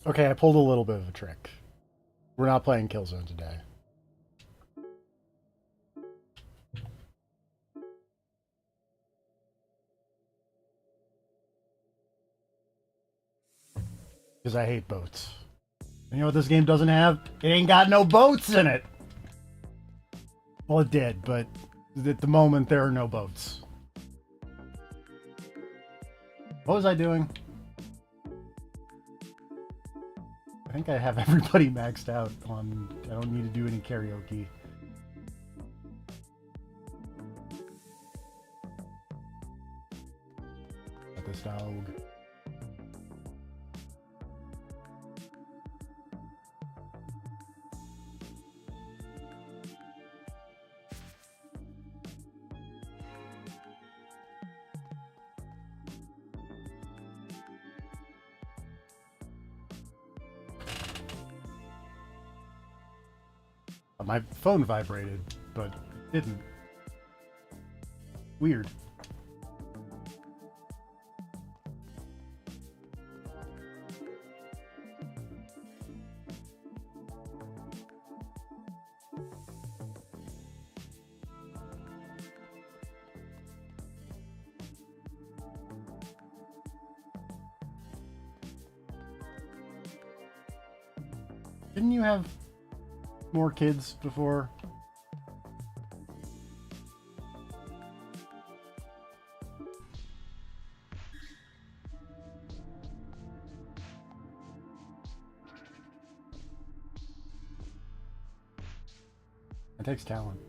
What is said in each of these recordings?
Okay, I pulled a little bit of a trick. We're not playing Killzone today. Because I hate boats. And you know what this game doesn't have? It ain't got no boats in it! Well, it did, but at the moment there are no boats. What was I doing? I think I have everybody maxed out on... I don't need to do any karaoke. At this dog. My phone vibrated, but it didn't. Weird. Didn't you have more kids before? It takes talent.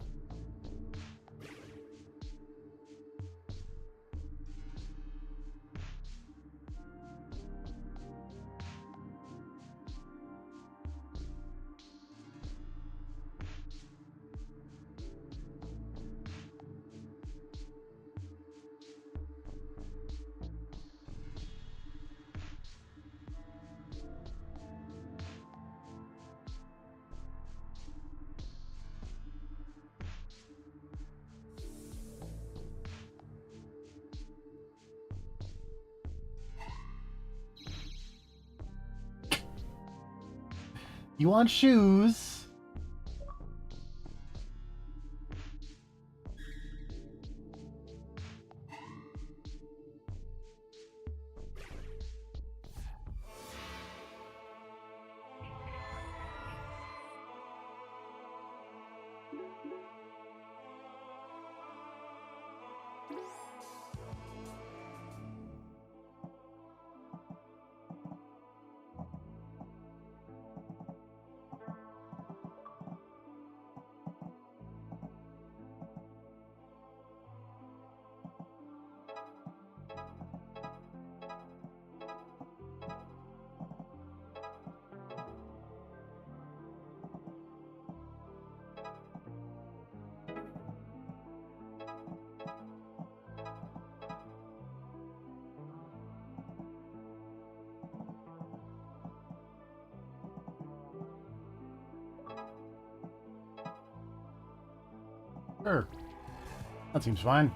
You want shoes? Sure. That seems fine.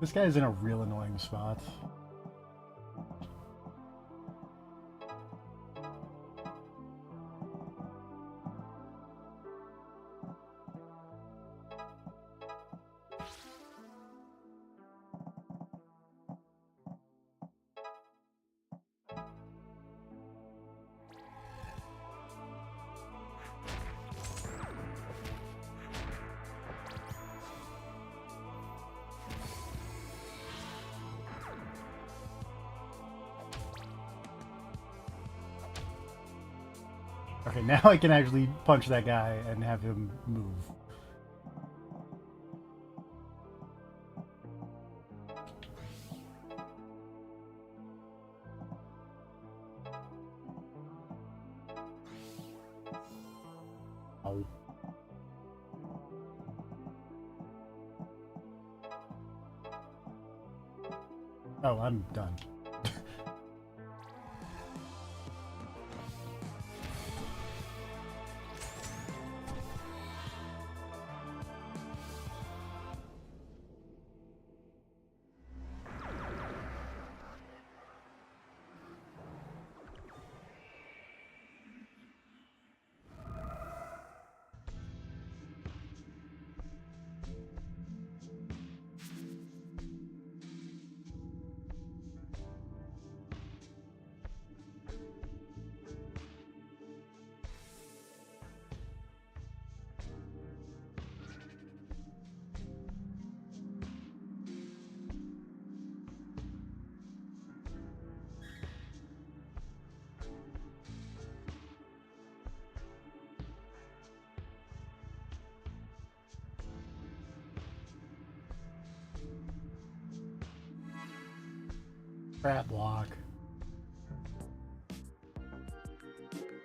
This guy's in a real annoying spot. Okay, now I can actually punch that guy and have him move. Oh. Oh, I'm done. Crap block.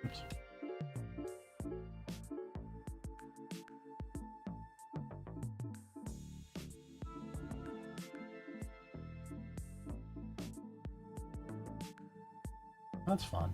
Oops. That's fun.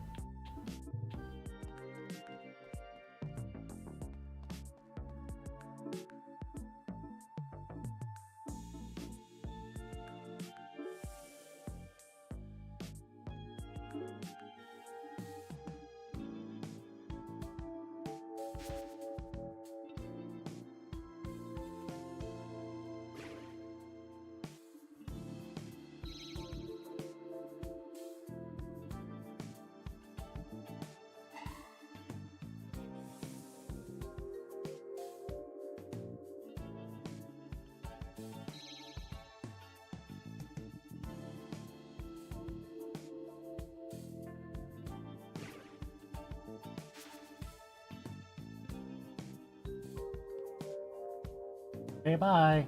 Okay, bye.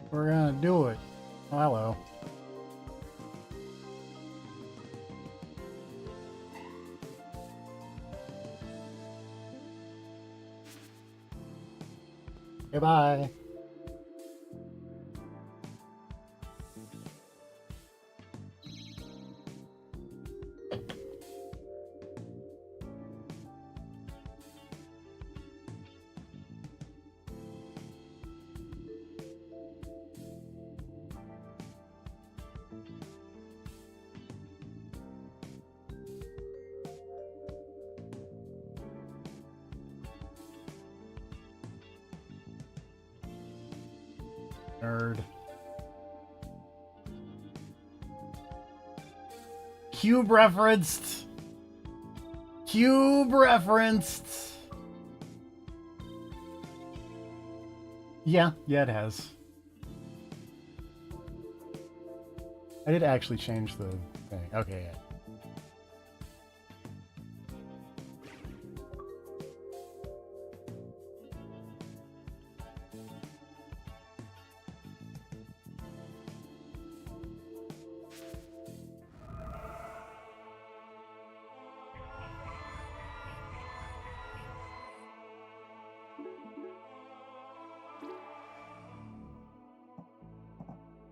We're gonna do it. Oh, hello. Goodbye. Nerd. Cube referenced. Cube referenced. Yeah, it has. I did actually change the thing. Okay, yeah.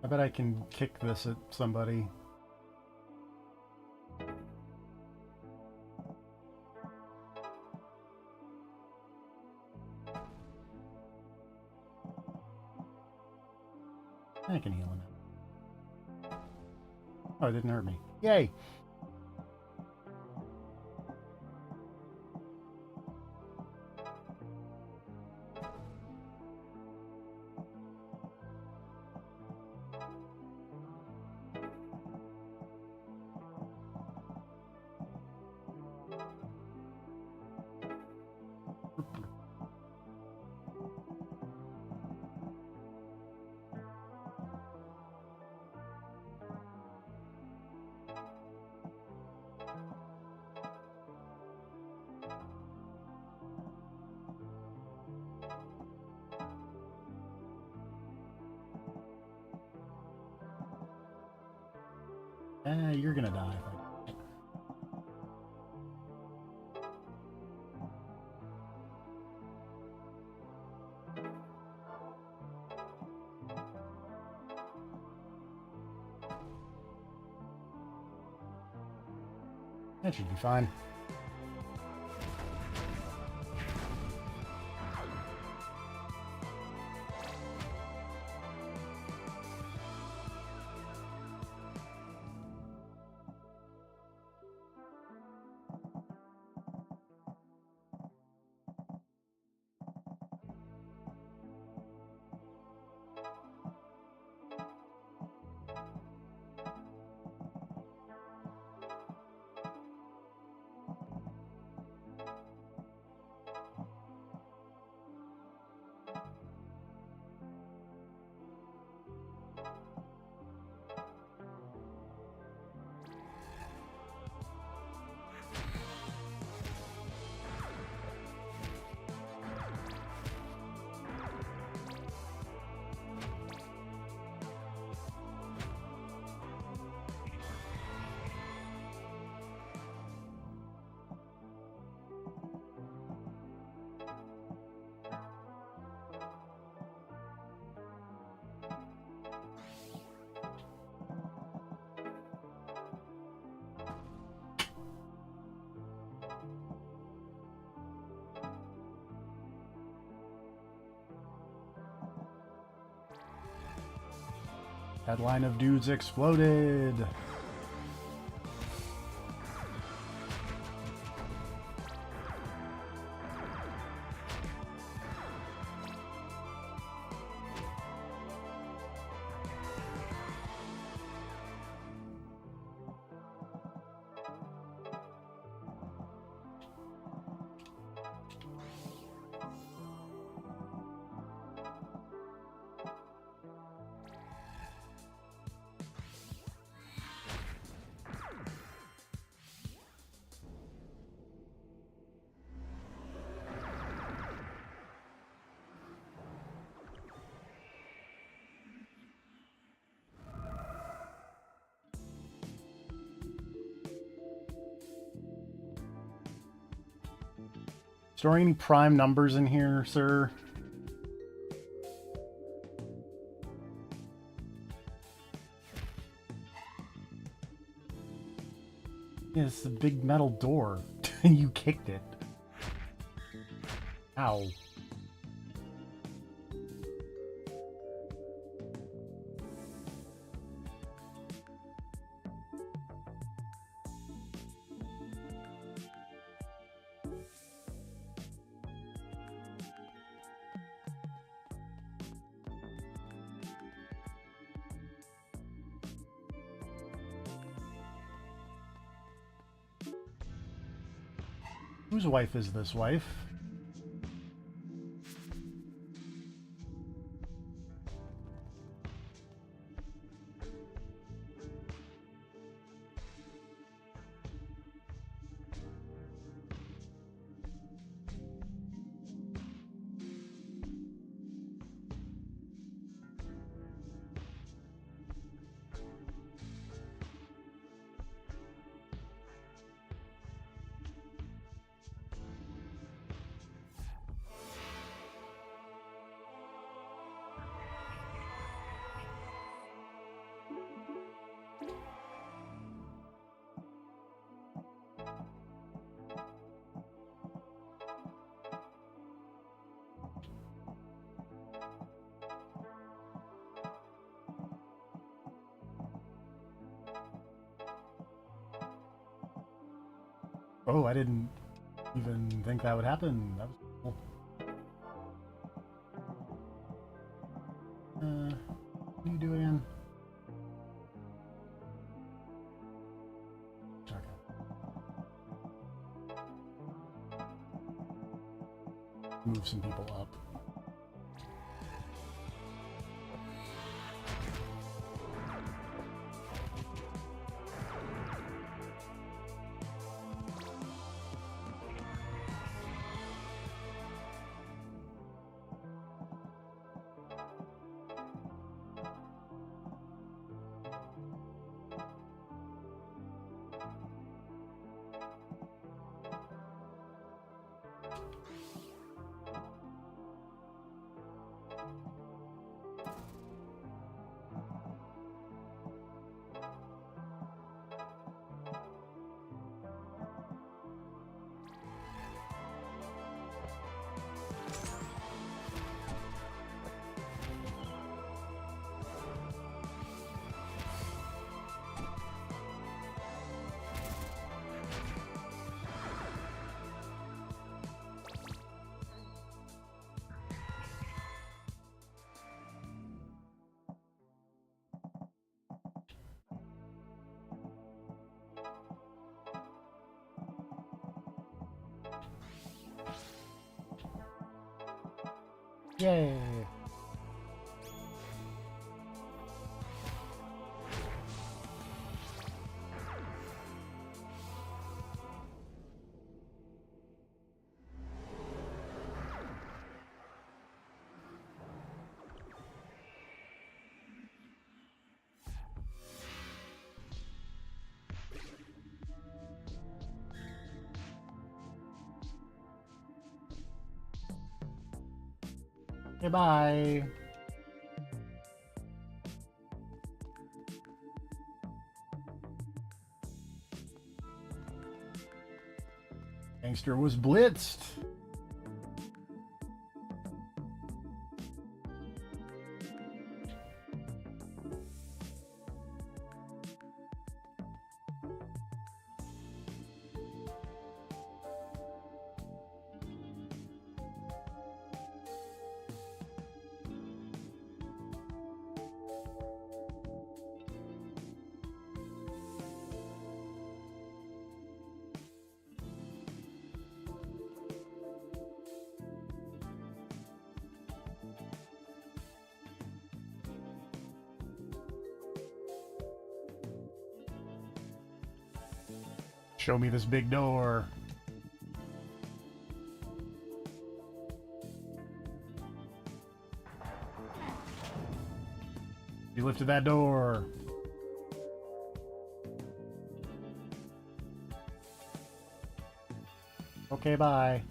I bet I can kick this at somebody. I can heal him. Oh, it didn't hurt me. Yay! You're gonna die. That should be fine. That line of dudes exploded. Storing any prime numbers in here, sir? Yeah, it's a big metal door. You kicked it. Ow. Whose wife is this wife? Oh, I didn't even think that would happen. That was cool. What do you do again? Okay. Move some people up. Yay! Okay, bye. Gangster was blitzed. Show me this big door. You lifted that door. Okay, bye.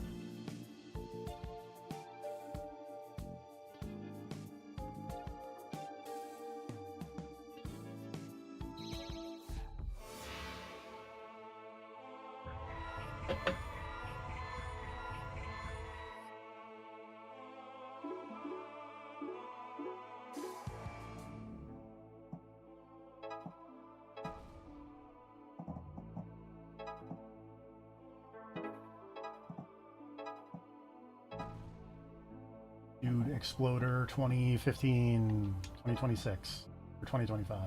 Dude, Exploder 2015, 2026, or 2025.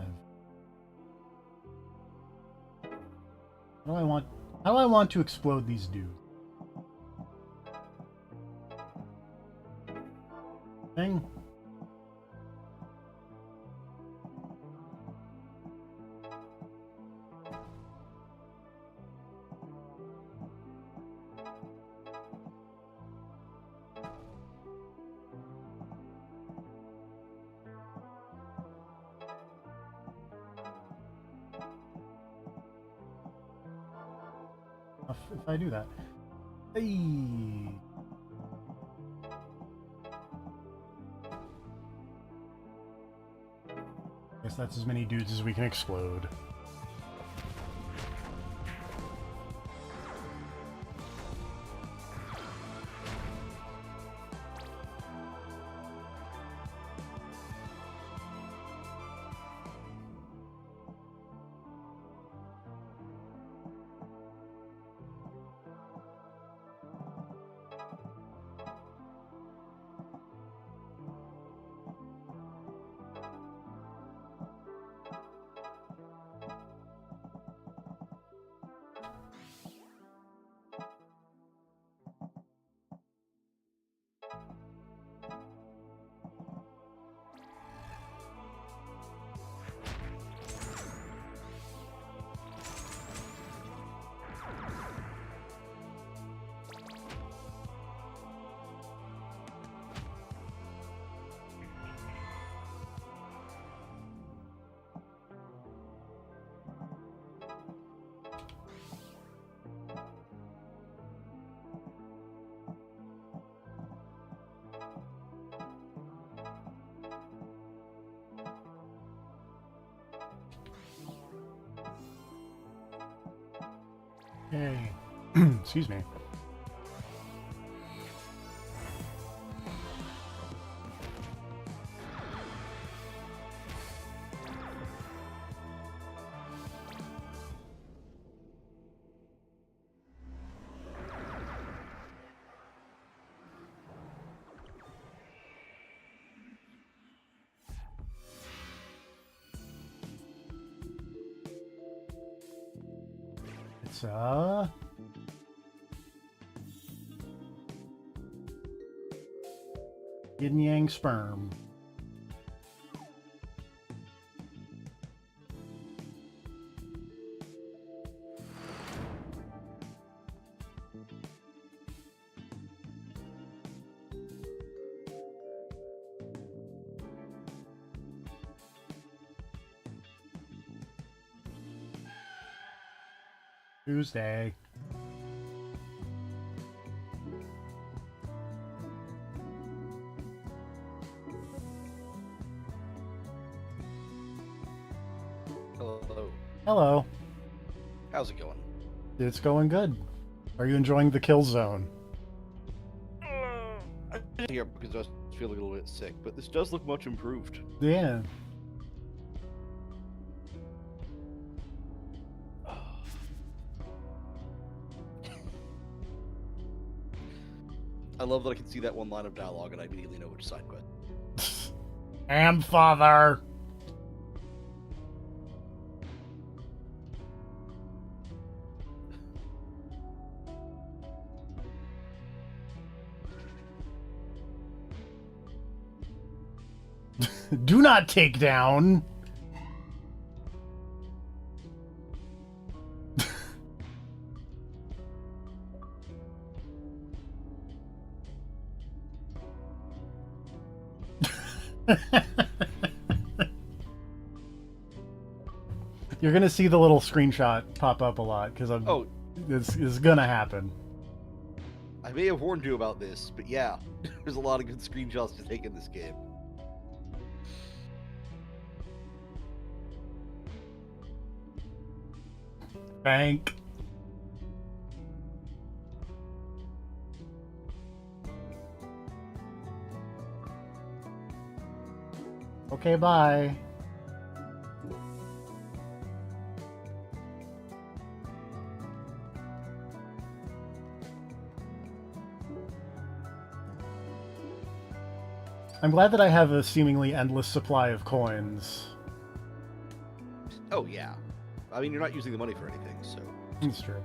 How do I want to explode these dudes? Thing? If I do that. Hey. Guess that's as many dudes as we can explode. Yay. Excuse me. It's yin yang sperm. Tuesday. Hello. Hello. How's it going? It's going good. Are you enjoying the Killzone? I'm here because I was feeling a little bit sick, but this does look much improved. Yeah. I love that I can see that one line of dialogue and I immediately know which side quest. Am father. Do not take down. You're gonna see the little screenshot pop up a lot because I'm. Oh, it's gonna happen. I may have warned you about this, but yeah, there's a lot of good screenshots to take in this game. Bank. Okay, bye. I'm glad that I have a seemingly endless supply of coins. Oh yeah. I mean, you're not using the money for anything, so... That's true.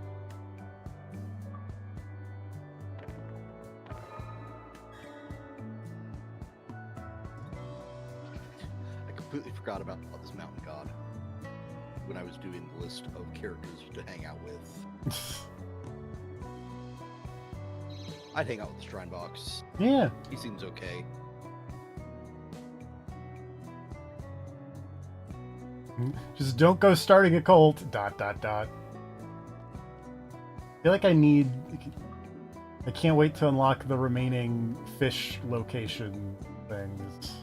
I completely forgot about this mountain god when I was doing the list of characters to hang out with. I'd hang out with the Shrine Box. Yeah. He seems okay. Just don't go starting a cult. ... I feel like I need... I can't wait to unlock the remaining fish location things.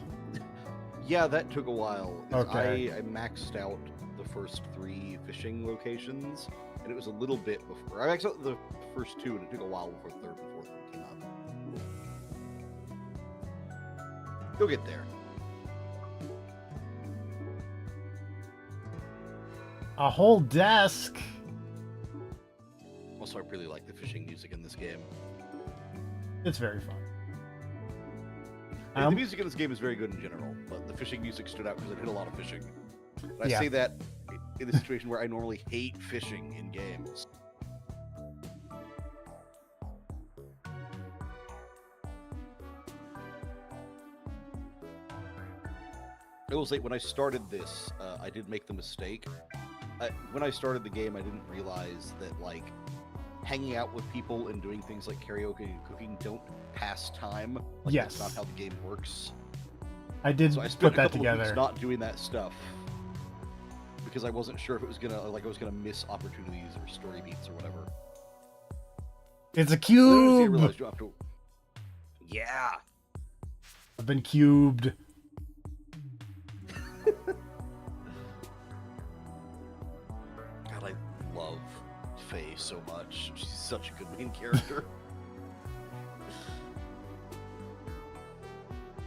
Yeah, that took a while. Okay. I maxed out the first 3 fishing locations, and it was a little bit before. I maxed out the first 2, and it took a while before the 3rd and 4th one came out. You'll get there. A whole desk? Also, I really like the fishing music in this game. It's very fun. The music in this game is very good in general, but the fishing music stood out because it did a lot of fishing. And I Yeah. say that in a situation where I normally hate fishing in games. I will say, when I started this, I did make the mistake. When I started the game, I didn't realize that, like, hanging out with people and doing things like karaoke and cooking don't pass time. Like, Yes. that's not how the game works. I did So I spent put a that couple of weeks together. not doing that stuff because I wasn't sure if it was gonna, like, I was gonna miss opportunities or story beats or whatever. It's a Then I cube! realized you have to. Yeah. I've been cubed. God, I love Faye so much. She's such a good main character.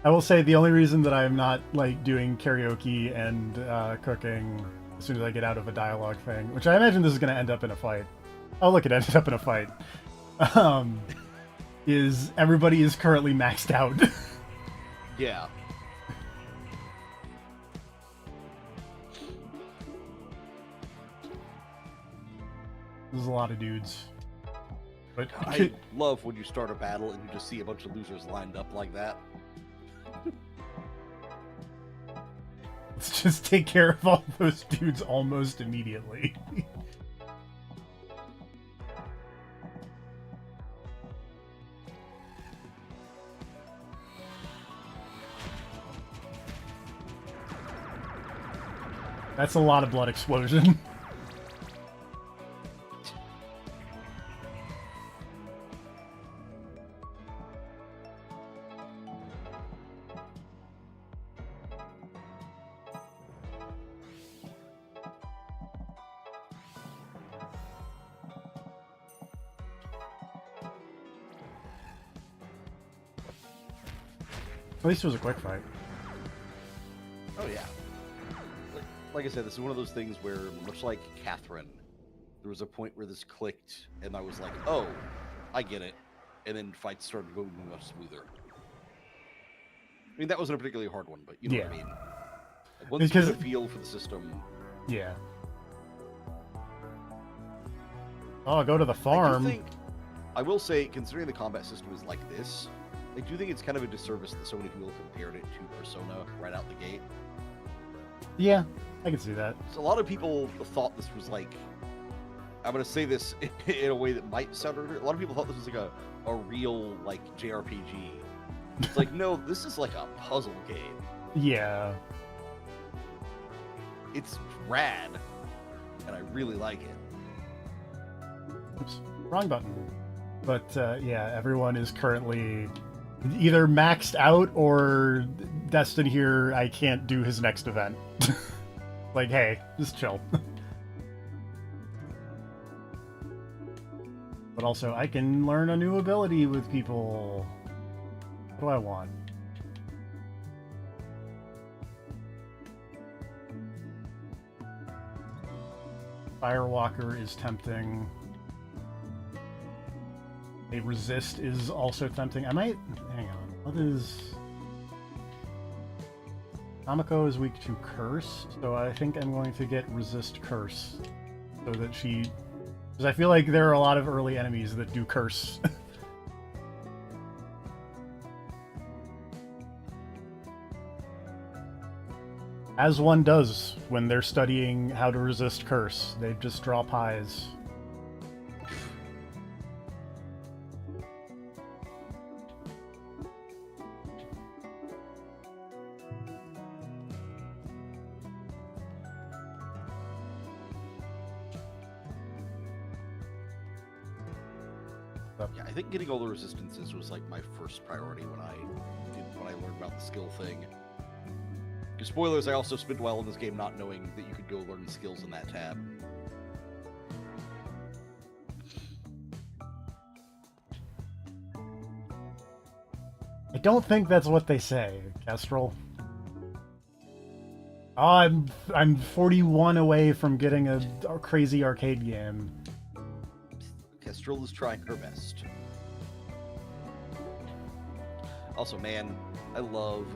I will say the only reason that I'm not like doing karaoke and cooking as soon as I get out of a dialogue thing, which I imagine this is going to end up in a fight. Oh, look, it ended up in a fight. Is everybody is currently maxed out. Yeah. There's a lot of dudes. But I love when you start a battle and you just see a bunch of losers lined up like that. let's just take care of all those dudes almost immediately. That's a lot of blood explosion. At least it was a quick fight. Oh yeah. Like I said, this is one of those things where, much like Catherine, there was a point where this clicked, and I was like, "Oh, I get it," and then fights started going much smoother. I mean, that wasn't a particularly hard one, but you know what I mean. Like, once you get a feel for the system. Yeah. Oh, go to the farm. I will say, considering the combat system is like this, I do think it's kind of a disservice that so many people compared it to Persona right out the gate. Yeah, I can see that. So a lot of people thought this was like, I'm going to say this in a way that might sound weird. A lot of people thought this was like a real like JRPG. It's like, no, this is like a puzzle game. Yeah. It's rad, and I really like it. Oops, wrong button. But yeah, everyone is currently either maxed out or Destin here, I can't do his next event. Like, hey, just chill. But also, I can learn a new ability with people. What do I want? Firewalker is tempting. A resist is also tempting. I might... Hang on. What is... Namiko is weak to curse, so I think I'm going to get resist curse. So that she... Because I feel like there are a lot of early enemies that do curse. As one does when they're studying how to resist curse. They just draw pies. Yeah, I think getting all the resistances was like my first priority when I learned about the skill thing. Because spoilers, I also spent a while in this game not knowing that you could go learn skills in that tab. I don't think that's what they say, Kestrel. Oh, I'm 41 away from getting a crazy arcade game. Kestrel is trying her best. Also, man, I love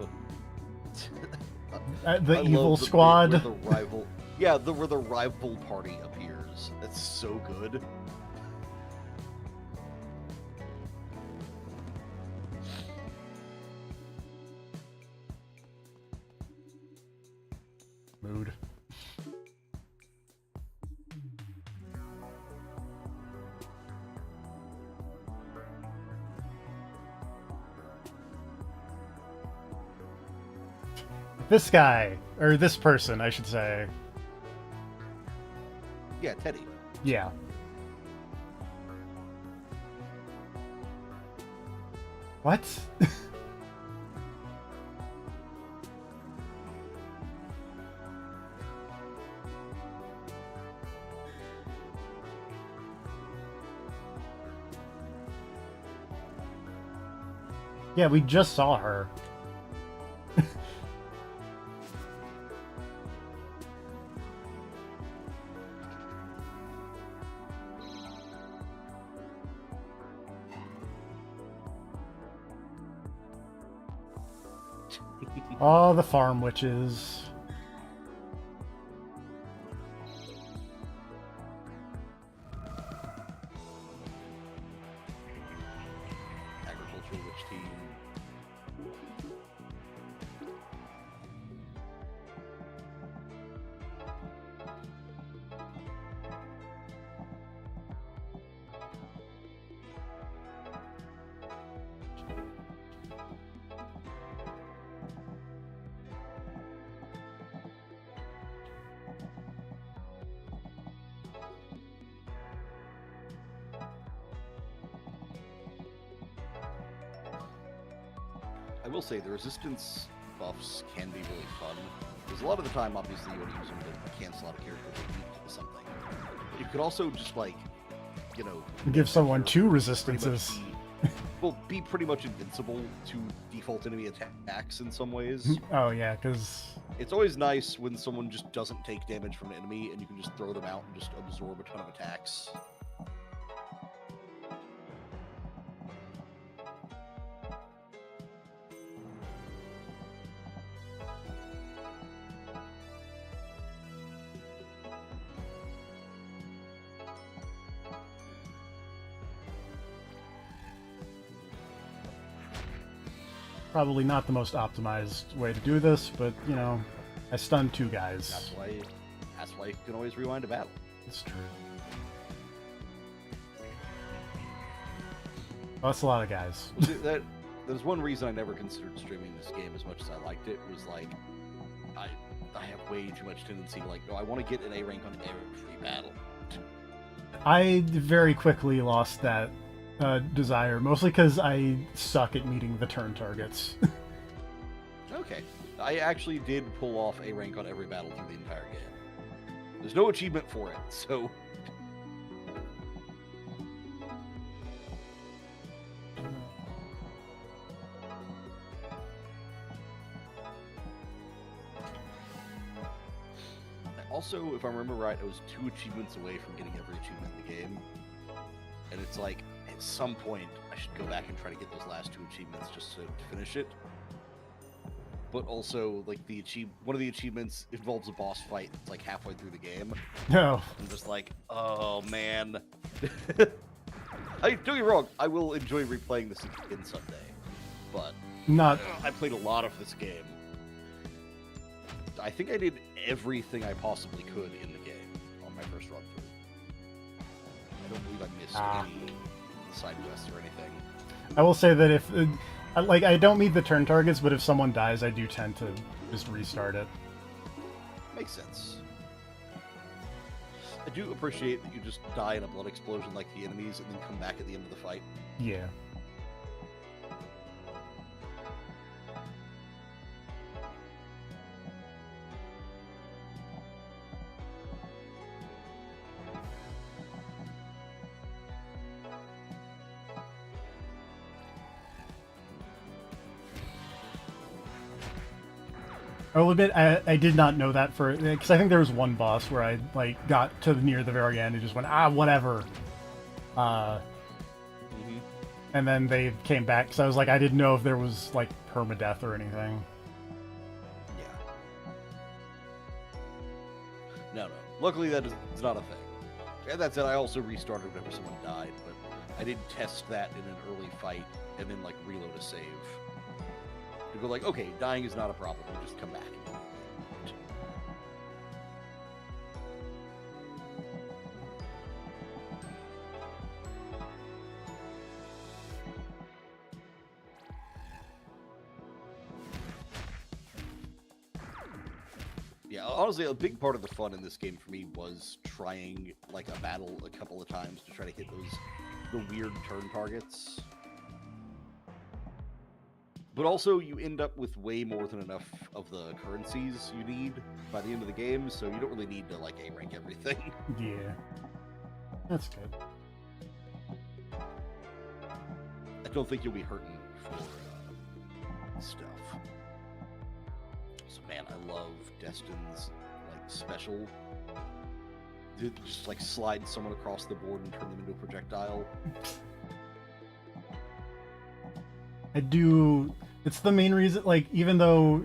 the evil squad. Where the rival, yeah, where the rival party appears. That's so good. Mood. This guy, or this person, I should say. Yeah, Teddy. Yeah. What? Yeah, we just saw her. Oh, the farm witches. Agricultural witch team. I will say the resistance buffs can be really fun. Because a lot of the time, obviously, you want to use them to cancel out a character if they need to something. But you could also just, like, you know... Give someone two pretty resistances. much be pretty much invincible to default enemy attacks in some ways. Oh, yeah, because... It's always nice when someone just doesn't take damage from an enemy and you can just throw them out and just absorb a ton of attacks. Probably not the most optimized way to do this, but, you know, I stunned two guys. That's why you can always rewind a battle. It's true. Oh, that's a lot of guys. Well, see, there's one reason I never considered streaming this game as much as I liked it, was like, I have way too much tendency to, like, no, I want to get an A rank on every battle. I very quickly lost that desire, mostly because I suck at meeting the turn targets. Okay. I actually did pull off A rank on every battle through the entire game. There's no achievement for it, so... Also, if I remember right, I was 2 achievements away from getting every achievement in the game. And it's like, at some point, I should go back and try to get those last 2 achievements just to finish it. But also, like, one of the achievements involves a boss fight that's like halfway through the game. No. I'm just like, oh man. Don't get me wrong, I will enjoy replaying this again someday. But Not... I played a lot of this game. I think I did everything I possibly could in the game on my first run through. I don't believe I missed any side quests or anything. I will say that if... like, I don't meet the turn targets, but if someone dies, I do tend to just restart it. Makes sense. I do appreciate that you just die in a blood explosion like the enemies and then come back at the end of the fight. Yeah. I will admit, I did not know that because I think there was one boss where I like got to near the very end and just went, whatever. And then they came back, so I was like, I didn't know if there was like permadeath or anything. Yeah. No. Luckily, that is not a thing. And that said, I also restarted whenever someone died, but I did test that in an early fight and then like reload a save. To go like, okay, dying is not a problem, you just come back. Yeah, honestly, a big part of the fun in this game for me was trying like a battle a couple of times to try to hit the weird turn targets. But also, you end up with way more than enough of the currencies you need by the end of the game, so you don't really need to, like, A-rank everything. Yeah. That's good. I don't think you'll be hurting for stuff. So man, I love Destin's like special. Just like slide someone across the board and turn them into a projectile. I do. It's the main reason. Like, even though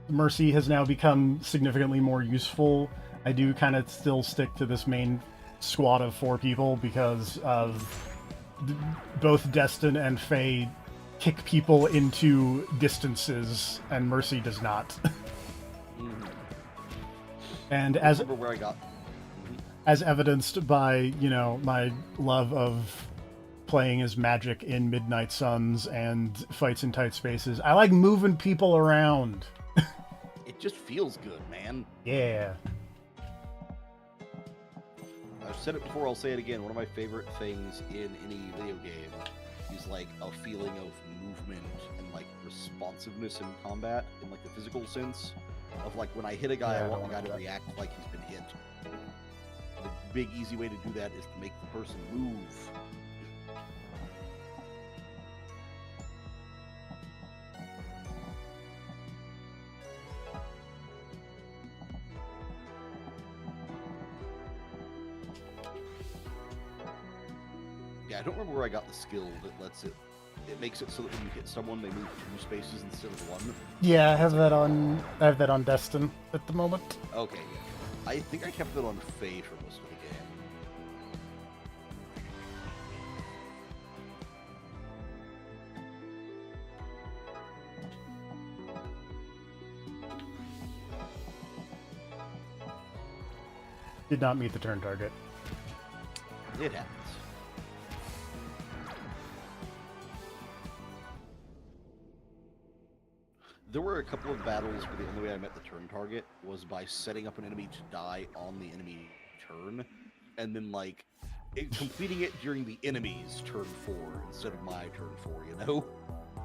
Mercy has now become significantly more useful, I do kind of still stick to this main squad of 4 people because of both Destin and Faye kick people into distances, and Mercy does not. And I remember where I got. as evidenced by, you know, my love of playing as Magic in Midnight Suns and Fights in Tight Spaces, I like moving people around. It just feels good, man. Yeah. I've said it before, I'll say it again. One of my favorite things in any video game is like a feeling of movement and like responsiveness in combat in like the physical sense of like when I hit a guy, Yeah, I want the guy I to don't react like he's been hit. The big easy way to do that is to make the person move. Yeah, I don't remember where I got the skill that lets it. It makes it so that when you hit someone, they move 2 spaces instead of 1. Yeah, I have that on Destin at the moment. Okay, yeah. I think I kept it on Faye for most of the game. Did not meet the turn target. It happens. There were a couple of battles where the only way I met the turn target was by setting up an enemy to die on the enemy turn, and then like completing it during the enemy's turn 4 instead of my turn 4, you know?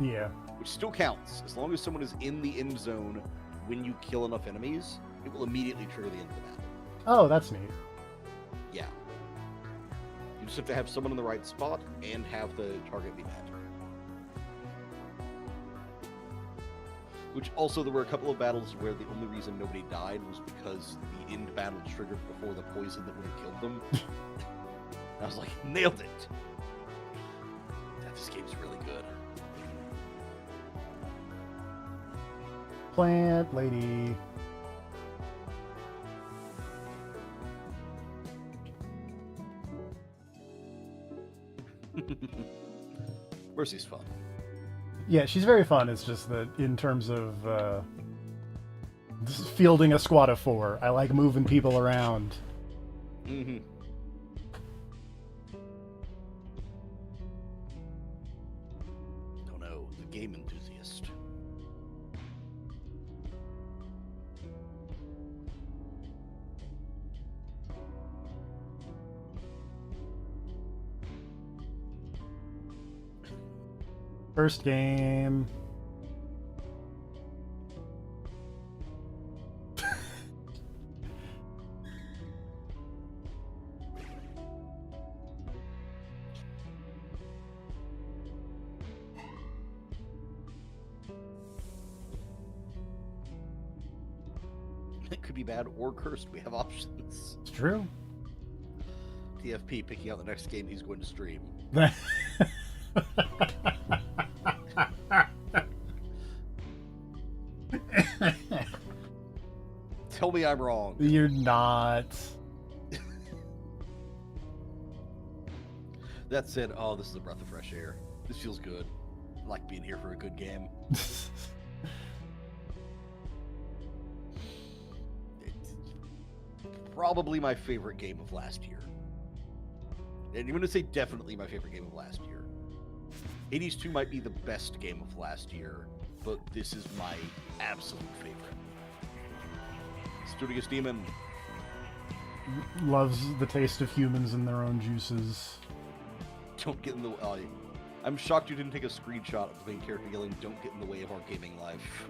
Yeah. Which still counts. As long as someone is in the end zone when you kill enough enemies, it will immediately trigger the end of the battle. Oh, that's neat. Yeah. You just have to have someone in the right spot and have the target be met. Which also, there were a couple of battles where the only reason nobody died was because the end battle triggered before the poison that would have killed them. And I was like, nailed it! This game's really good. Plant lady. Mercy's fun. Yeah, she's very fun. It's just that in terms of fielding a squad of 4, I like moving people around. Mm-hmm. Don't know, the game enthusiast. First game. It could be bad or cursed. We have options. It's true. TFP picking out the next game he's going to stream. Tell me I'm wrong. You're not. That said, oh, this is a breath of fresh air. This feels good. I like being here for a good game. It's probably my favorite game of last year. And you're going to say definitely my favorite game of last year. Hades 2 might be the best game of last year, but this is my absolute favorite. Studious Demon. Loves the taste of humans and their own juices. Don't get in the way. I'm shocked you didn't take a screenshot of the main character yelling, "Don't get in the way of our gaming life."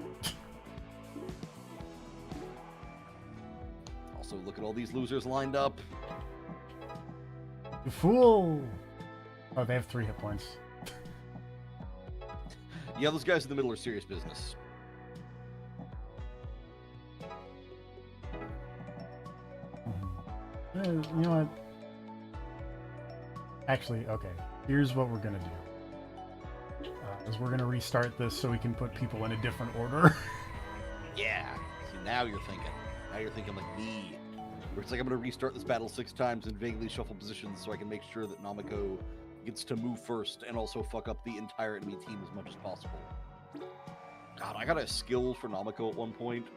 Also, look at all these losers lined up. You fool! Oh, they have 3 hit points. Yeah, those guys in the middle are serious business. You know what? Actually, okay. Here's what we're gonna do. Is we're gonna restart this so we can put people in a different order. Yeah. See, now you're thinking. Now you're thinking like me. Where it's like I'm gonna restart this battle 6 times and vaguely shuffle positions so I can make sure that Namiko gets to move first and also fuck up the entire enemy team as much as possible. God, I got a skill for Namiko at one point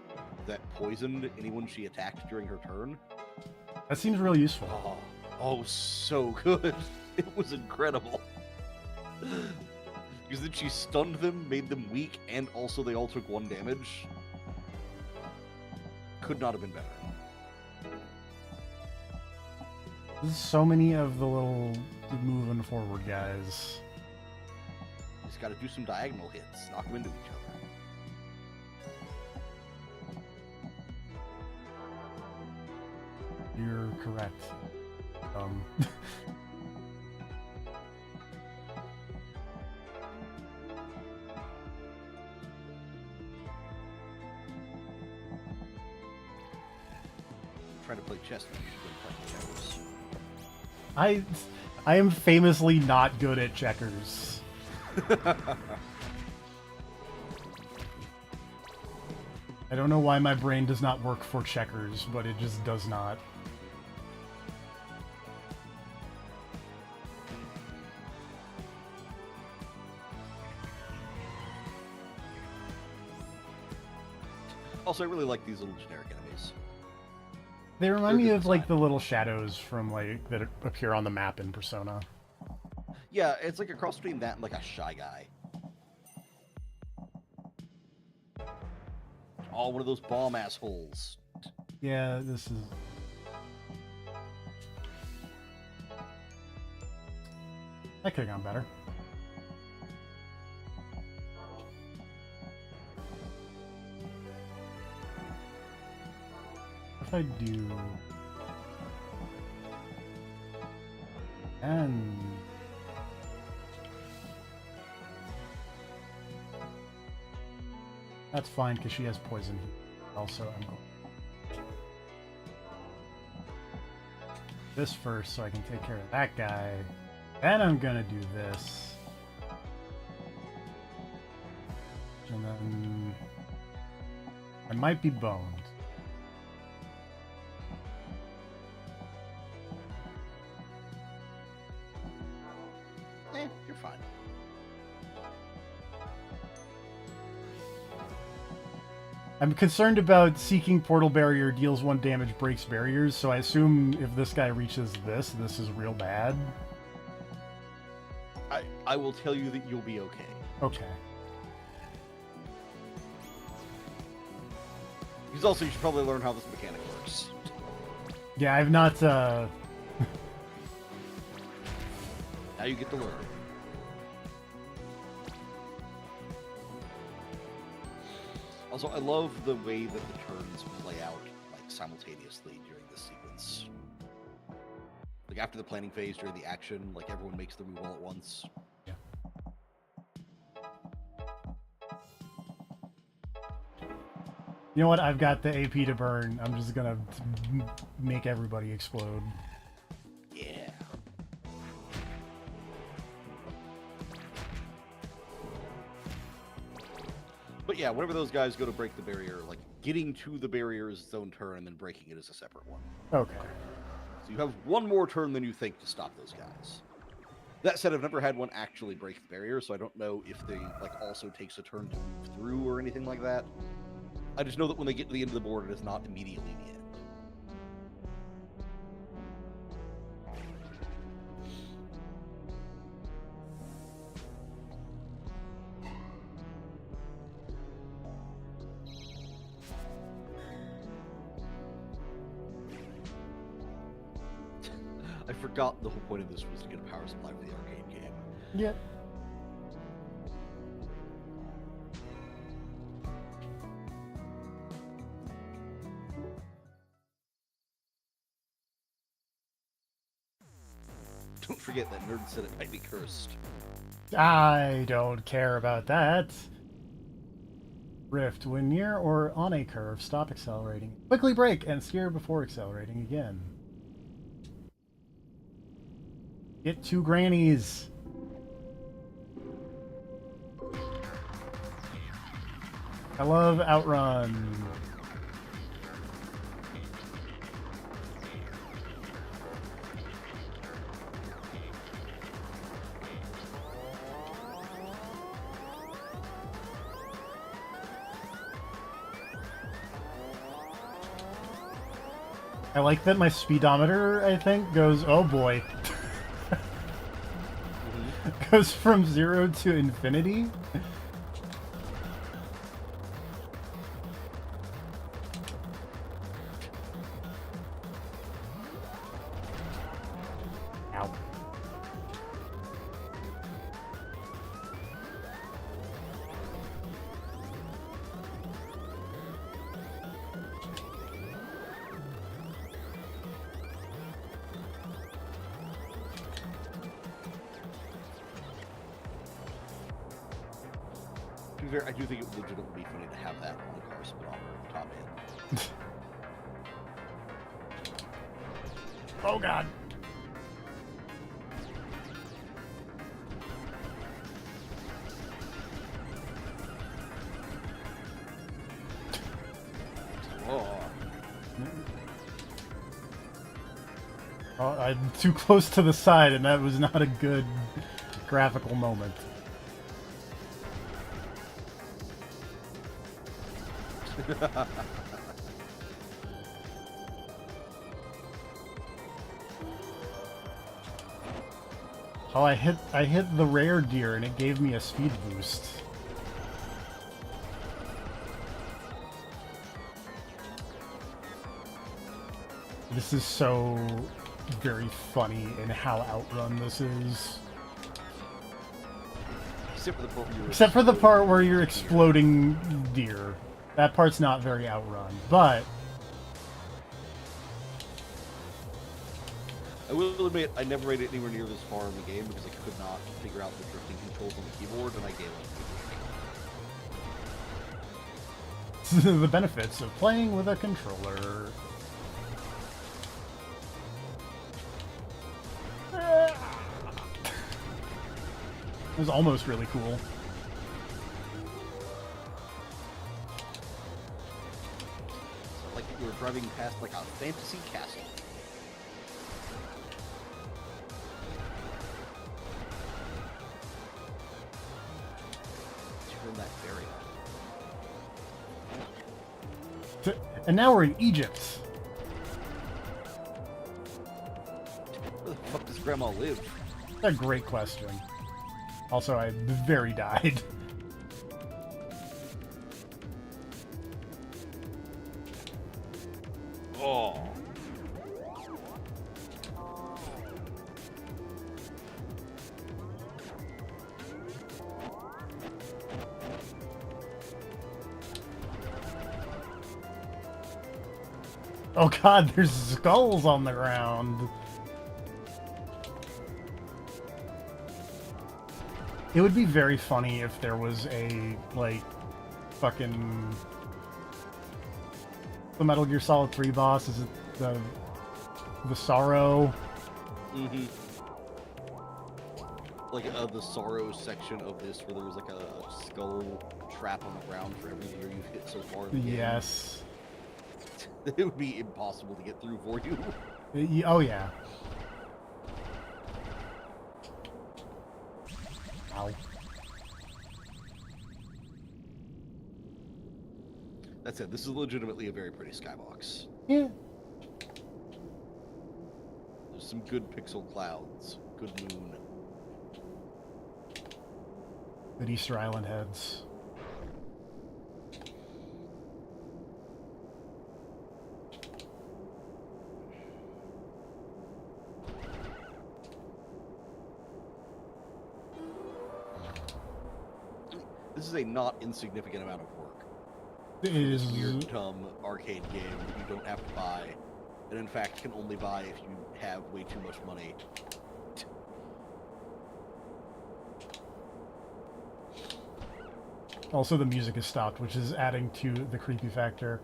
that poisoned anyone she attacked during her turn. That seems really useful. Oh, so good. It was incredible. Because then she stunned them, made them weak, and also they all took 1 damage. Could not have been better. There's so many of the little moving forward guys. Just got to do some diagonal hits, knock them into each other. You're correct. Trying to play chess now. You should go play checkers. I am famously not good at checkers. I don't know why my brain does not work for checkers, but it just does not. Also, I really like these little generic enemies. They remind me They're of good like design. the little shadows from like that appear on the map in Persona. Yeah, it's like a cross between that and like a Shy Guy. Oh, one of those bomb assholes. Yeah, this is. That could have gone better. If I do. And. That's fine because she has poison. Also, I'm going. This first so I can take care of that guy. Then I'm gonna do this. And then I might be boned. You're fine. I'm concerned about seeking portal barrier deals 1 damage, breaks barriers, so I assume if this guy reaches this is real bad. I will tell you that you'll be okay. Okay. Because also you should probably learn how this mechanic works. Yeah, I've not, Now you get to learn. Also, I love the way that the turns play out like simultaneously during this sequence. Like after the planning phase, during the action, like everyone makes the move all at once. yeah. You know what? I've got the AP to burn. I'm just gonna make everybody explode. Yeah. But yeah, whenever those guys go to break the barrier, like getting to the barrier is its own turn, and then breaking it is a separate one. Okay. So you have 1 more turn than you think to stop those guys. That said, I've never had one actually break the barrier, so I don't know if they like also takes a turn to move through or anything like that. I just know that when they get to the end of the board, it is not immediately the end. I forgot the whole point of this was to get a power supply for the arcade game. Yep. Don't forget that nerd said it might be cursed. I don't care about that. Rift. When near or on a curve, stop accelerating. Quickly brake and steer before accelerating again. Get two grannies. I love Outrun. I like that my speedometer, I think, goes, oh boy, goes from 0 to infinity. Ow. To be fair, I do think it would legitimately be funny to have that on the car speedometer top end. Oh god. Oh. Oh, I'm too close to the side, and that was not a good graphical moment. Oh, I hit the rare deer, and it gave me a speed boost. This is so very funny in how Outrun this is. Except for the part where you're Except for the part where you're exploding deer. That part's not very Outrun, but I will admit, I never made it anywhere near this far in the game because I could not figure out the drifting controls on the keyboard, and I gave up. the benefits of playing with a controller. It was almost really cool. Like you were driving past like a fantasy castle. Turn that ferry. And now we're in Egypt. Where the fuck does Grandma live? That's a great question. Also, I very died. Oh. Oh god, there's skulls on the ground. It would be very funny if there was a, like, fucking... The Metal Gear Solid 3 boss, is it the Sorrow? Mm-hmm. Like the sorrow section of this, where there was like a skull trap on the ground for every year you've hit so far in the game. Yes. It would be impossible to get through for you. Oh yeah. Ow. That said, this is legitimately a very pretty skybox. Yeah. There's some good pixel clouds, good moon. Good Easter Island heads. This is a not insignificant amount of work. It is Weird, dumb arcade game that you don't have to buy, and in fact can only buy if you have way too much money. Also, the music has stopped, which is adding to the creepy factor.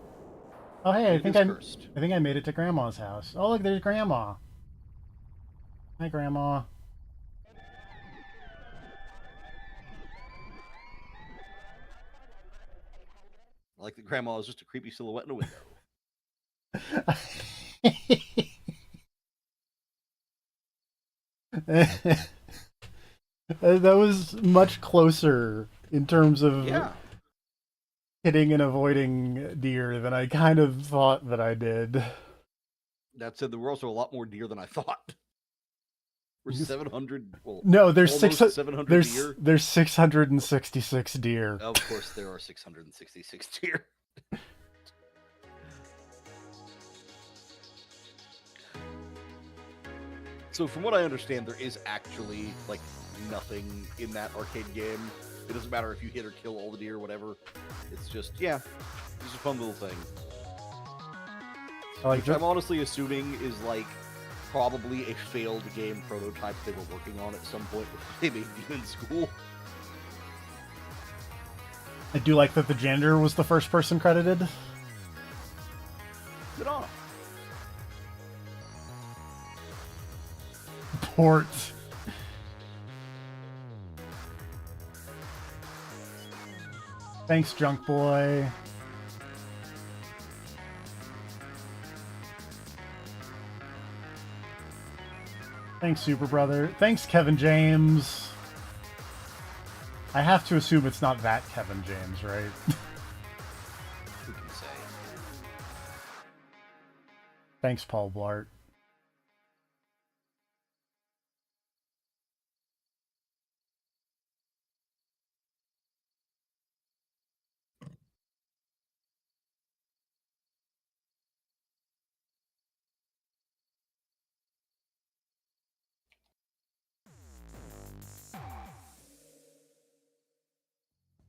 Oh, hey, It is cursed. I think I made it to Grandma's house. Oh, look, there's Grandma. Hi, Grandma. Like the grandma is just a creepy silhouette in a window. That was much closer in terms of Yeah. hitting and avoiding deer than I kind of thought that I did. That said, there were also a lot more deer than I thought. We're 700, well, No, almost 700 deer. there's 666 deer. Of course, there are 666 deer. So, from what I understand, there is actually like nothing in that arcade game. It doesn't matter if you hit or kill all the deer, or whatever. It's just, yeah, it's a fun little thing. Like, Which I'm honestly assuming is like probably a failed game prototype they were working on at some point before they made Demon School. I do like that the janitor was the first person credited. Good on 'em. Port. Thanks, Junk Boy. Thanks, Super Brother. Thanks, Kevin James. I have to assume it's not that Kevin James, right? Who can say? Thanks, Paul Blart.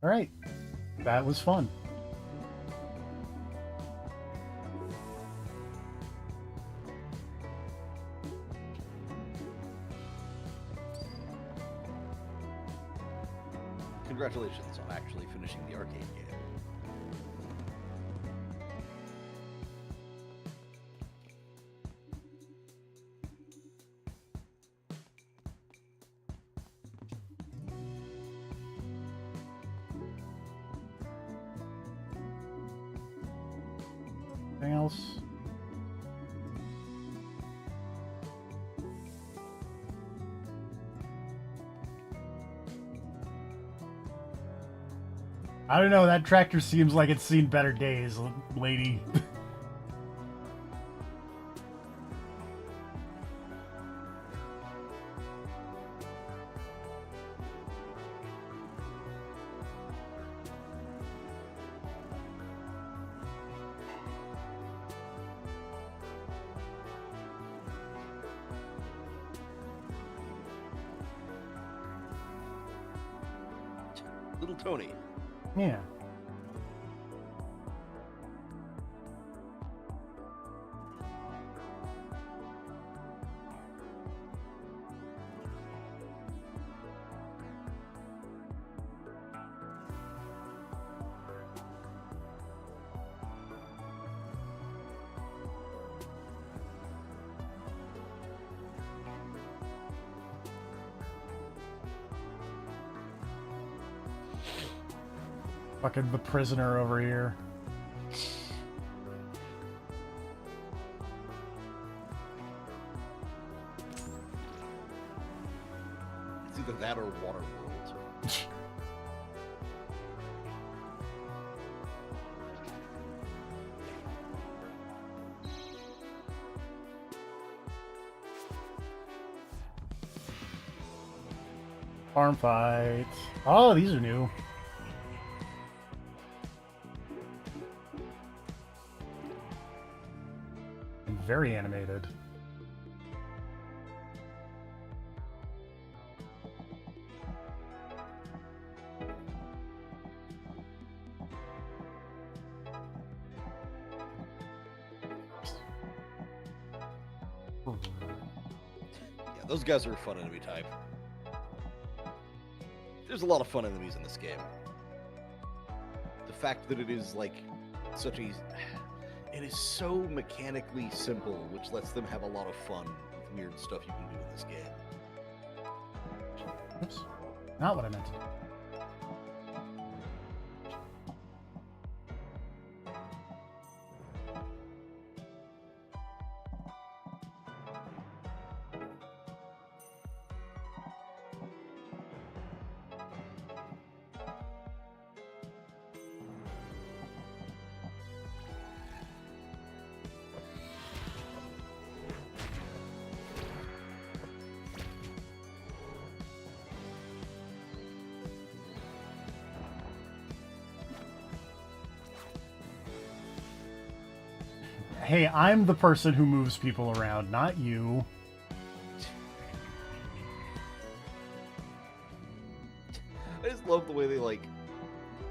All right, that was fun. Congratulations on actually finishing the arcade game. Anything else? I don't know, that tractor seems like it's seen better days, lady. Little Tony. Yeah. Fucking the prisoner over here. It's either that or Waterworld. Farm fight. Oh, these are new. And very animated. Yeah, those guys are a fun enemy type. There's a lot of fun enemies in this game. the fact that it is like such a, it is so mechanically simple, which lets them have a lot of fun with weird stuff you can do in this game. Oops. Not what I meant to do. Hey, I'm the person who moves people around, not you. I just love the way they like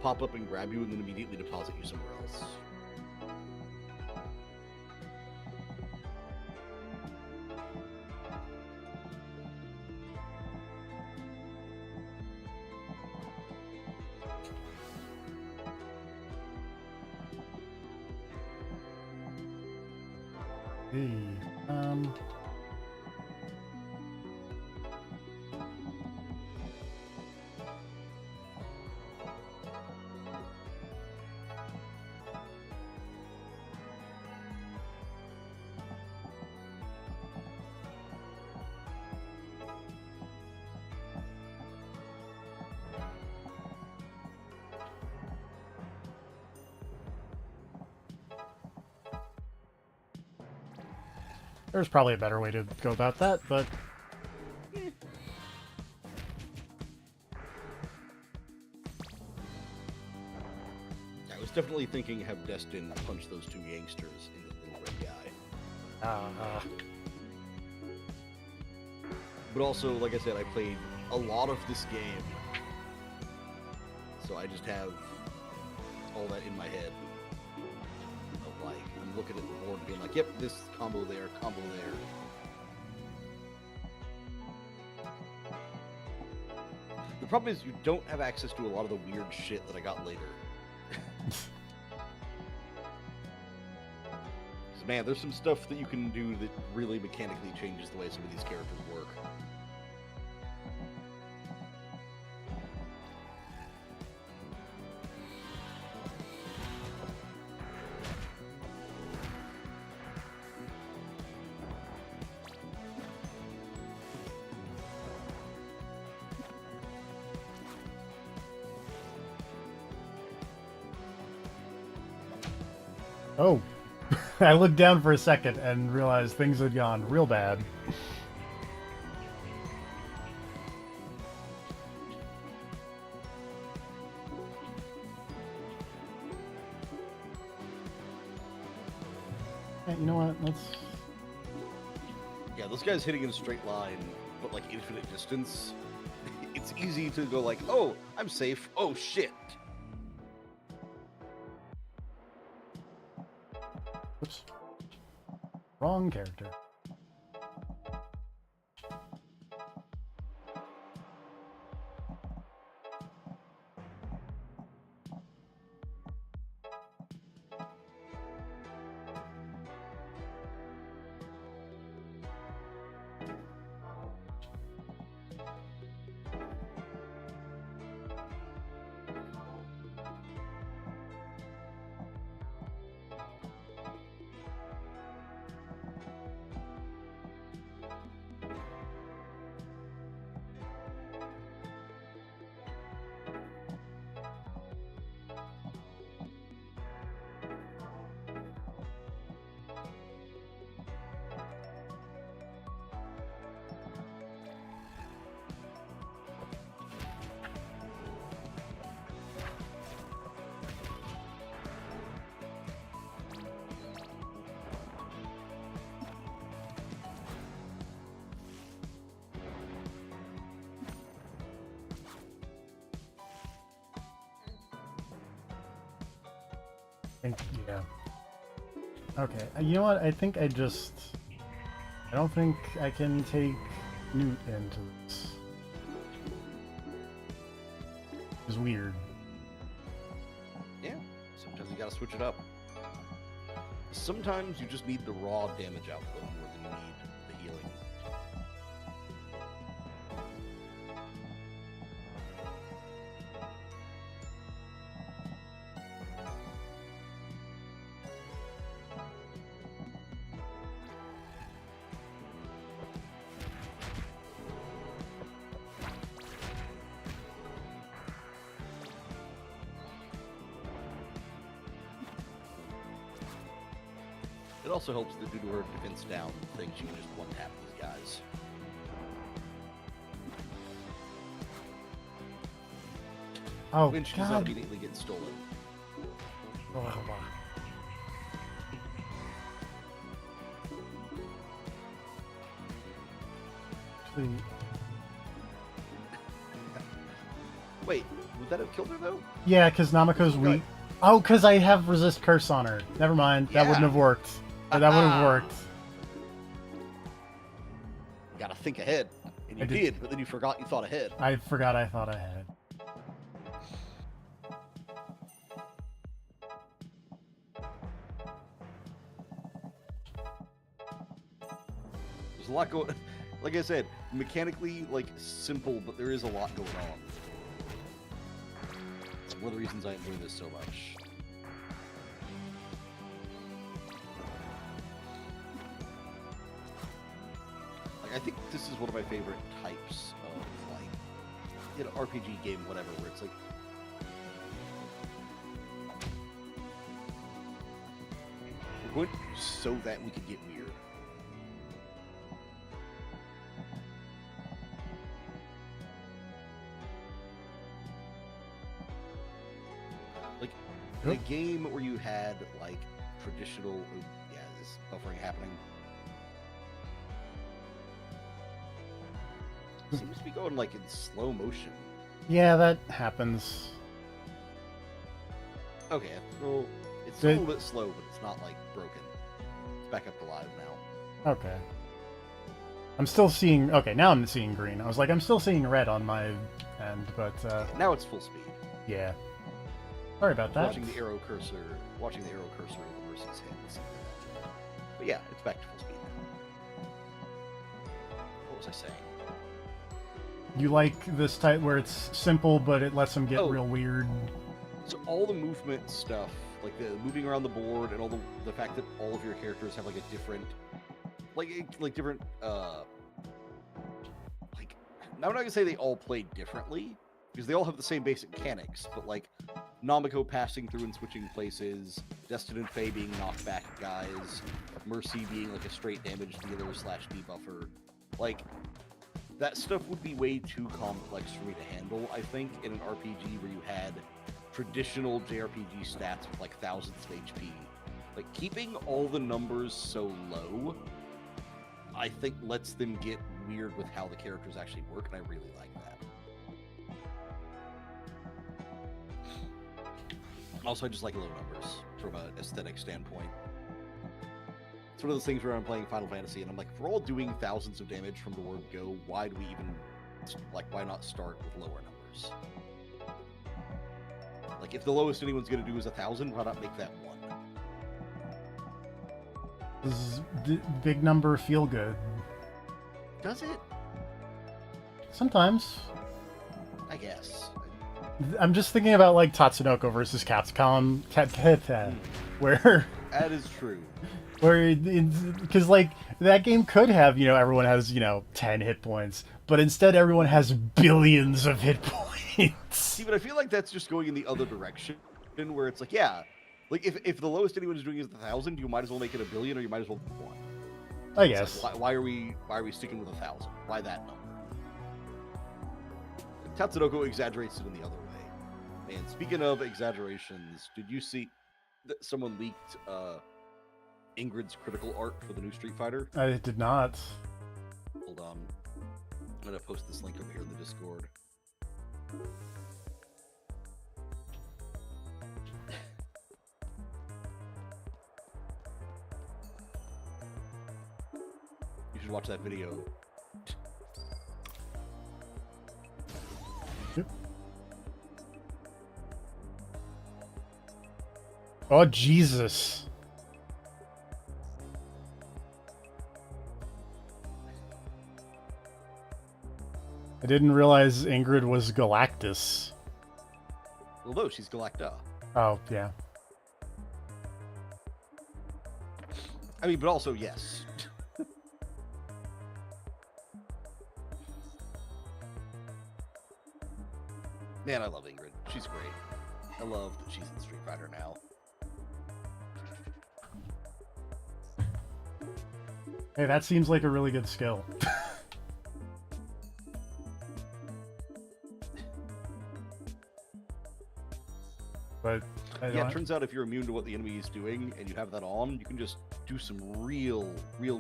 pop up and grab you and then immediately deposit you somewhere else. Hey, there's probably a better way to go about that, but I was definitely thinking have Destin punch those two gangsters in the little red guy. But also, like I said, I played a lot of this game, so I just have all that in my head. Of like, I'm looking at the board and being like, yep, this combo there, combo there. The problem is you don't have access to a lot of the weird shit that I got later. Man, there's some stuff that you can do that really mechanically changes the way some of these characters work. oh. I looked down for a second and realized things had gone real bad. Hey, you know what? Let's... Yeah, those guys hitting in a straight line, but like infinite distance. It's easy to go like, oh, I'm safe. Oh, shit. Oops. Wrong character. Yeah. Okay, you know what? I think I don't think I can take Newt into this. It's weird. Yeah. You gotta switch it up. Sometimes you just need the raw damage output more than you need the healing. It also helps that due to her defense down things, you can just one-tap these guys. Oh, When she does not God. immediately get stolen. Please. Wait, would that have killed her though? Yeah, because Namako's Okay. weak. Oh, because I have resist curse on her. Never mind. That wouldn't Yeah. have worked. Or that would have Ah. worked. You gotta think ahead. And you I did. did, but then you forgot you thought ahead. I forgot I thought I had. There's a lot going. Like I said, mechanically, like simple, but there is a lot going on. It's one of the reasons I enjoy this so much. Like I think this is one of my favorite types of like, you know, RPG game, whatever, where it's like. We're going to so that we could get weird. Like in a game where you had like traditional, oh, yeah, this buffering happening. Seems to be going like in slow motion. Yeah, that happens. Okay, well, it's a little bit slow, but it's not like broken. It's back up to live now. Okay. I'm still seeing... Okay, now I'm seeing green. I was like, I'm still seeing red on my end, but Now it's full speed. yeah. Sorry about that. Watching the arrow cursor versus hits. But yeah, it's back to full speed now. What was I saying? You like this type where it's simple, but it lets them get Oh. real weird. So all the movement stuff, like the moving around the board, and all the fact that all of your characters have like a different, like different, like I'm not gonna say they all play differently because they all have the same basic mechanics, but like Namiko passing through and switching places, Destin and Faye being knockback guys, Mercy being like a straight damage dealer / debuffer, like. That stuff would be way too complex for me to handle, I think, in an RPG where you had traditional JRPG stats with like thousands of HP. Like, keeping all the numbers so low, I think lets them get weird with how the characters actually work, and I really like that. Also, I just like low numbers from an aesthetic standpoint. It's one of those things where I'm playing Final Fantasy and I'm like, if we're all doing thousands of damage from the word go, why do we even, like, why not start with lower numbers? Like, if the lowest anyone's gonna do is 1,000, why not make that 1? Does big number feel good? Does it? Sometimes. I guess. I'm just thinking about like Tatsunoko versus Capcom, where That is true. because like that game could have, you know, everyone has, you know, 10 hit points, but instead everyone has billions of hit points. See, but I feel like that's just going in the other direction, where it's like, yeah, like if the lowest anyone is doing is 1,000, you might as well make it 1 billion, or you might as well do 1. I It's guess. like, why are we sticking with 1,000? Why that number? Tatsunoko exaggerates it in the other way. And speaking of exaggerations, did you see that someone leaked Ingrid's critical art for the new Street Fighter? I did not. Hold on. I'm gonna post this link over here in the Discord. You should watch that video. Yep. Oh, Jesus. I didn't realize Ingrid was Galactus. Well, no, she's Galacta. Oh, yeah. I mean, but also, yes. Man, I love Ingrid. She's great. I love that she's in Street Fighter now. Hey, that seems like a really good skill. But yeah, it turns out if you're immune to what the enemy is doing and you have that on, you can just do some real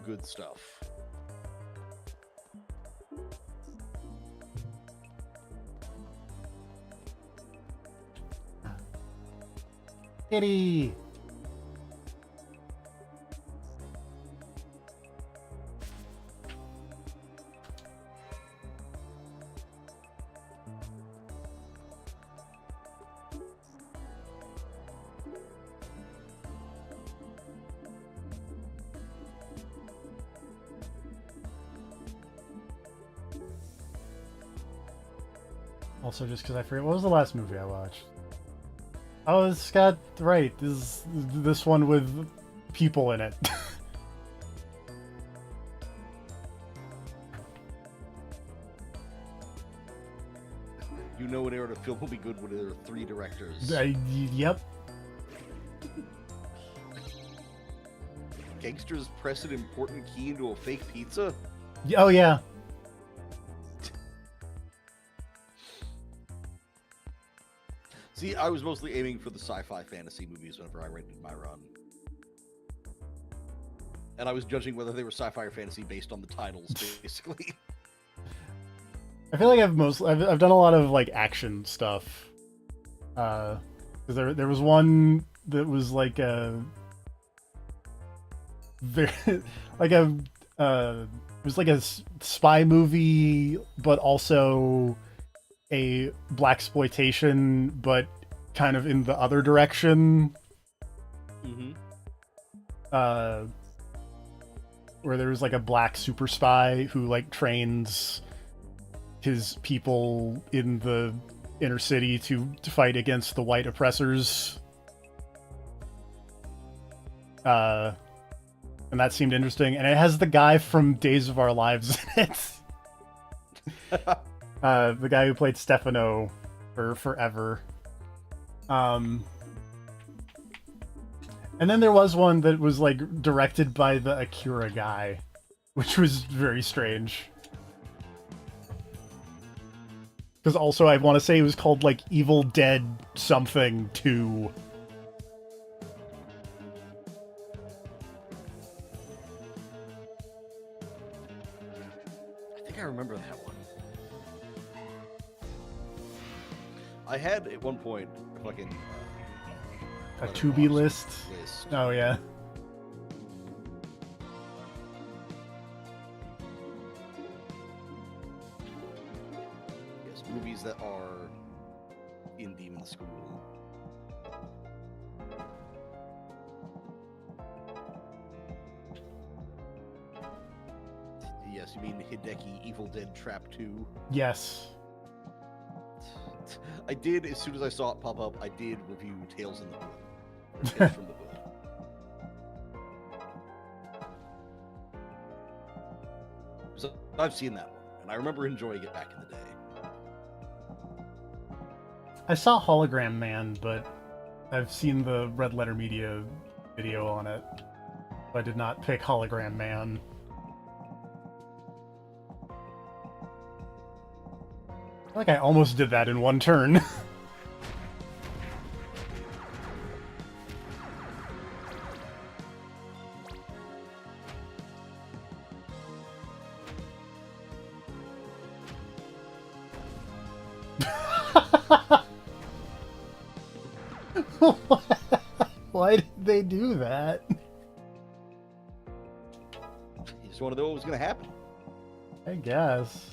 good stuff. Kitty. Also, just because I forget, what was the last movie I watched? Oh, it's got, right, this one with people in it. You know an era to film will be good when there are 3 directors. Yep. Gangsters press an important key into a fake pizza? Oh, yeah. See, I was mostly aiming for the sci-fi fantasy movies whenever I rated my run. And I was judging whether they were sci-fi or fantasy based on the titles, basically. I feel like I've done a lot of like action stuff. Because there was one that was like a very like a it was like a spy movie, but also a blaxploitation, but kind of in the other direction. Mm-hmm. Where there was like a black super spy who like trains his people in the inner city to fight against the white oppressors. And that seemed interesting. And it has the guy from Days of Our Lives in it. The guy who played Stefano for forever. And then there was one that was like directed by the Akira guy, which was very strange. Because also I want to say it was called like Evil Dead something 2. I think I remember that one. I had at one point a fucking A to-be list. Oh yeah. Yes, movies that are in Demon School. Yes, you mean Hideki Evil Dead Trap 2? Yes. I did, as soon as I saw it pop up, I did review Tales in the Hood. Or Tales from the Hood. So I've seen that one, and I remember enjoying it back in the day. I saw Hologram Man, but I've seen the Red Letter Media video on it. I did not pick Hologram Man. I feel like I almost did that in one turn. Why did they do that? You just want to know what was going to happen. I guess.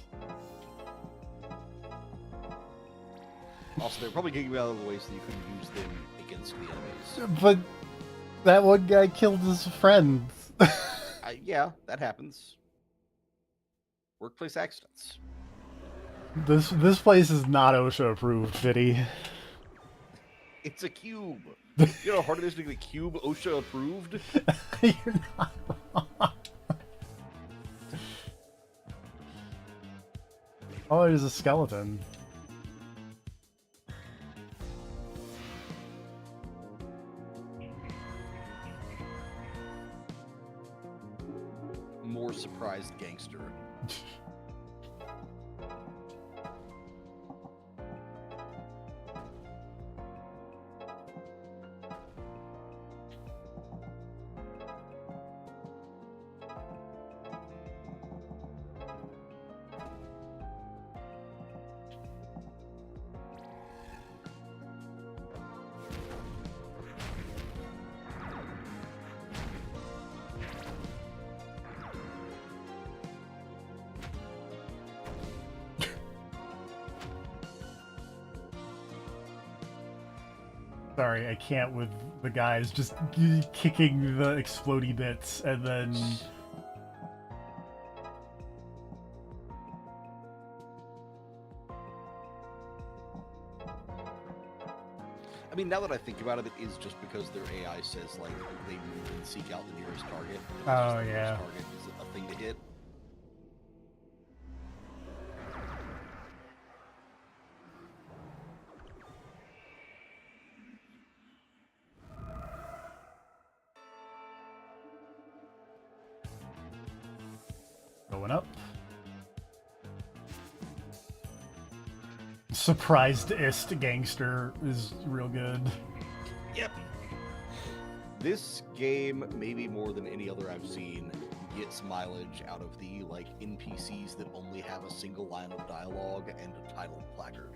Also, they're probably getting you out of the way so you couldn't use them against against the enemies. But that one guy killed his friend. Yeah, that happens. Workplace accidents. This place is not OSHA approved, Fitty. It's a cube. You know how hard it is to get a cube OSHA approved? You're not wrong. Oh, there's a skeleton. More surprised gangster. Sorry, I can't with the guys just kicking the explodey bits and then... I mean, now that I think about it, it is just because their AI says, like, they move and seek out the nearest target. And Oh, the yeah. nearest target is a thing to hit. Going up. Surprised-ist gangster is real good. Yep. This game, maybe more than any other I've seen, gets mileage out of the, like, NPCs that only have a single line of dialogue and a title placard.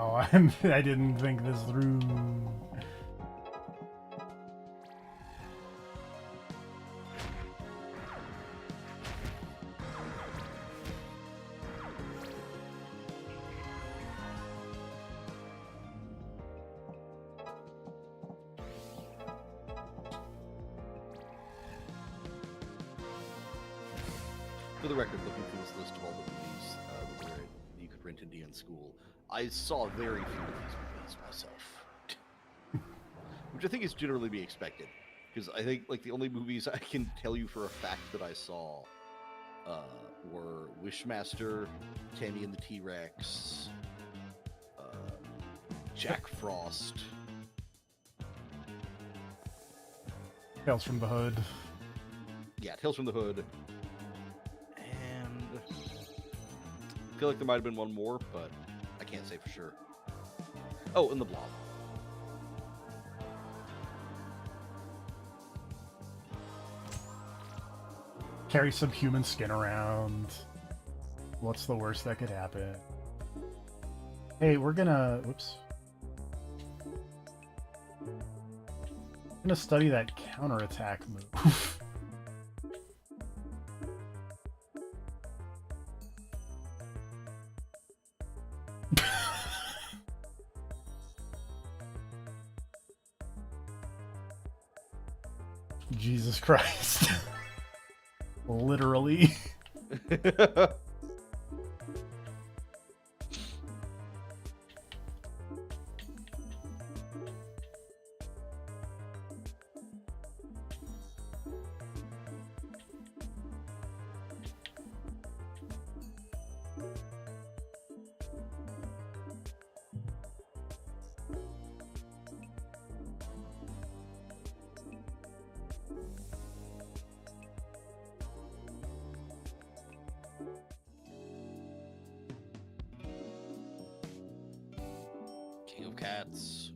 Oh, I didn't think this through. For the record, looking through this list of all the movies that you could rent in DN School, I saw very few of these movies myself. Which I think is generally to be expected. Because I think, like, the only movies I can tell you for a fact that I saw were Wishmaster, Tammy and the T-Rex, Jack Frost. Tales from the Hood. Yeah, Tales from the Hood. And I feel like there might have been one more, but I can't say for sure. Oh, and The Blob. Carry some human skin around. What's the worst that could happen? Hey, we're gonna... Whoops. I'm gonna study that counterattack move. Jesus Christ. Literally. of cats.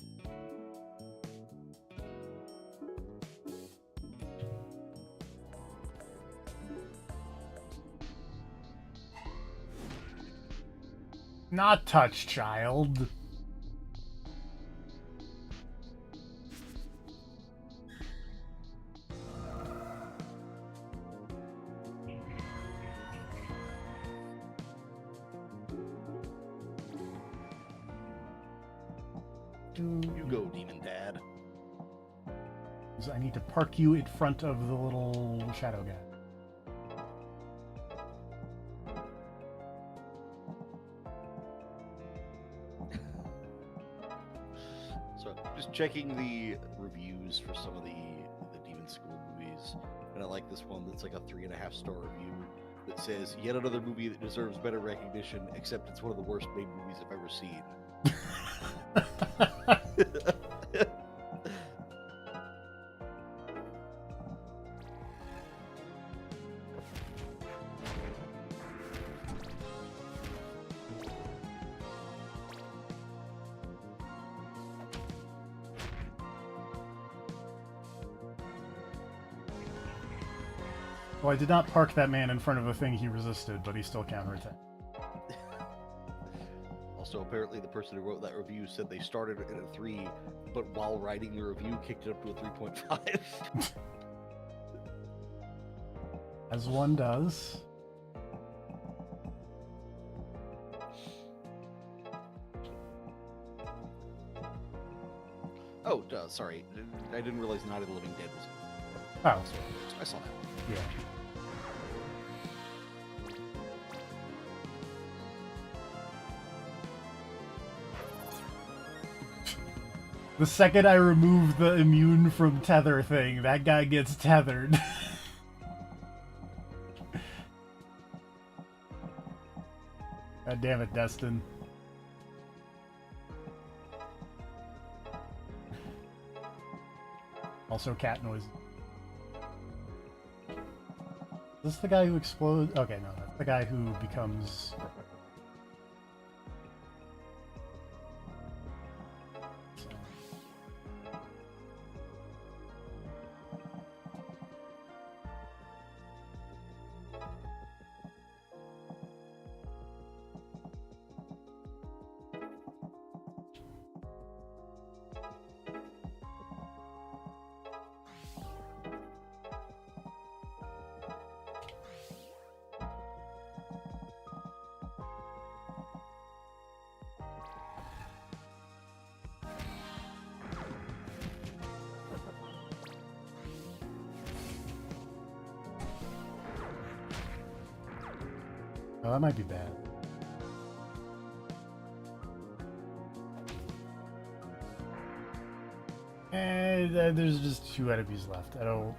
Not touch, child. You go, Demon Dad. I need to park you in front of the little shadow guy. So, just checking the reviews for some of the Demon School movies, and I like this one that's like a 3.5-star review that says, "Yet another movie that deserves better recognition, except it's one of the worst made movies I've ever seen." Well, I did not park that man in front of a thing he resisted, but he still counterattacked. Also, apparently the person who wrote that review said they started at a 3, but while writing the review, kicked it up to a 3.5. As one does. Oh, sorry. I didn't realize Night of the Living Dead was... Oh. I saw that one. Yeah. The second I remove the immune from tether thing, that guy gets tethered. God damn it, Destin. Also cat noise. Is this the guy who explodes? Okay, no, that's the guy who becomes... Oh, that might be bad. There's just 2 enemies left. I don't...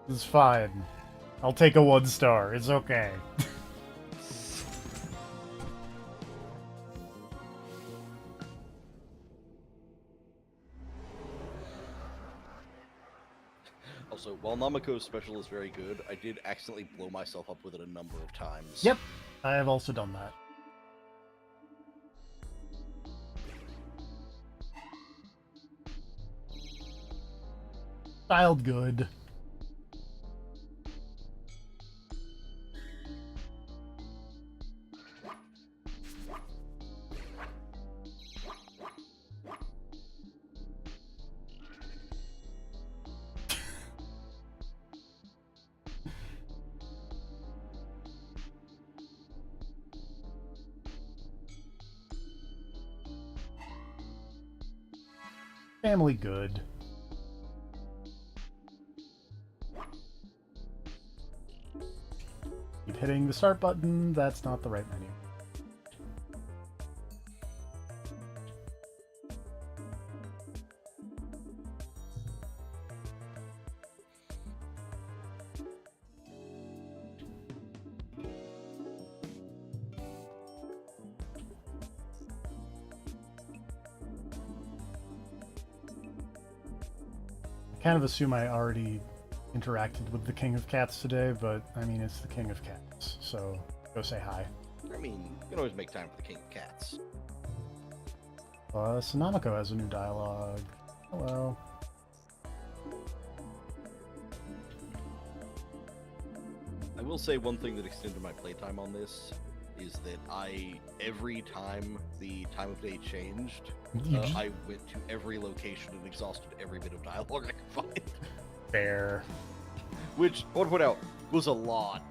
It's fine. I'll take a 1 star. It's okay. Also, while Namako's special is very good, I did accidentally blow myself up with it a number of times. Yep, I have also done that. Styled good. Family good. Keep hitting the start button. That's not the right menu. kind of assume I already interacted with the King of Cats today, but I mean, it's the King of Cats, so go say hi. I mean, you can always make time for the King of Cats. Sonamico has a new dialogue. Hello. I will say one thing that extended my playtime on this is that every time the time of day changed, I went to every location and exhausted every bit of dialogue I could find. Fair. Which, I want to point out, was a lot.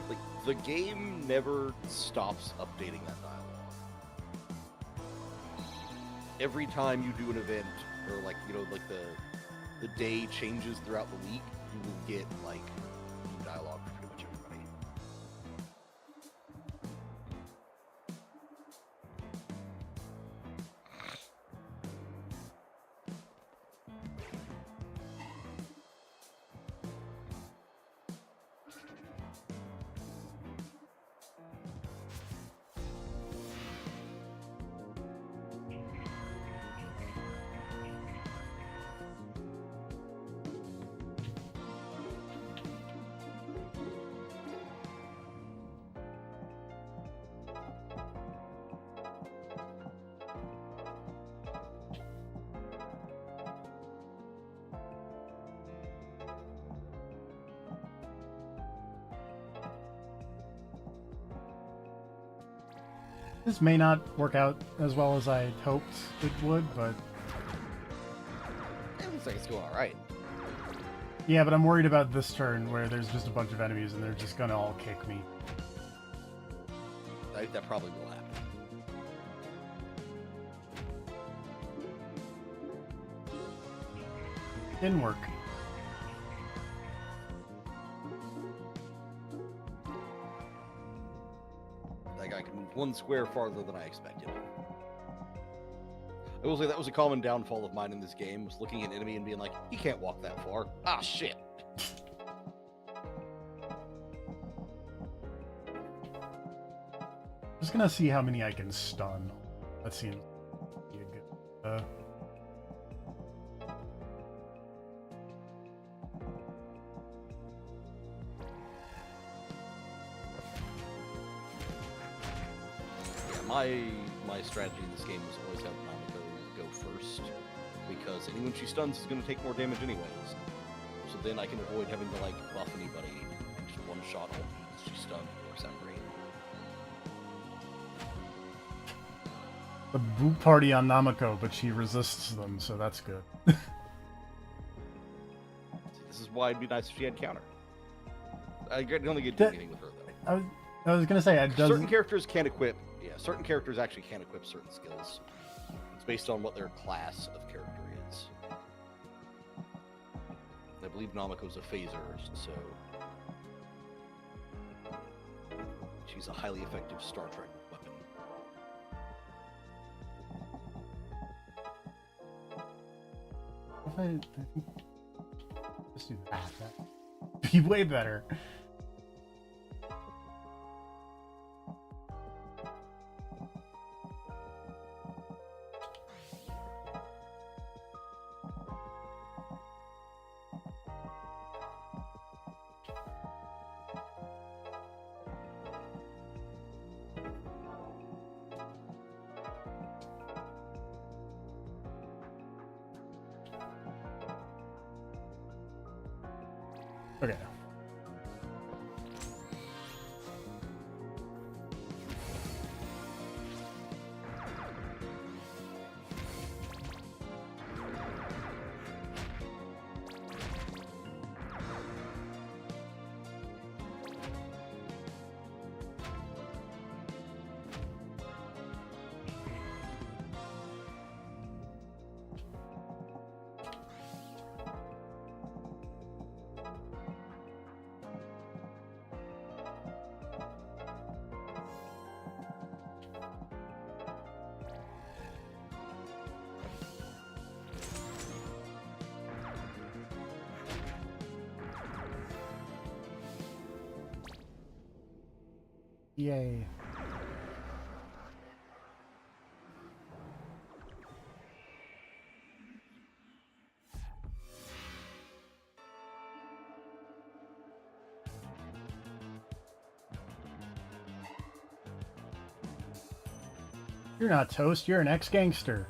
Like, the game never stops updating that dialogue. Every time you do an event, or like, you know, like the day changes throughout the week, you will get, like, new dialogue for pretty much everybody. This may not work out as well as I hoped it would, but It looks like it's going alright. yeah, but I'm worried about this turn where there's just a bunch of enemies and they're just gonna all kick me. That probably will happen. Didn't work. That guy can move one square farther than I expected. I will say that was a common downfall of mine in this game, was looking at an enemy and being like, he can't walk that far. Ah, shit. Just gonna see how many I can stun. That seems to be a good. Yeah, my strategy in this game was always have Namiko go first, because anyone she stuns is going to take more damage anyways. So then I can avoid having to, like, buff anybody and just one-shot all the she stunned. It works out great. The boot party on Namiko, but she resists them, so that's good. This is why it'd be nice if she had counter. I only get to do anything with her, though. I was gonna say, it does. Certain characters can equip. Yeah, certain characters actually can equip certain skills. It's based on what their class of character is. I believe Namiko's a phaser, so she's a highly effective Star Trek weapon. I think just do that. That'd be way better. Okay. Yay. You're not Toast, you're an ex-gangster.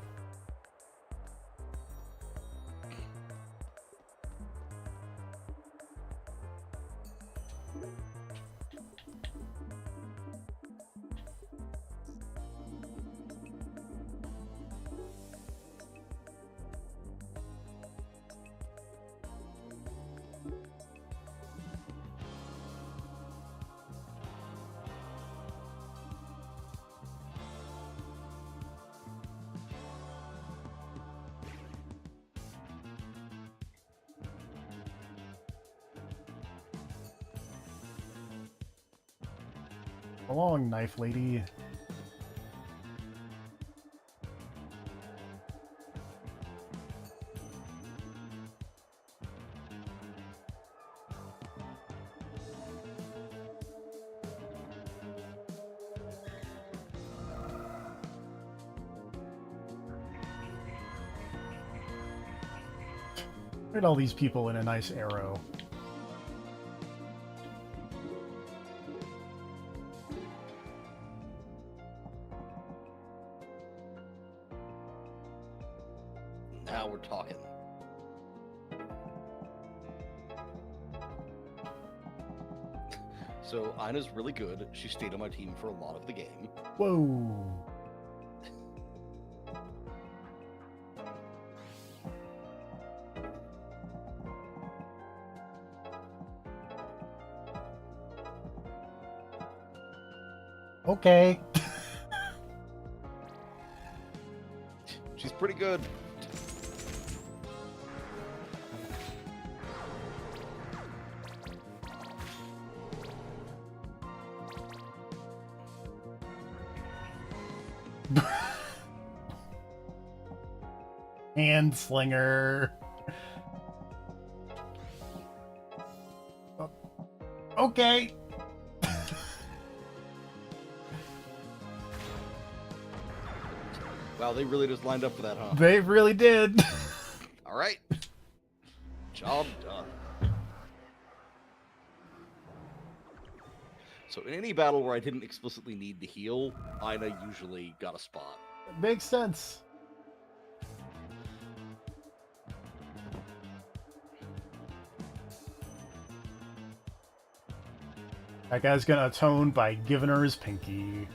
Come along, knife lady. Look at all these people in a nice arrow. Now we're talking. So Ina's really good. She stayed on my team for a lot of the game. Whoa. Okay. She's pretty good. Hand slinger. Okay. Wow, they really just lined up for that, huh? They really did. All right. Job done. So in any battle where I didn't explicitly need to heal, Ina usually got a spot. Makes sense. That guy's gonna atone by giving her his pinky.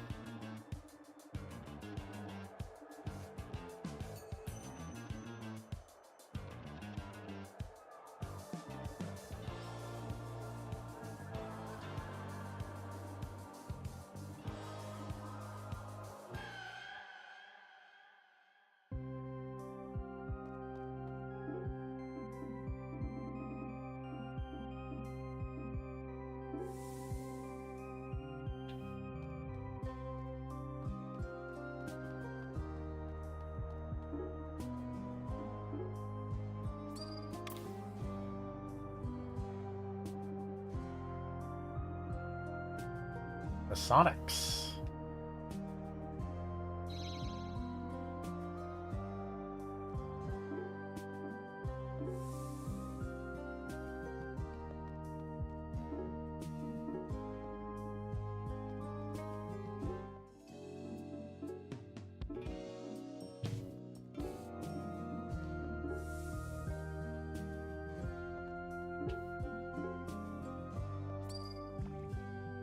The Sonics.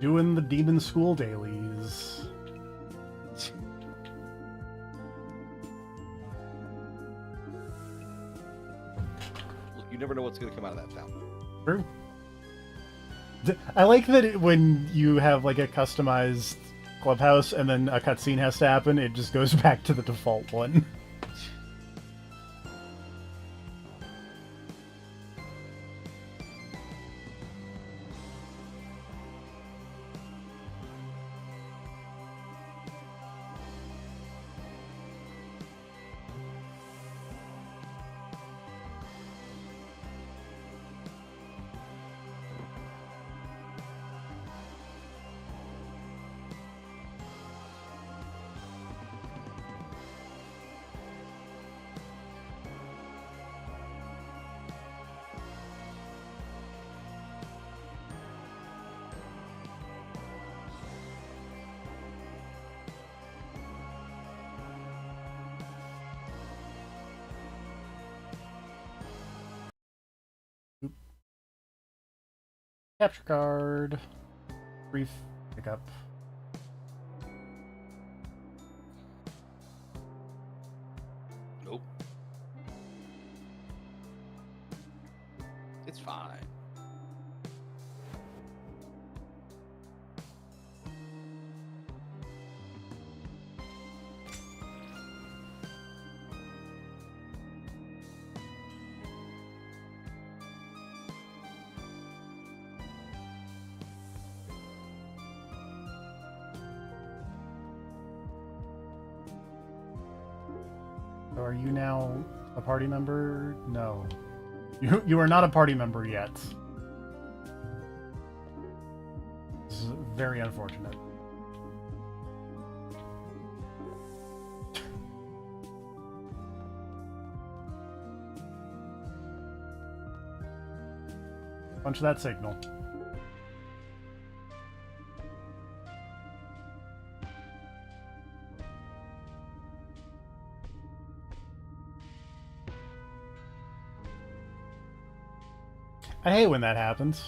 Doing the demon school dailies. Look, you never know what's going to come out of that fountain. True. I like that when you have like a customized clubhouse and then a cutscene has to happen, it just goes back to the default one. Capture card. Brief pickup. Nope. It's fine. So are you now a party member? No. You are not a party member yet. This is very unfortunate. Punch that signal. I hate when that happens.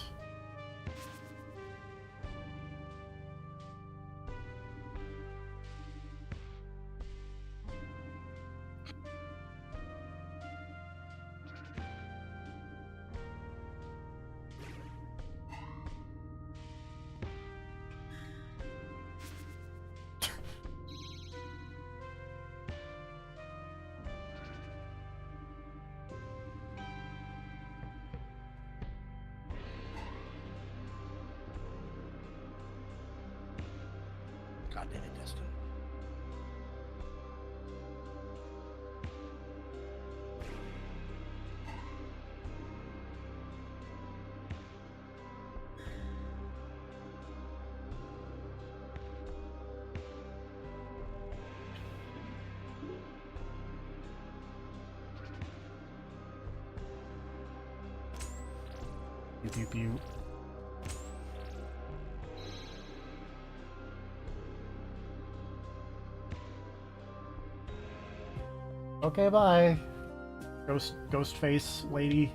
God damn it, Destin. Pew pew pew. Okay, bye. Ghost face lady.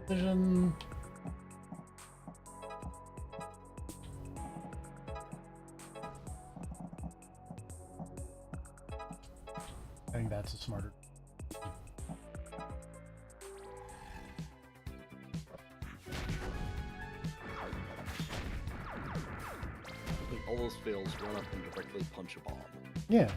Vision. I think that's a smarter. If all those fails, run up and directly punch a bomb. Yeah.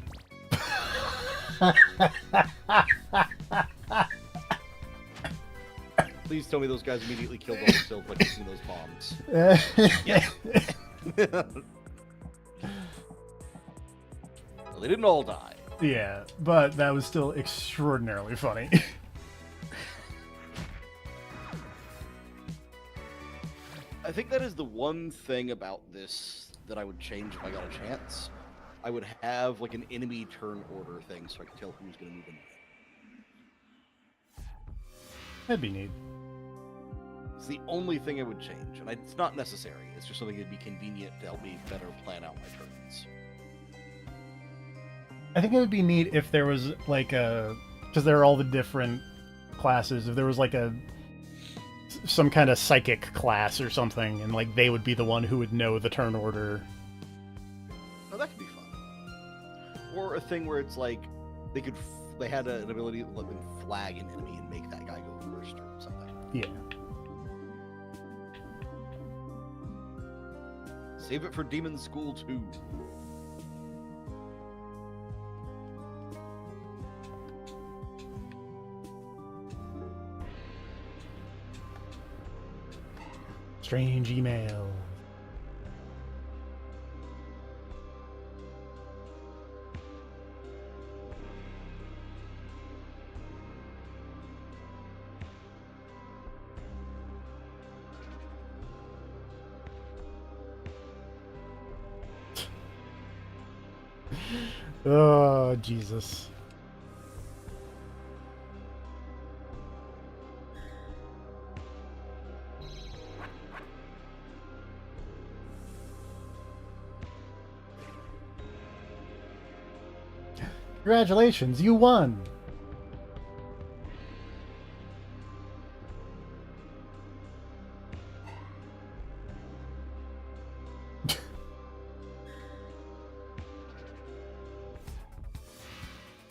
Please tell me those guys immediately killed all the cells by taking those bombs. Yeah. Well, they didn't all die. Yeah, but that was still extraordinarily funny. I think that is the one thing about this that I would change if I got a chance. I would have like an enemy turn order thing so I could tell who's going to move in. That'd be neat. It's the only thing I would change, and it's not necessary. It's just something that'd be convenient to help me better plan out my turns. I think it would be neat if there was like a, because there are all the different classes. If there was like a some kind of psychic class or something, and like they would be the one who would know the turn order. Oh, that could be fun. Or a thing where it's like they had an ability to let them flag an enemy and make that guy go first or something. Yeah. Save it for Demon School 2. Strange email. Oh, Jesus. Congratulations, you won!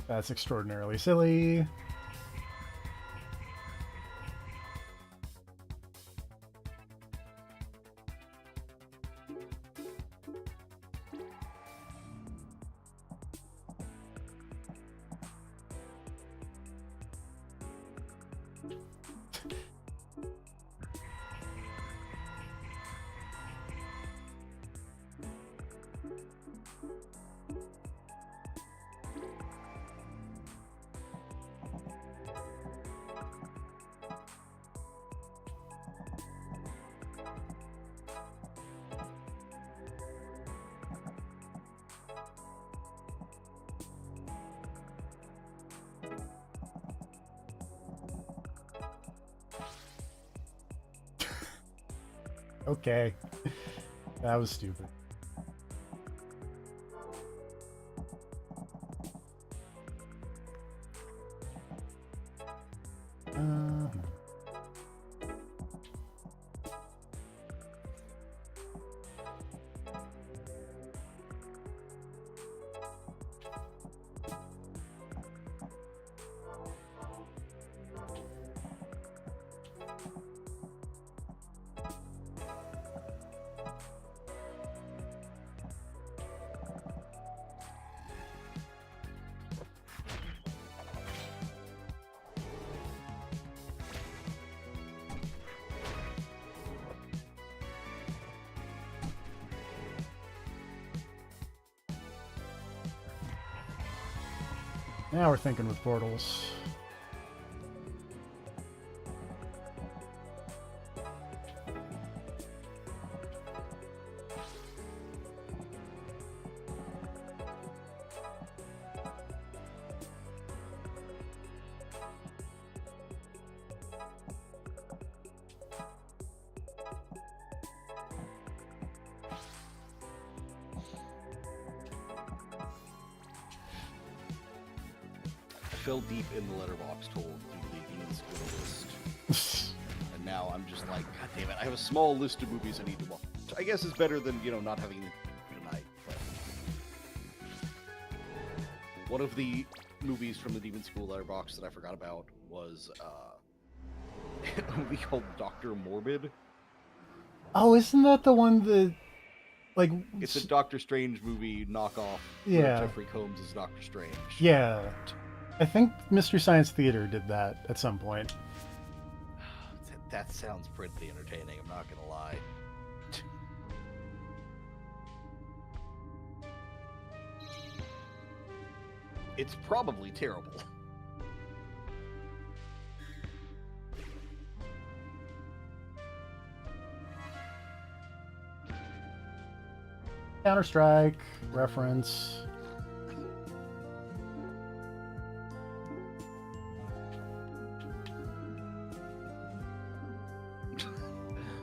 That's extraordinarily silly. Okay. That was stupid. Now we're thinking with portals. Fell deep in the letterbox hole due to the Demon School list. And now I'm just like, God damn it, I have a small list of movies I need to watch. I guess it's better than, not having it tonight. But one of the movies from the Demon School letterbox that I forgot about was a movie called Dr. Morbid. Oh, isn't that the one that, like... It's a Doctor Strange movie knockoff. Yeah. Where Jeffrey Combs is Doctor Strange. Yeah. I think Mystery Science Theater did that at some point. That sounds pretty entertaining, I'm not gonna lie. It's probably terrible. Counter-Strike reference.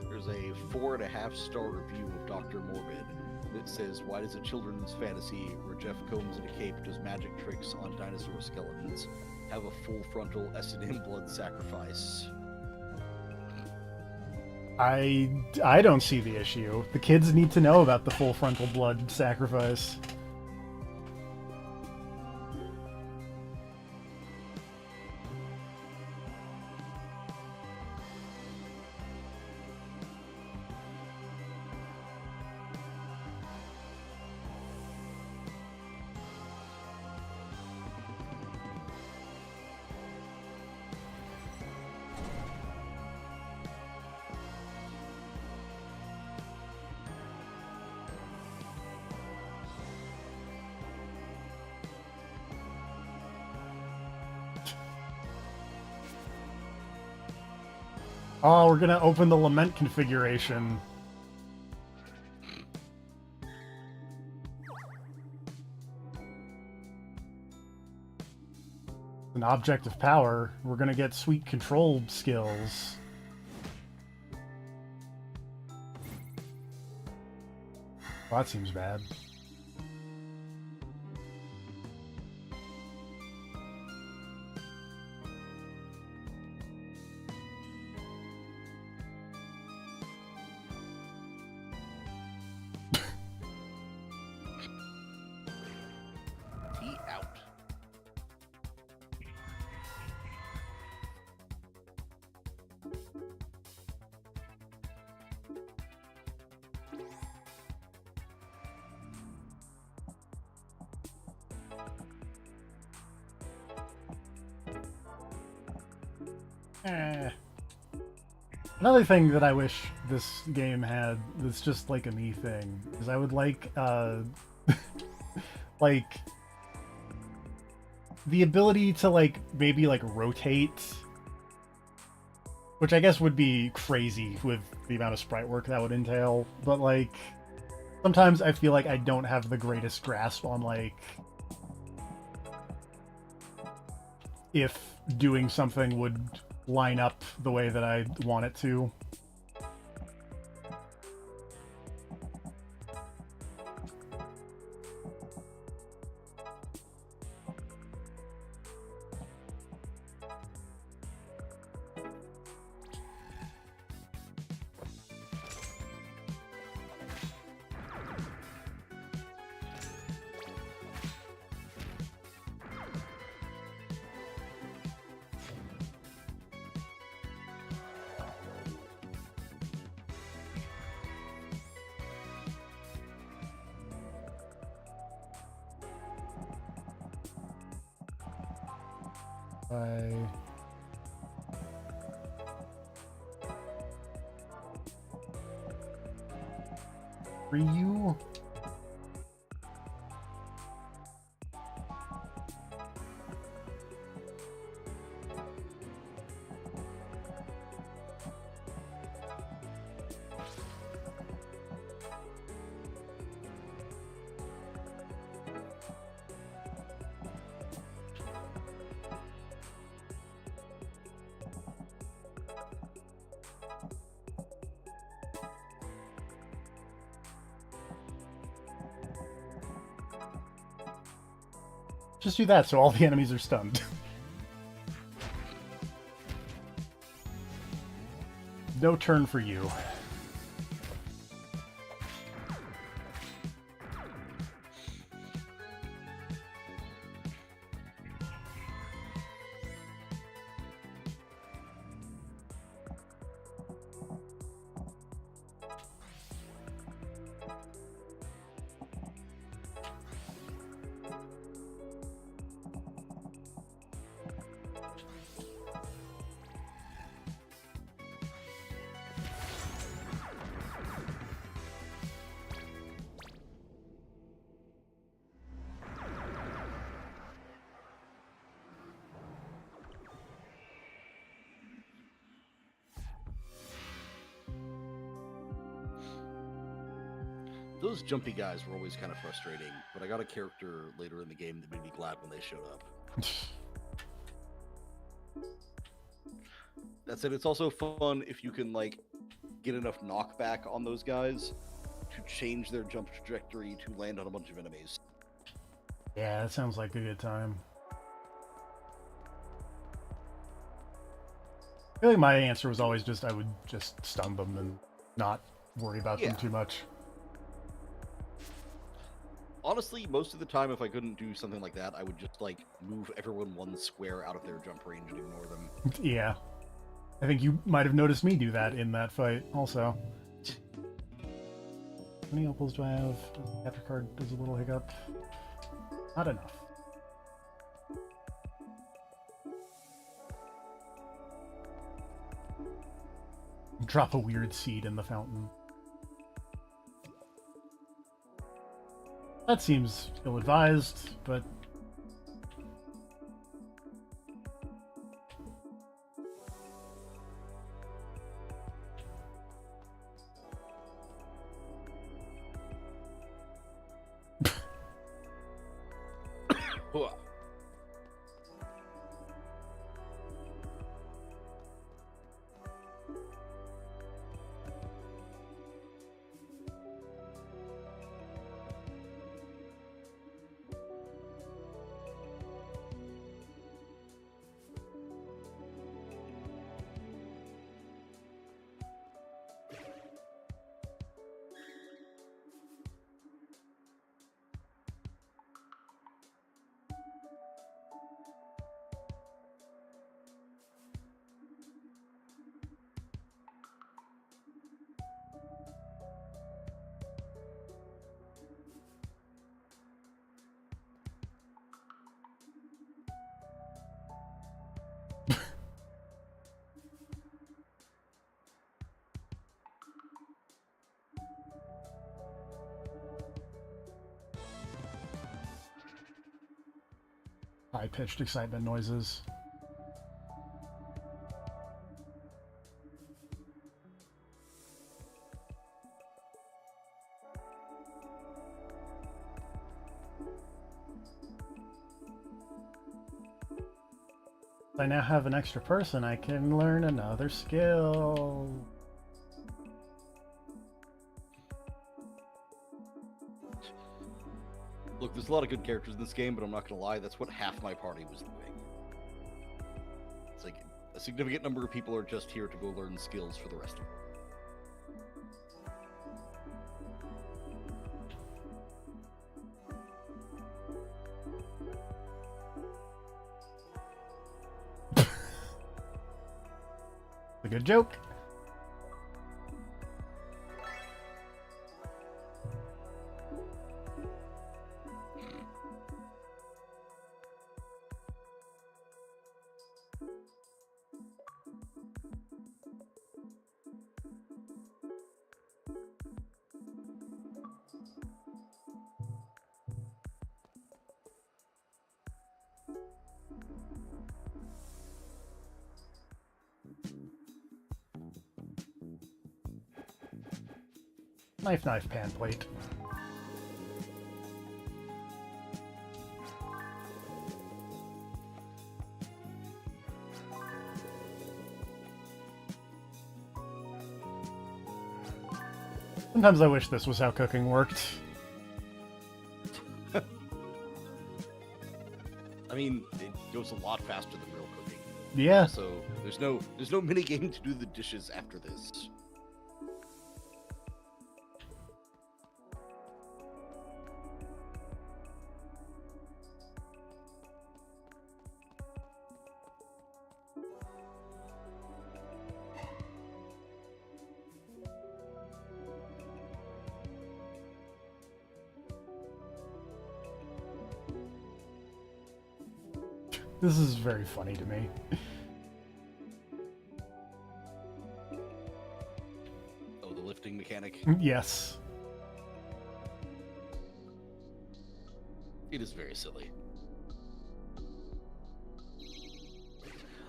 There's a 4.5-star review of Dr. Morbid that says, why does a children's fantasy where Jeff Combs in a cape does magic tricks on dinosaur skeletons have a full frontal S&M blood sacrifice? I don't see the issue. The kids need to know about the full frontal blood sacrifice. Oh, we're gonna open the lament configuration. An object of power. We're gonna get sweet control skills. Well, that seems bad. Tea out. Eh. Another thing that I wish this game had that's just like a me thing is I would like like the ability to like maybe like rotate, which I guess would be crazy with the amount of sprite work that would entail, but like sometimes I feel like I don't have the greatest grasp on like if doing something would line up the way that I want it to. I Ryu? Just do that so all the enemies are stunned. No turn for you. Those jumpy guys were always kind of frustrating, but I got a character later in the game that made me glad when they showed up. That said, it's also fun if you can like get enough knockback on those guys to change their jump trajectory to land on a bunch of enemies. Yeah, that sounds like a good time. feel like my answer was always just I would just stun them and not worry about them Yeah. too much. Honestly, most of the time, if I couldn't do something like that, I would just like move everyone one square out of their jump range and ignore them. Yeah. I think you might have noticed me do that in that fight also. How many opals do I have? Capture card does a little hiccup. Not enough. Drop a weird seed in the fountain. That seems ill-advised, but... Hooah. high-pitched excitement noises. If I now have an extra person, I can learn another skill. Look, there's a lot of good characters in this game, but I'm not gonna lie, that's what half my party was doing. It's like a significant number of people are just here to go learn skills for the rest of them. A good joke. Knife, knife, pan plate. Sometimes I wish this was how cooking worked. I mean, it goes a lot faster than real cooking. Yeah. So there's no mini game to do the dishes after this. This is very funny to me. Oh, the lifting mechanic. Yes. It is very silly.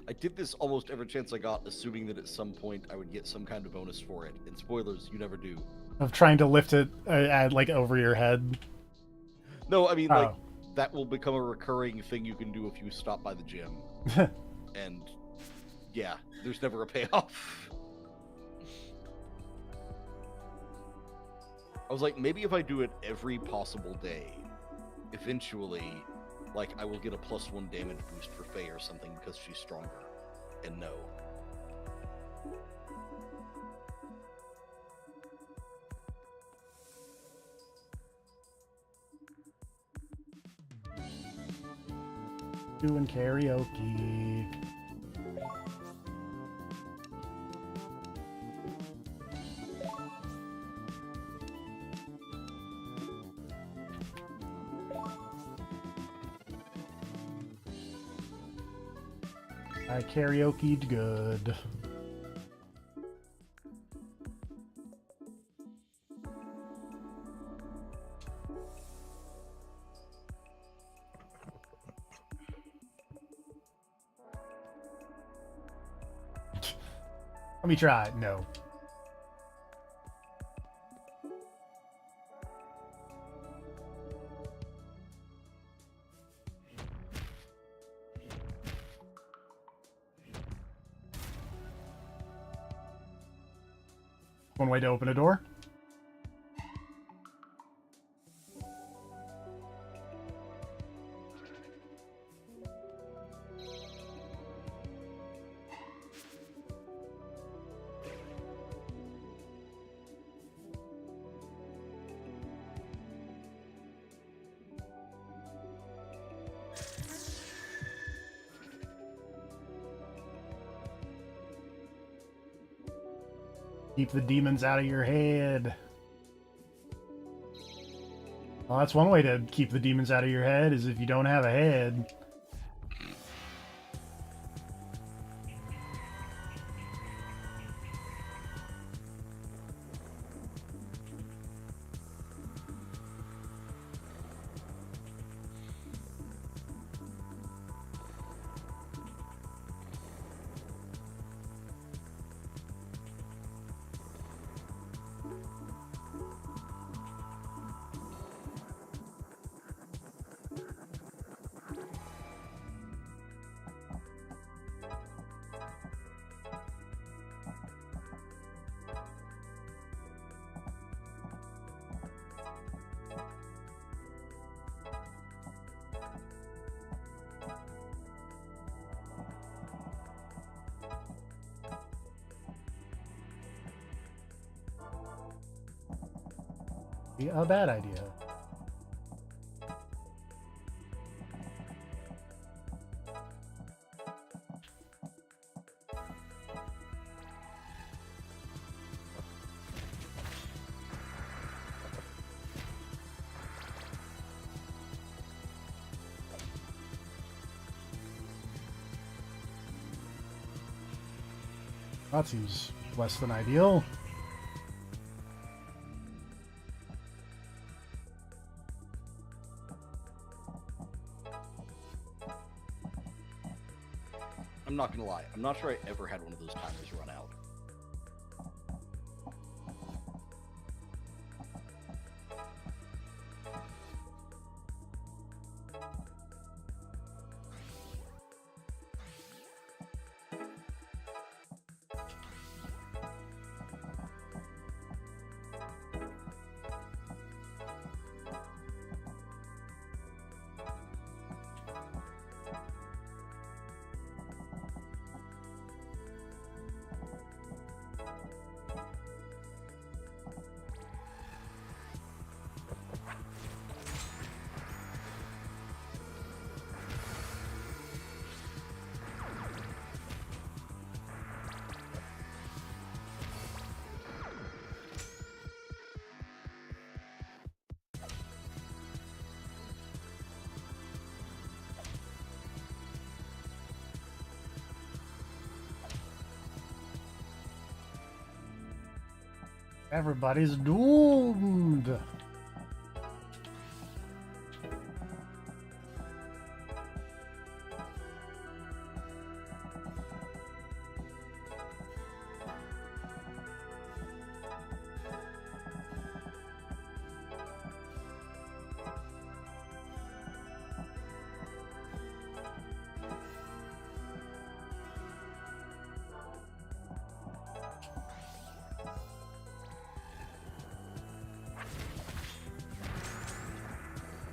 I did this almost every chance I got, assuming that at some point I would get some kind of bonus for it. And spoilers, you never do. Of trying to lift it like over your head. No, I mean, Oh. like, that will become a recurring thing you can do if you stop by the gym. And, yeah, there's never a payoff. I was like, maybe if I do it every possible day, eventually, like, I will get a +1 damage boost for Faye or something because she's stronger. And no. Doing karaoke. I karaoke'd good. Let me try. No. One way to open a door. Keep the demons out of your head. Well, that's one way to keep the demons out of your head, is if you don't have a head. Be a bad idea. That seems less than ideal. I'm not gonna lie. I'm not sure I ever had one of those timers run out. Everybody's doomed.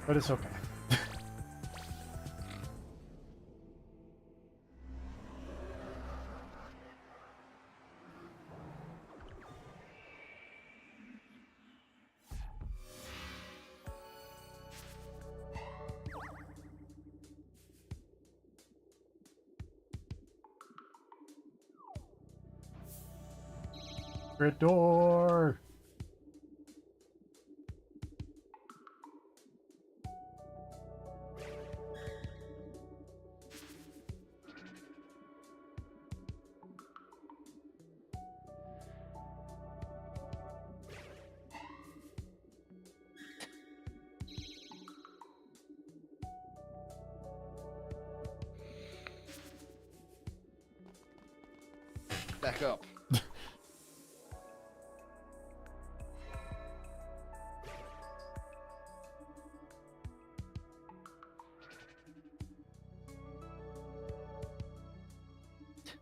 But it's okay. Secret door. Back up.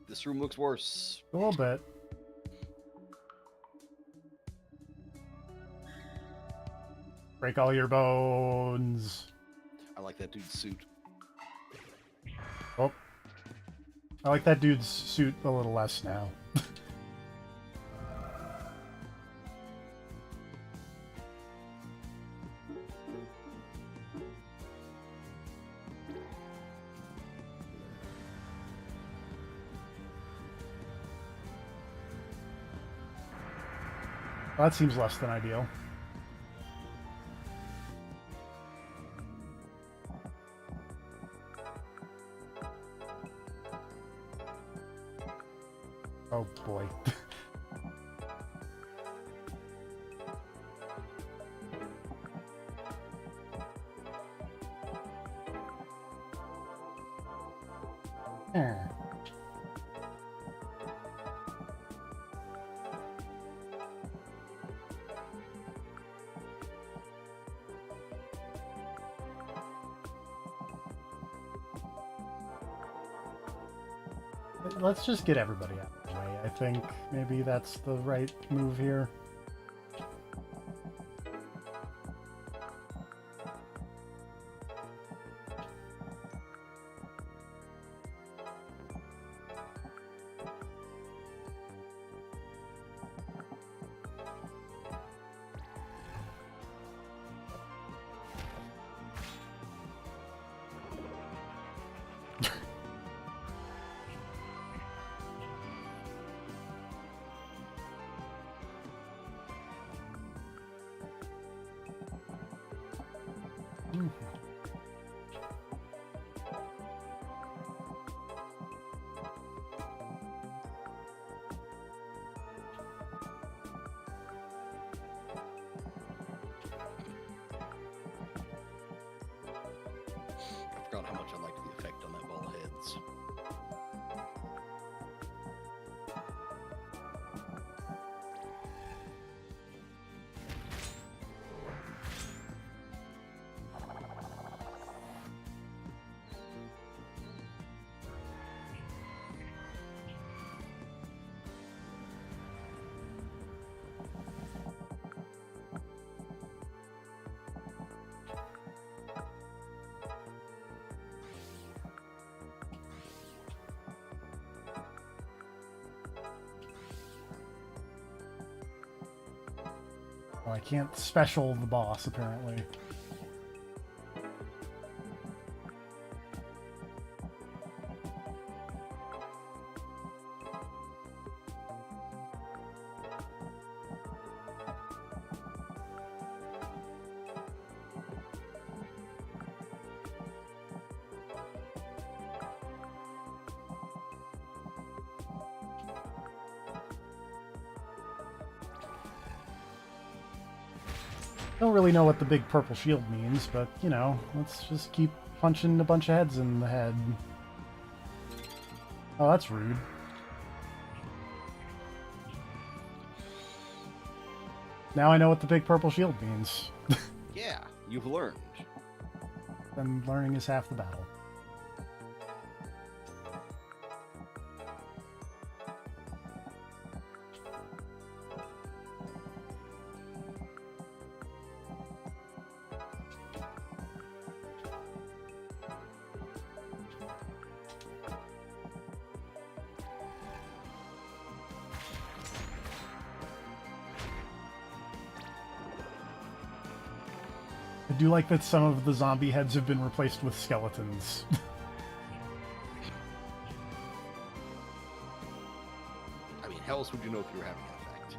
This room looks worse. A little bit. Break all your bones. I like that dude's suit. Oh. I like that dude's suit a little less now. Well, that seems less than ideal. Oh boy. Let's just get everybody out of the way. I think maybe that's the right move here. I forgot how much I liked the effect on that ball heads. Oh, I can't special the boss, apparently. Don't really know what the big purple shield means, but, you know, let's just keep punching a bunch of heads in the head. Oh, that's rude. Now I know what the big purple shield means. Yeah, you've learned. Then learning is half the battle. I do like that some of the zombie heads have been replaced with skeletons. I mean, how else would you know if you were having an effect?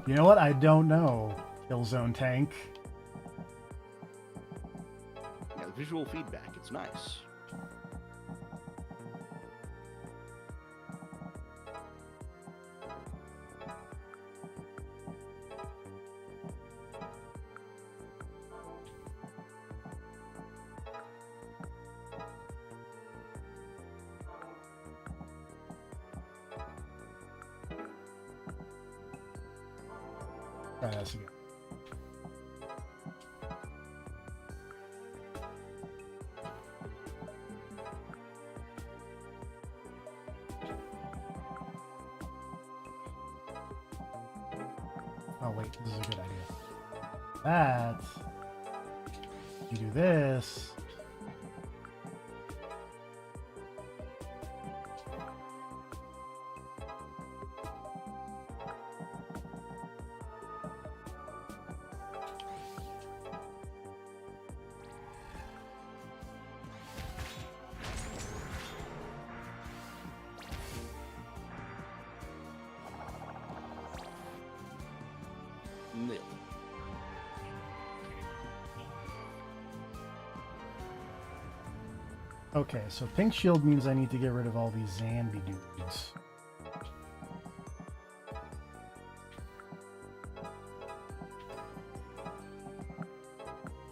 You know what? I don't know. Killzone tank. Yeah, the visual feedback, it's nice. Try this again. Oh wait, this is a good idea. That you do this. Nil. Okay, so pink shield means I need to get rid of all these Zambi dudes.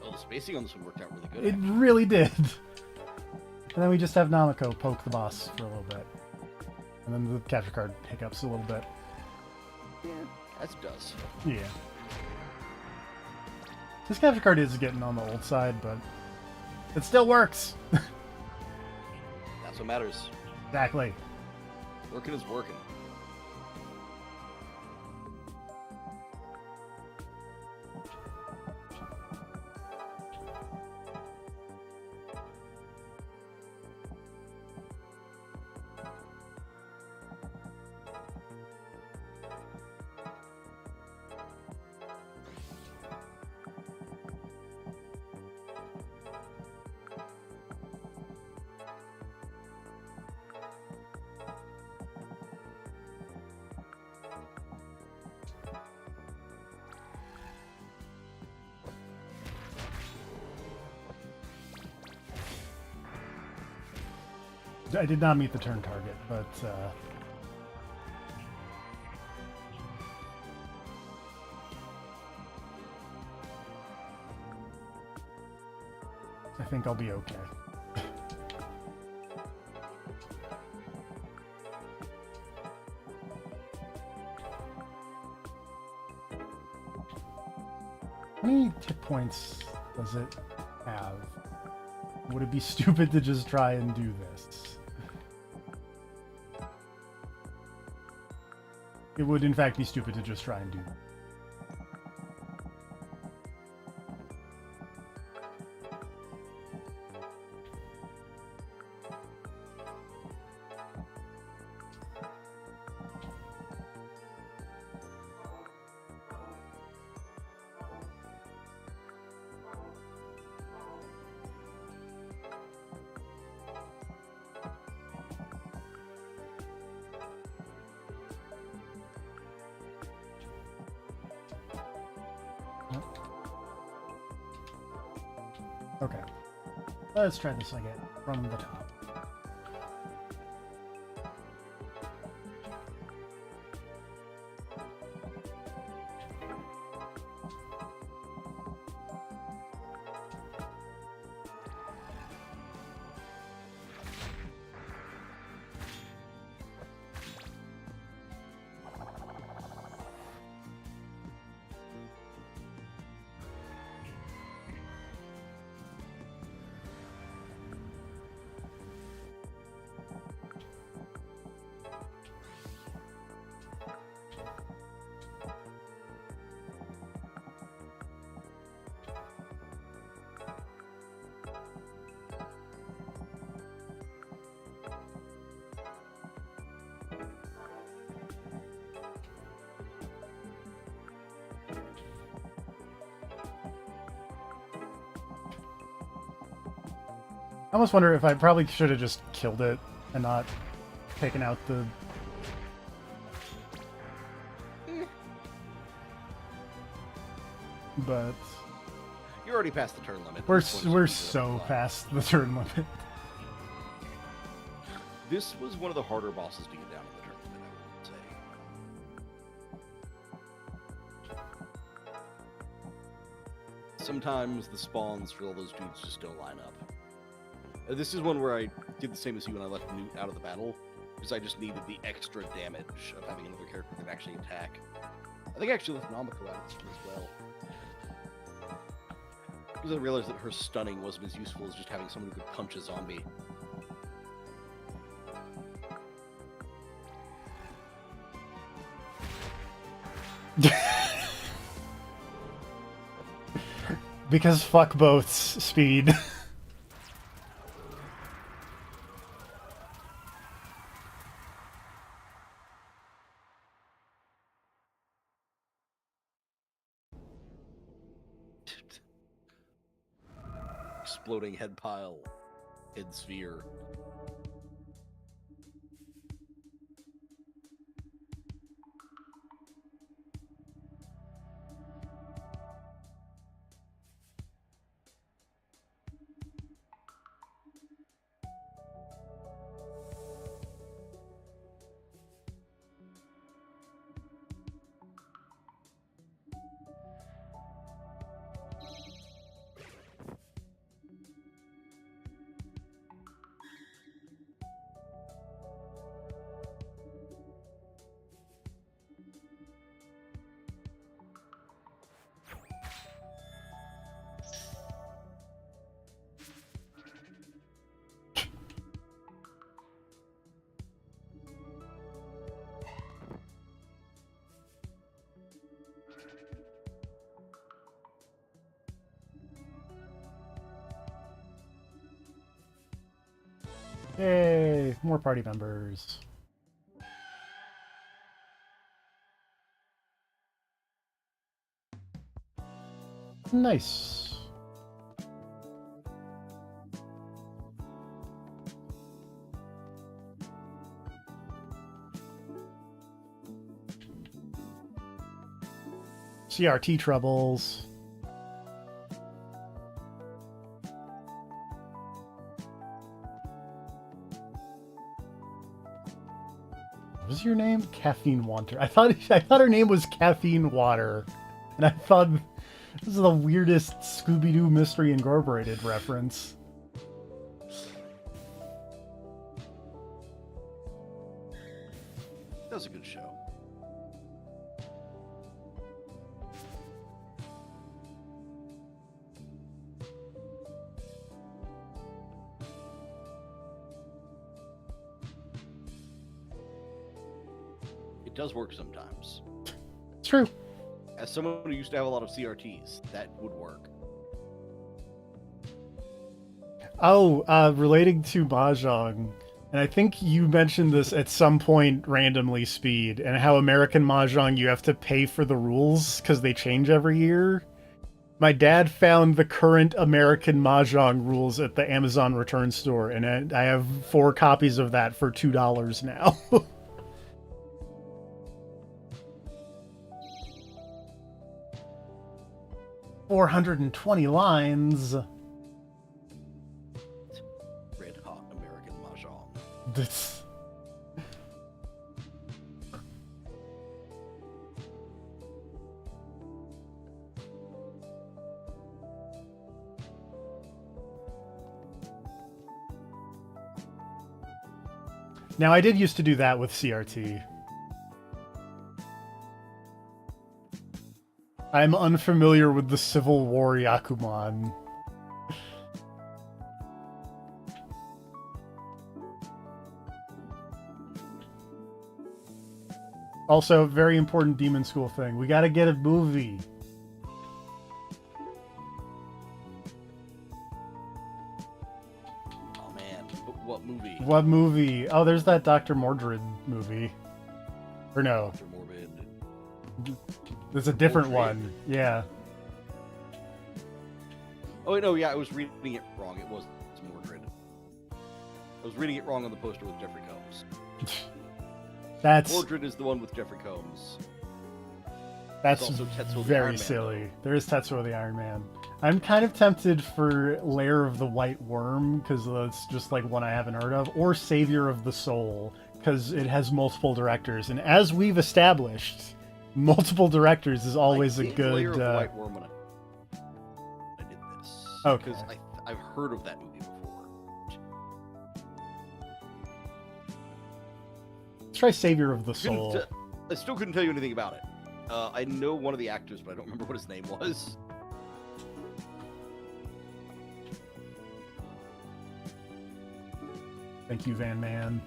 Oh, the spacing on this one worked out really good. It really did. And then we just have Namiko poke the boss for a little bit. And then the capture card hiccups a little bit. Yeah, that does. Yeah. This capture card is getting on the old side, but it still works. That's what matters. Exactly. Working is working. I did not meet the turn target, but I think I'll be okay. How many hit points does it have? Would it be stupid to just try and do this? It would, in fact, be stupid to just try and do that. Okay. Let's try this again from the top. I almost wonder if I probably should have just killed it and not taken out the... but You're already past the turn limit. we're This point is we're pretty so good. past the turn limit. This was one of the harder bosses to get down in the turn limit, I would say. Sometimes the spawns for all those dudes just don't line up. This is one where I did the same as you when I left Newt out of the battle, because I just needed the extra damage of having another character that actually attack. I think I actually left Namiko out of this one as well. Because I realized that her stunning wasn't as useful as just having someone who could punch a zombie. Because fuck boats, speed. Exploding head pile, head sphere. Yay, more party members. Nice. CRT troubles. What was your name? Caffeine Water. I thought her name was Caffeine Water, and I thought this is the weirdest Scooby-Doo Mystery Incorporated reference. That was a good show. It does work sometimes. It's true. As someone who used to have a lot of CRTs, that would work. Oh, relating to Mahjong, and I think you mentioned this at some point randomly, Speed, and how American Mahjong you have to pay for the rules because they change every year. My dad found the current American Mahjong rules at the Amazon return store, and I have 4 copies of that for $2 now. 420 lines. Red hot American Mahjong. That's... Now, I did used to do that with CRT. I'm unfamiliar with the Civil War Yakuman. Also, very important Demon School thing. We gotta get a movie. Oh man, what movie? What movie? Oh, there's that Dr. Mordred movie. Or no, Dr. Morbid. there's a different Mordred? one. Yeah. Oh wait, no, yeah, I was reading it wrong. It's Mordred. I was reading it wrong on the poster with Jeffrey Combs. That's... Mordred is the one with Jeffrey Combs. That's also Tetsuo the very Iron Man, silly. There is Tetsuo the Iron Man. I'm kind of tempted for Lair of the White Worm, because that's just like one I haven't heard of, or Savior of the Soul, because it has multiple directors. And as we've established, multiple directors is always I a did good... Lair of the White Worm when I did this. Okay. Because I've heard of that movie before. Let's try Savior of the Soul. I still couldn't tell you anything about it. I know one of the actors, but I don't remember what his name was. Thank you, Van Man.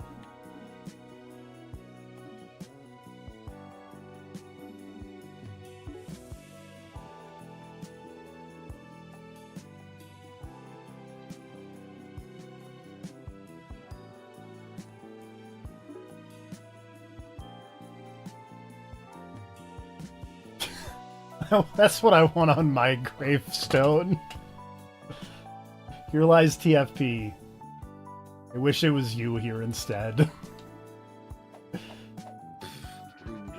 That's what I want on my gravestone. Here lies TFP. I wish it was you here instead. Rude.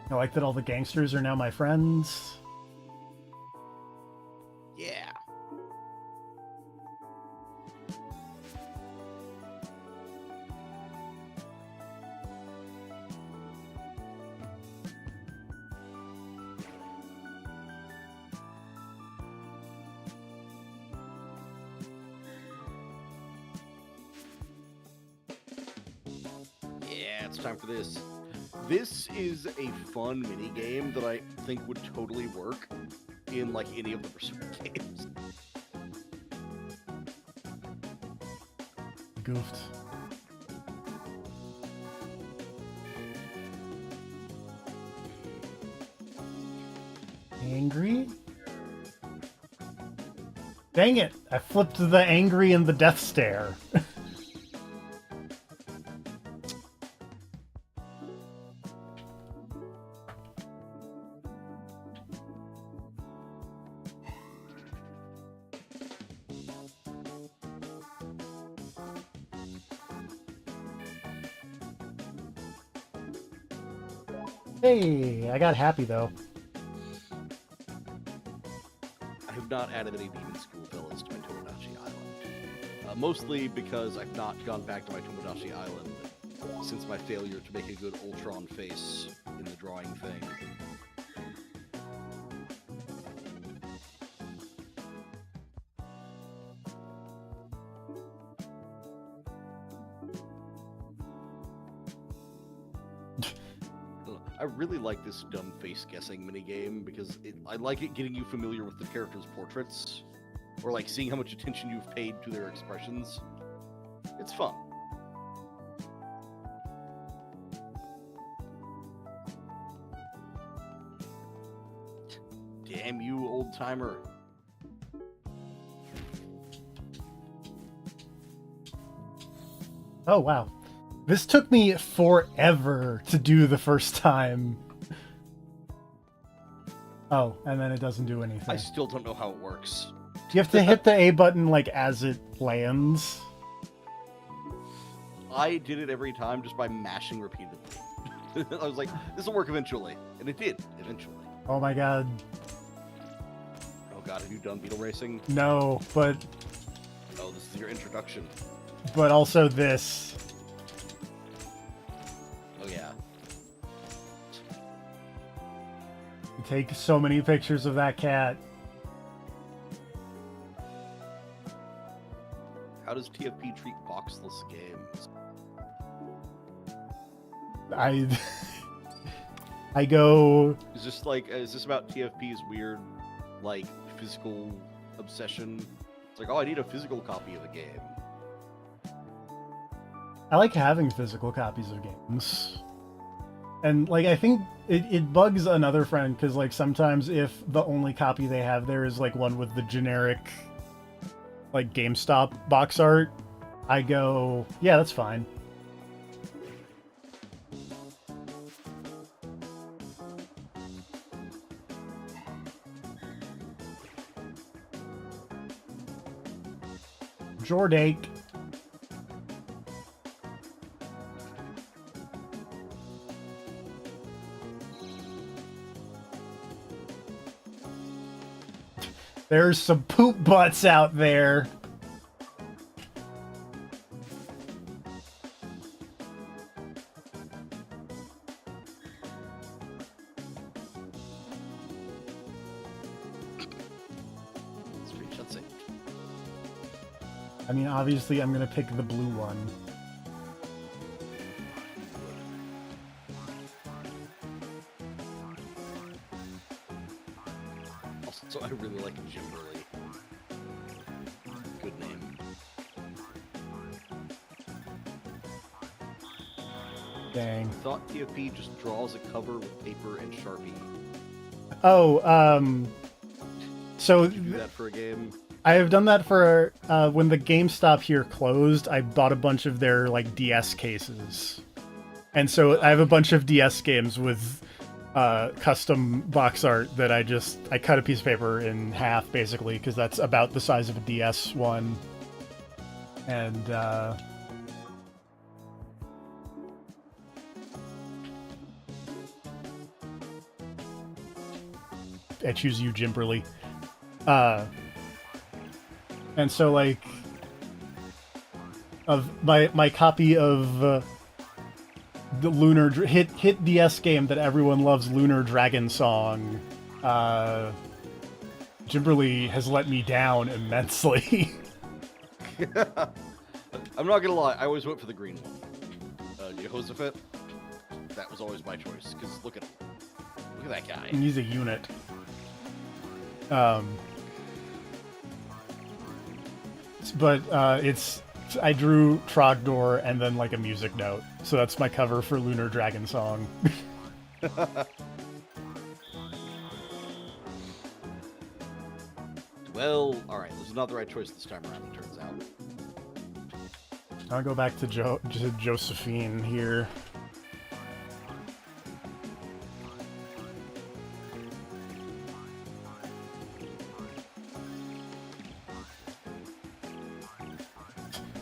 I like that all the gangsters are now my friends. Yeah. Yeah, it's time for this. This is a fun mini game that I think would totally work in like any of the Persona games. Goofed. Angry? Dang it! I flipped the angry and the death stare. Hey, I got happy though. I have not added any demon schoolfellas to my Tomodachi Island. Mostly because I've not gone back to my Tomodachi Island since my failure to make a good Ultron face in the drawing thing. I really like this dumb face guessing minigame because I like it getting you familiar with the characters' portraits, or like seeing how much attention you've paid to their expressions. It's fun. Damn you, old timer. Oh wow. This took me forever to do the first time. Oh, and then it doesn't do anything. I still don't know how it works. You have to hit the A button like as it lands. I did it every time just by mashing repeatedly. I was like, this will work eventually. And it did, eventually. Oh my god. Oh god, have you done beetle racing? No, but Oh, this is your introduction. also this. Oh yeah. You take so many pictures of that cat. How does TFP treat boxless games? I go... Is this about TFP's weird, like, physical obsession? It's like, oh, I need a physical copy of a game. I like having physical copies of games. And, like, I think it bugs another friend, because, like, sometimes if the only copy they have there is, like, one with the generic, like, GameStop box art, I go, yeah, that's fine. Jordake. There's some poop butts out there. Screenshot saved. I mean, obviously, I'm gonna pick the blue one. Also, I really like Jimberly. Good name. Dang. I thought TFP just draws a cover with paper and Sharpie. Oh, so Did you do that for a game? I have done that for when the GameStop here closed. I bought a bunch of their like DS cases, and so I have a bunch of DS games with custom box art that I cut a piece of paper in half basically because that's about the size of a DS one, and I choose you, Jimberly. And so, like, of my copy of the Lunar hit DS game that everyone loves, Lunar Dragon Song, Jimberly has let me down immensely. I'm not gonna lie, I always went for the green one. Jehoshaphat. That was always my choice, because look at him. Look at that guy. He's a unit. But I drew Trogdor and then like a music note, so that's my cover for Lunar Dragon Song. Well, alright, this is not the right choice this time around, it turns out. I'll go back to Josephine here.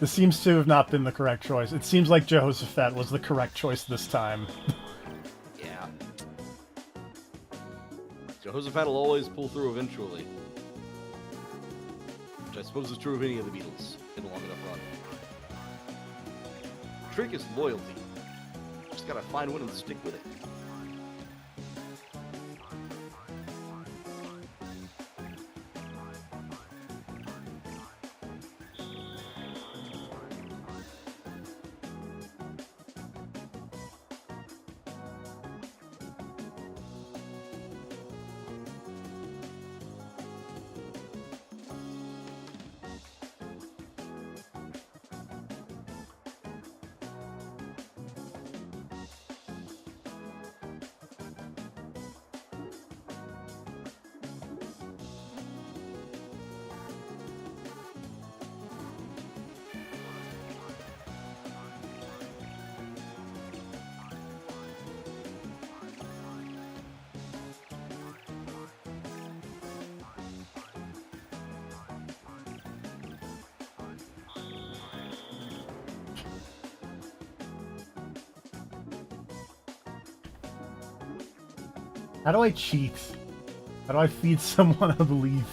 This seems to have not been the correct choice. It seems like Jehoshaphat was the correct choice this time. Yeah. Jehoshaphat will always pull through eventually. Which I suppose is true of any of the Beatles in a long enough run. The trick is loyalty. Just gotta find one and stick with it. How do I cheat? How do I feed someone a belief?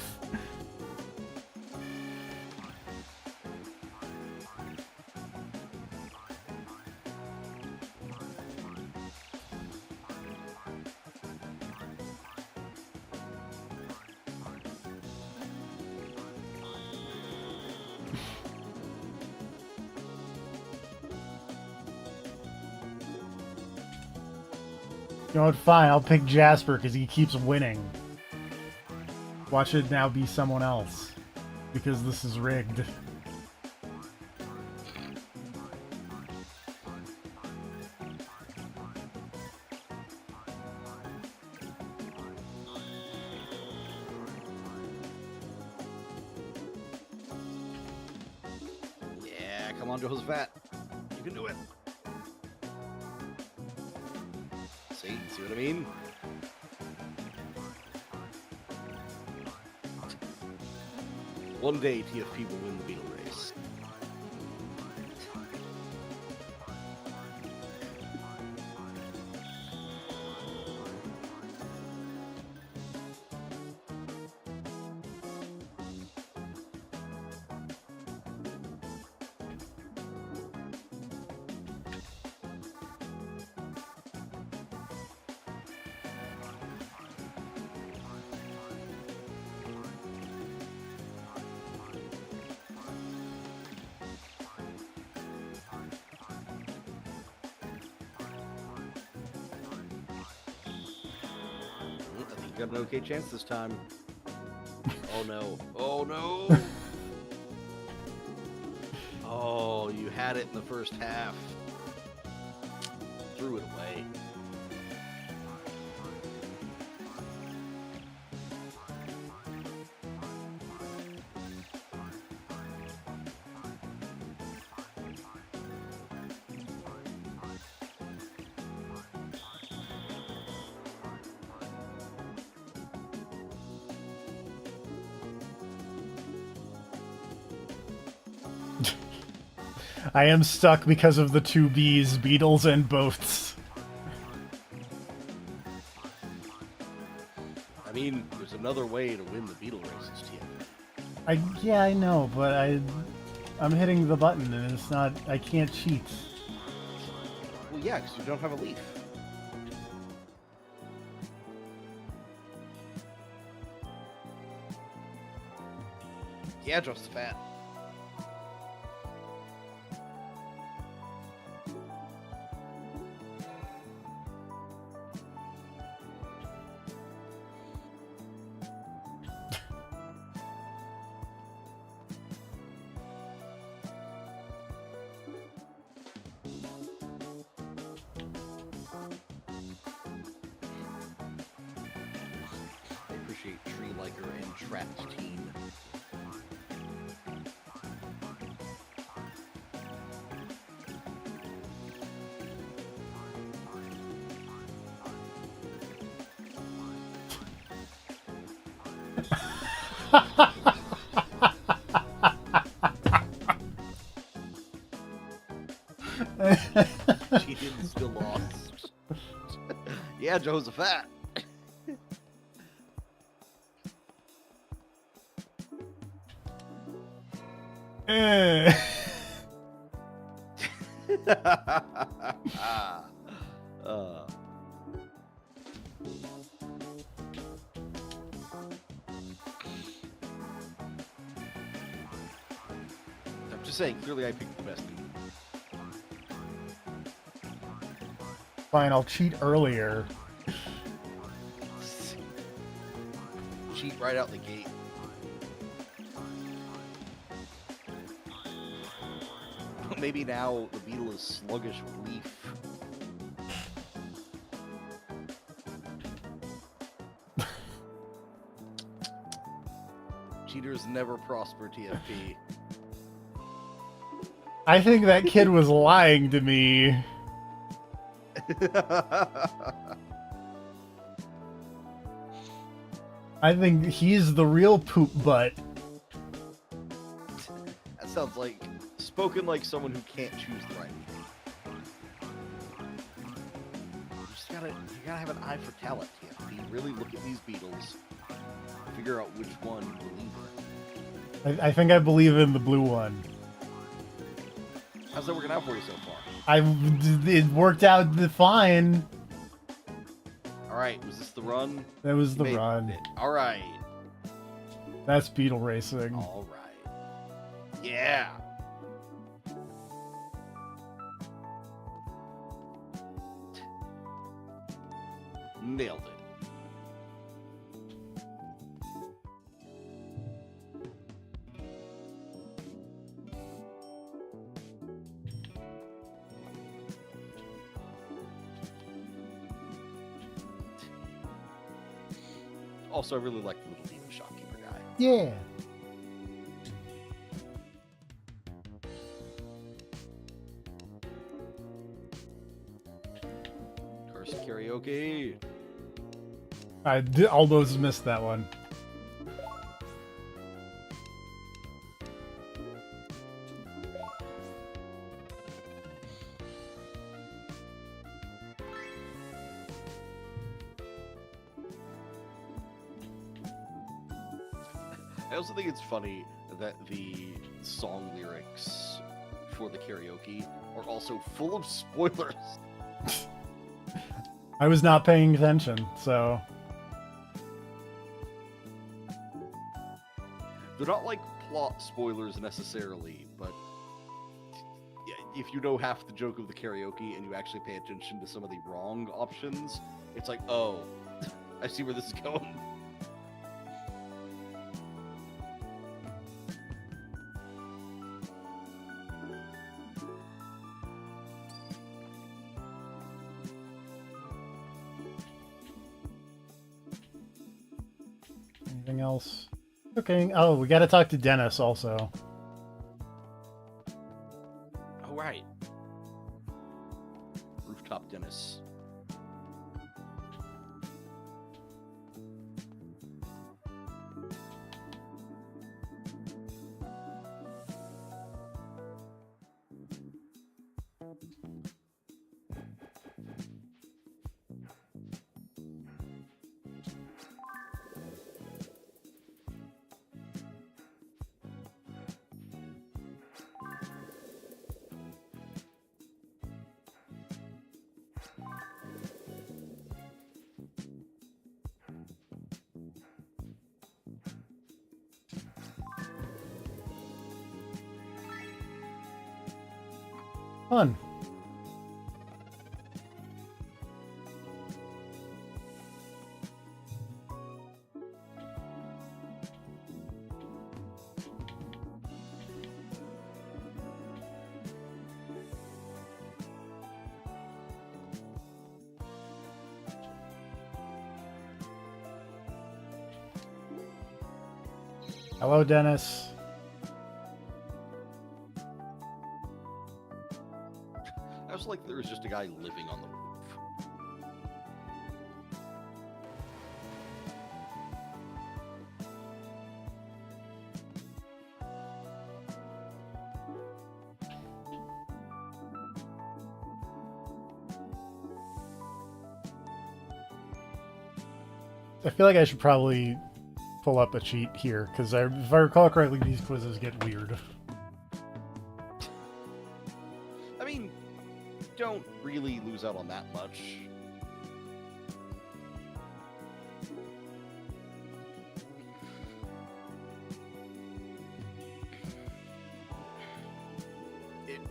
You know what, fine, I'll pick Jasper because he keeps winning. Watch it now be someone else. Because this is rigged. Yeah, come on, Jehoshaphat. You can do it. See what I mean? One day TFP will win the Beetle race. I think you got an okay chance this time. Oh no. Oh no. Oh, you had it in the first half. Threw it away. I am stuck because of the two Bs, Beetles and Boats. I mean, there's another way to win the Beetle races, TFP. Yeah, I know, but I'm hitting the button and it's not. I can't cheat. Well, yeah, because you don't have a leaf. Yeah, just fat. I appreciate Tree Liker and Trapped Team. She didn't still lost. Yeah, Josephat. Eh. I'm just saying, clearly I picked the best people. Fine, I'll cheat earlier. Cheat right out the gate. Maybe now the Beetle is sluggish with Leaf. Cheaters never prosper, TFP. I think that kid was lying to me. I think he's the real poop butt. That sounds like spoken like someone who can't choose the right one. You gotta have an eye for talent, TFP. Really look at these Beetles, figure out which one you believe in. I think I believe in the blue one. How's that working out for you so far? It worked out fine. All right, was this the run? That was the Made run. it. All right. That's Beetle racing. All right. Yeah. Nailed it. Also, I really like the little demon shopkeeper guy. Yeah. Curse karaoke. I almost missed that one. I also think it's funny that the song lyrics for the karaoke are also full of spoilers. I was not paying attention, so They're not like plot spoilers necessarily, but if you know half the joke of the karaoke and you actually pay attention to some of the wrong options, it's like, oh, I see where this is going. anything else? Okay. Oh, we got to talk to Dennis also. Oh, right. Rooftop Dennis. Fun. Hello, Dennis. I was like, there was just a guy living on the roof. I feel like I should probably pull up a cheat here, because if I recall correctly, these quizzes get weird. I mean, don't really lose out on that much.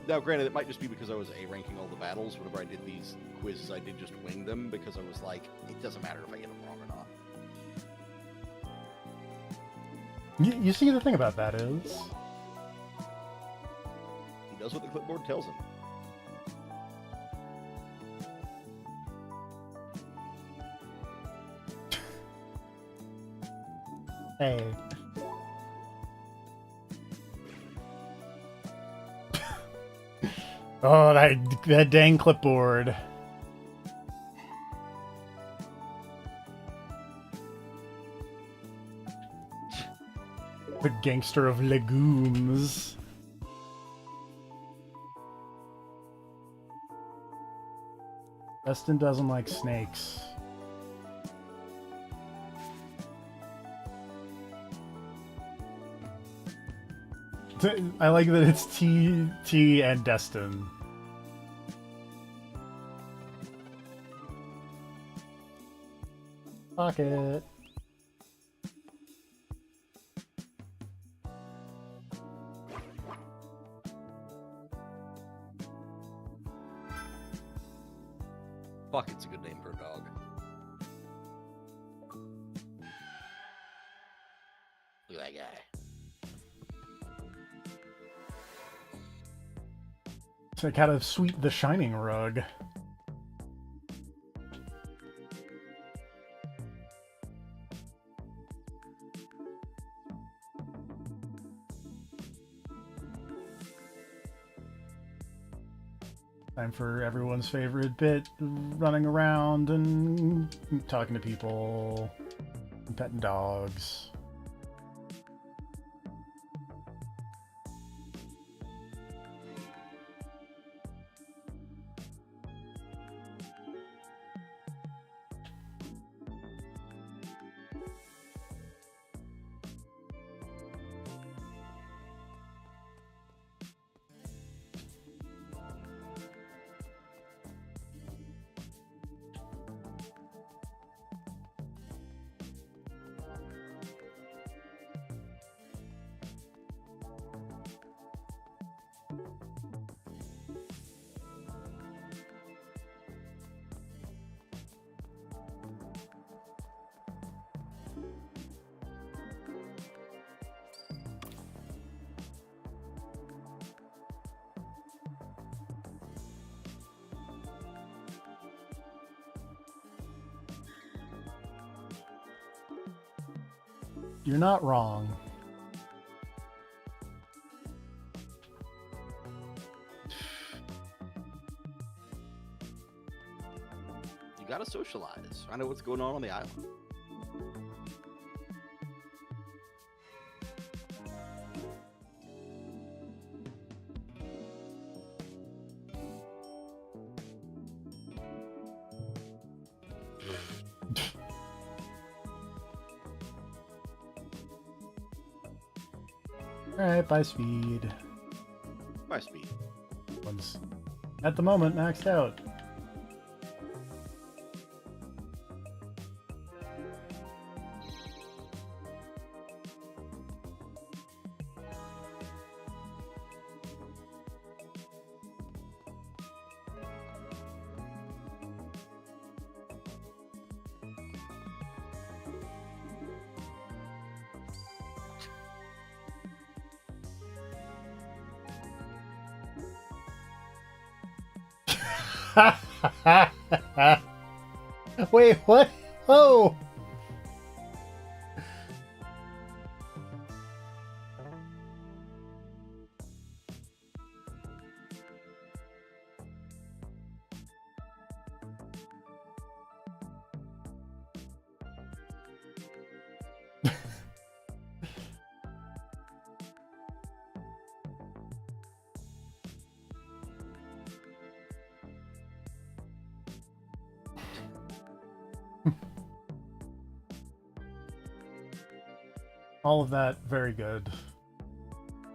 Now, granted, it might just be because I was A-ranking all the battles. Whenever I did these quizzes, I did just wing them because I was like, it doesn't matter if I get them wrong or not. You see, the thing about that is... He does what the clipboard tells him. Hey. Oh, that dang clipboard. The gangster of legumes. Destin doesn't like snakes. I like that it's T, and Destin. Pocket. Pocket's a good name for a dog. Look at that guy. So kind of sweep the shining rug. Time for everyone's favorite bit, running around and talking to people, and petting dogs. You're not wrong. You gotta socialize. Find out what's going on the island. Alright, by speed. By speed. One's at the moment maxed out. Wait, what? Oh! All of that, very good.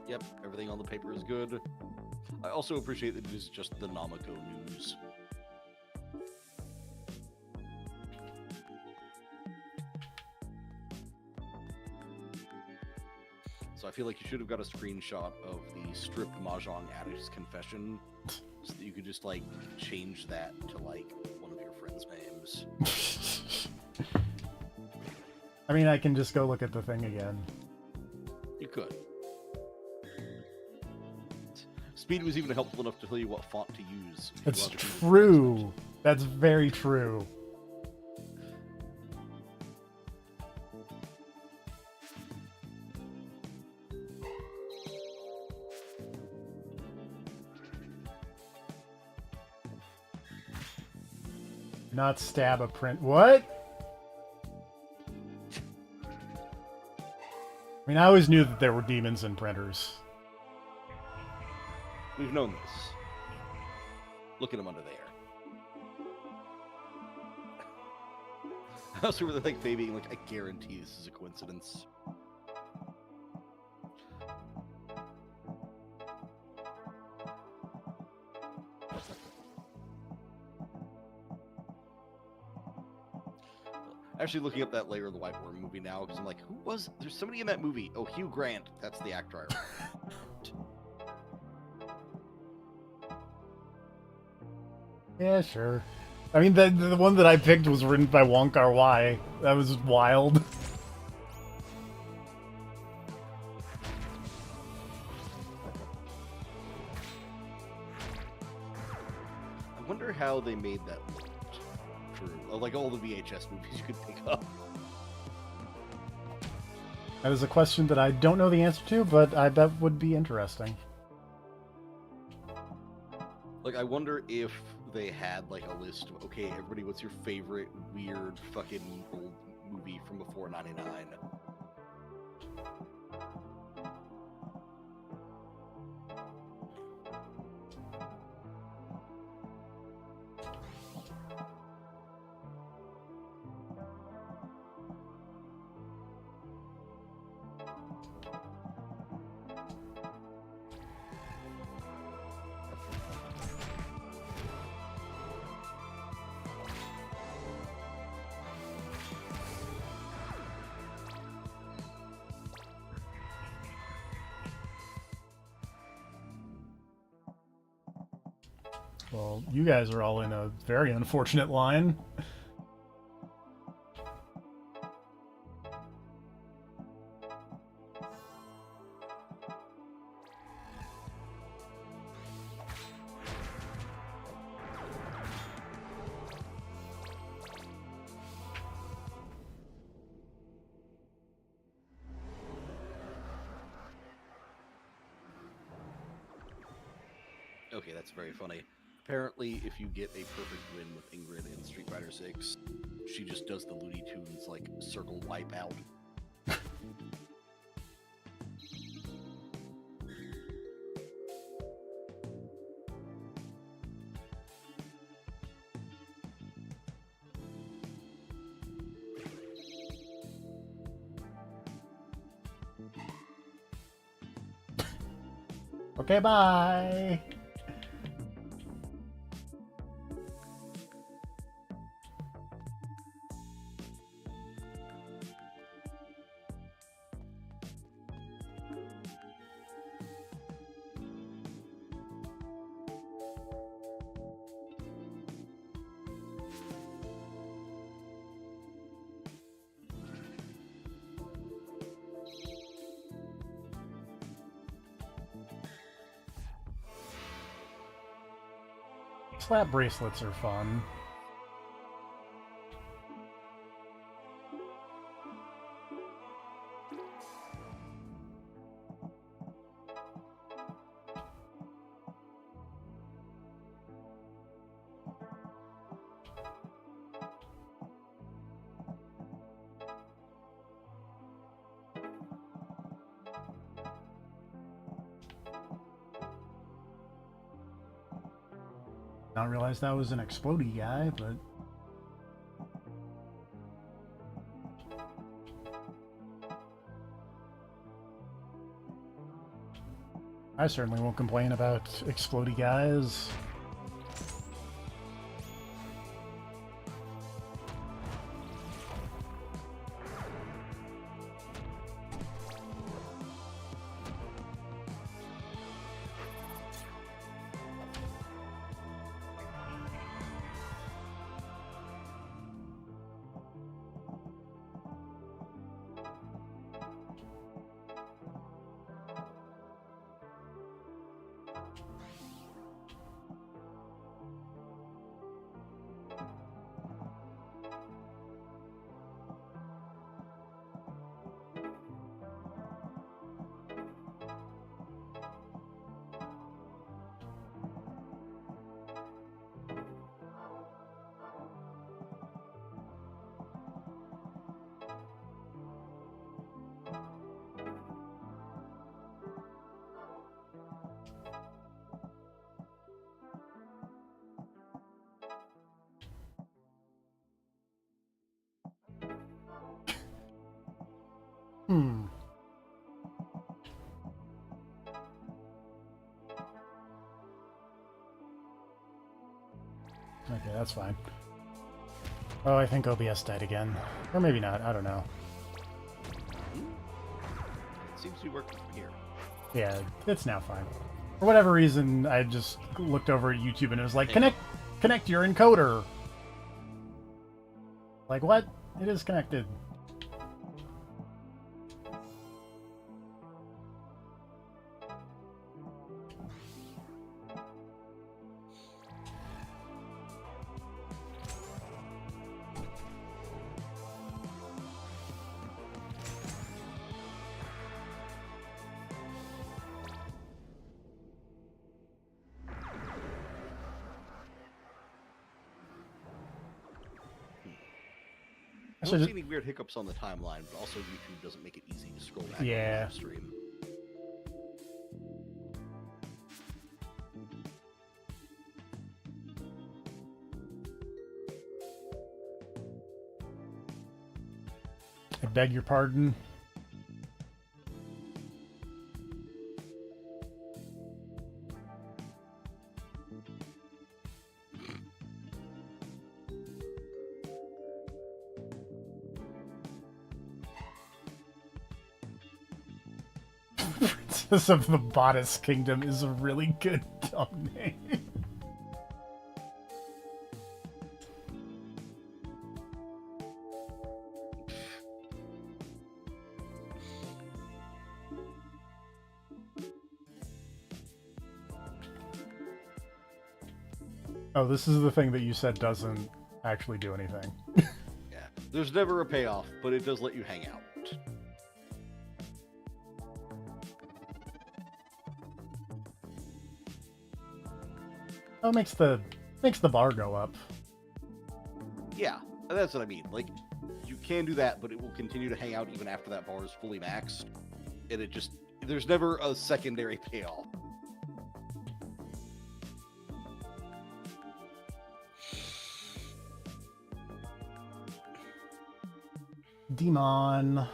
Yep, everything on the paper is good. I also appreciate that it is just the Namako news. So I feel like you should have got a screenshot of the stripped Mahjong addict's confession, so that you could just, like, change that to, like, one of your friends' names. I mean, I can just go look at the thing again. You could. Speed was even helpful enough to tell you what font to use. That's true. That's very true. Not stab a print. What? I mean, I always knew that there were demons in printers. We've known this. Look at him under there. I also really like Faye being like, I guarantee this is a coincidence. Actually looking up that Layer of the White Worm movie now, because I'm like, who was... There's somebody in that movie. Oh, Hugh Grant. That's the actor I remember. Yeah, sure. I mean, the one that I picked was written by Wong Kar-wai. That was wild. I wonder how they made that look true. Like all the VHS movies you could pick up. That is a question that I don't know the answer to, but I bet would be interesting. Like, I wonder if they had, like, a list of, okay, everybody, what's your favorite weird fucking old movie from before '99? Well, you guys are all in a very unfortunate line. Okay, that's very funny. Apparently, if you get a perfect win with Ingrid in Street Fighter 6, she just does the Looney Tunes like circle wipe out. Okay, bye. Slap bracelets are fun. Not realize that was an explodey guy, but I certainly won't complain about explodey guys. Hmm. Okay, that's fine. Oh, I think OBS died again. Or maybe not, I don't know. It seems to be working from here. Yeah, it's now fine. For whatever reason, I just looked over at YouTube and it was like, connect your encoder! Like, what? It is connected. I don't see any weird hiccups on the timeline, but also YouTube doesn't make it easy to scroll back on the live stream. I beg your pardon. Princess of the Bodice Kingdom is a really good dumb name. Oh, this is the thing that you said doesn't actually do anything. Yeah, there's never a payoff, but it does let you hang out. Oh, makes the bar go up. Yeah, that's what I mean. Like, you can do that, but it will continue to hang out even after that bar is fully maxed. And it just, there's never a secondary payoff. Demon.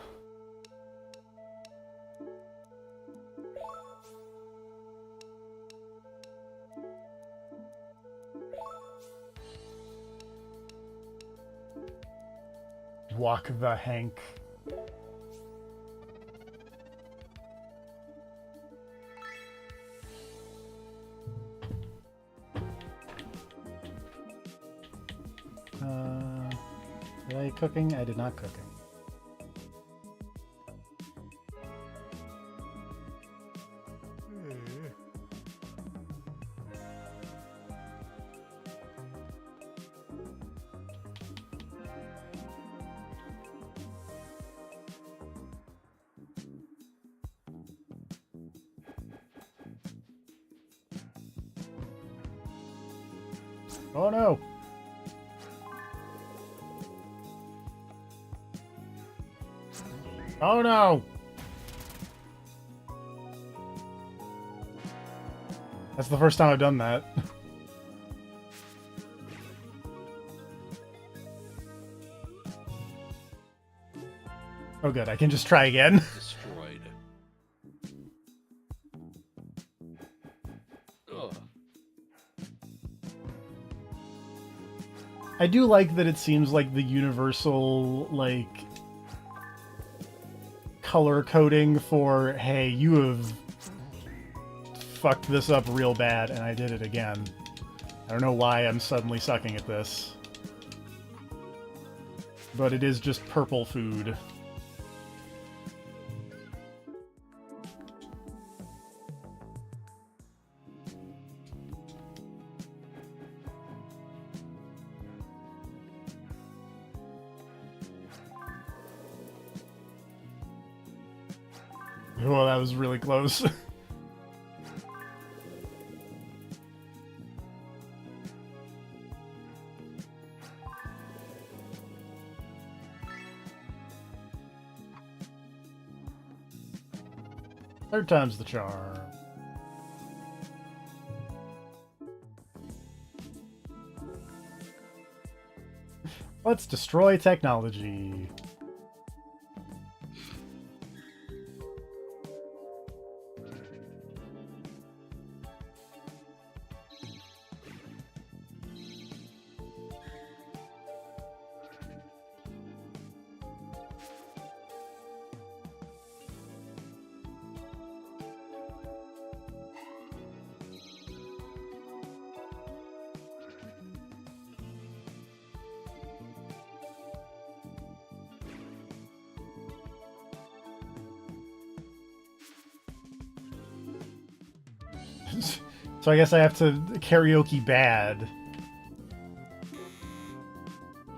Walk the Hank. Did I cooking? I did not cooking. Oh no! Oh no! That's the first time I've done that. Oh good, I can just try again. Destroyed. Ugh. I do like that it seems like the universal, like, color coding for, hey, you have fucked this up real bad, and I did it again. I don't know why I'm suddenly sucking at this. But it is just purple food. Oh, that was really close. Third time's the charm. Let's destroy technology. So I guess I have to karaoke bad.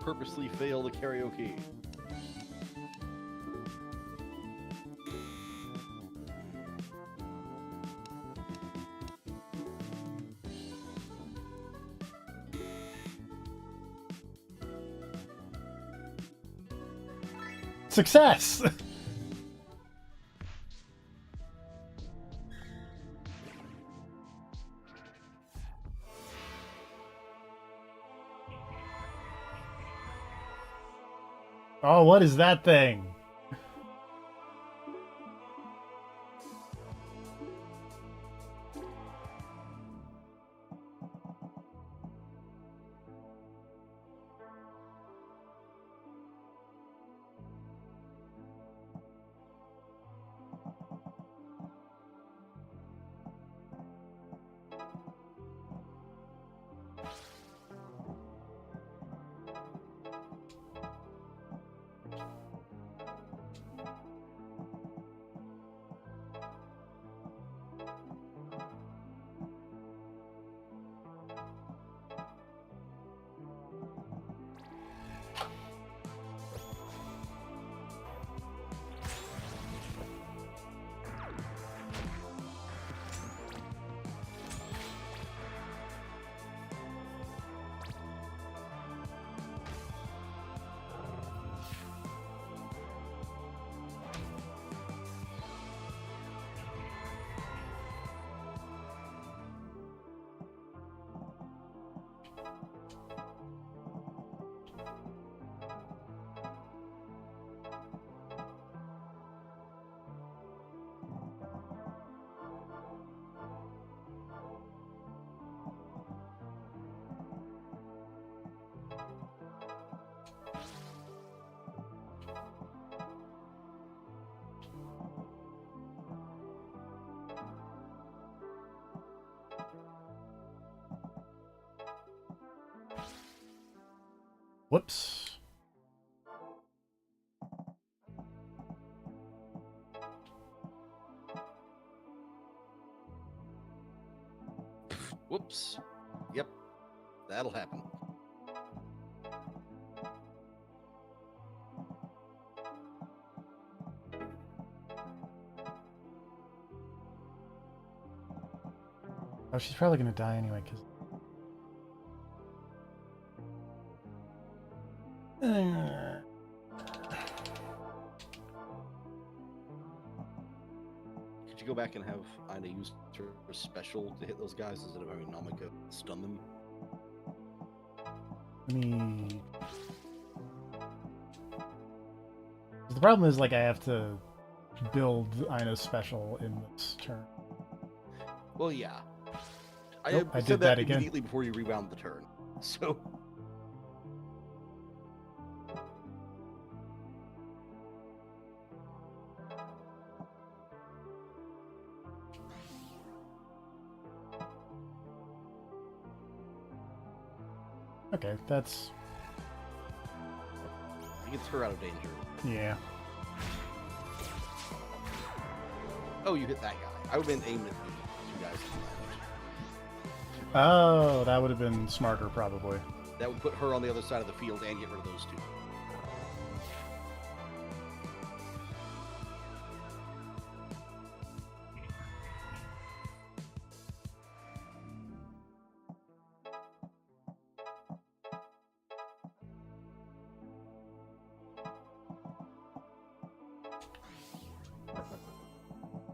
Purposely fail the karaoke. Success! Oh, what is that thing? Whoops. Whoops. Yep, that'll happen. Oh, she's probably gonna die anyway, because... Could you go back and have Ina use her special to hit those guys instead of having Namika stun them? Let me... The problem is, like, I have to build Ina's special in this turn. Well, yeah. Nope, I said did that again. immediately before you rewound the turn. So... Okay, that's... It gets her out of danger. Yeah. Oh, you hit that guy. I would have been aiming at the two guys. Oh, that would have been smarter, probably. That would put her on the other side of the field and get rid of those two.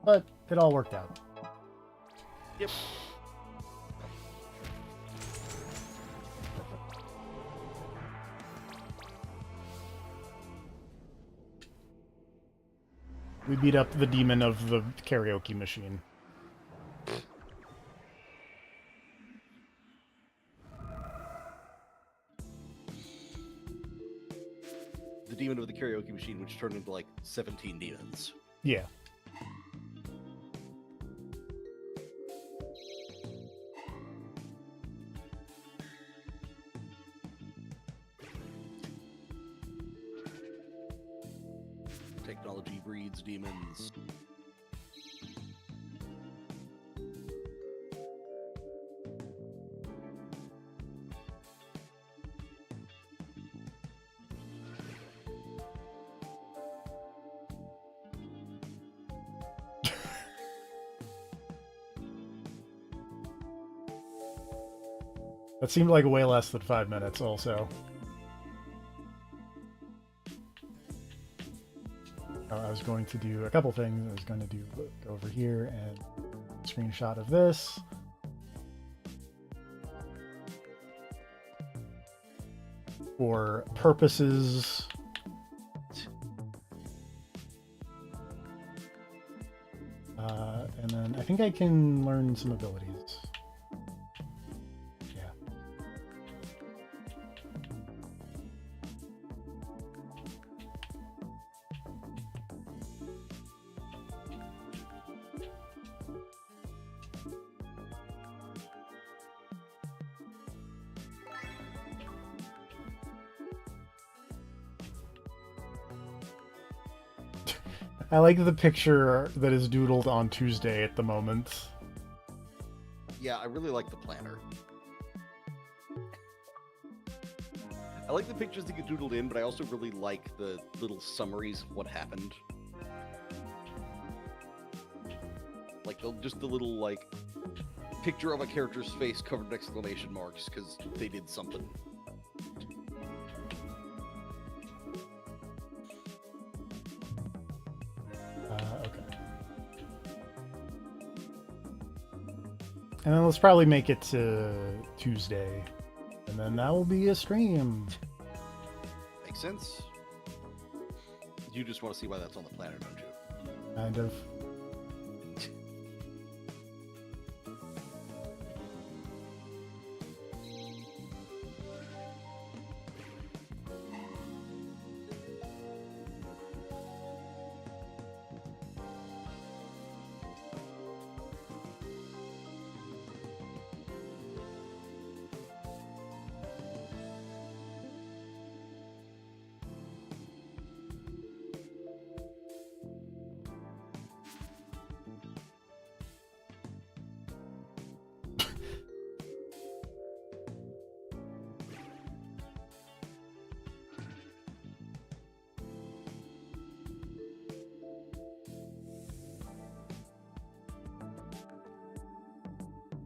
But it all worked out. Yep. We beat up the demon of the karaoke machine. The demon of the karaoke machine, which turned into like 17 demons. Yeah. Technology breeds demons. That seemed like way less than 5 minutes, also. I was going to do a couple things. I was going to do go over here and screenshot of this. For purposes... and then I think I can learn some abilities. Yeah. I like the picture that is doodled on Tuesday at the moment. Yeah, I really like the planner. I like the pictures that get doodled in, but I also really like the little summaries of what happened. Like, just the little, like, picture of a character's face covered in exclamation marks, because they did something. Okay. And then let's probably make it to Tuesday. And then that will be a stream. Makes sense. You just want to see why that's on the planner, don't you? Kind of.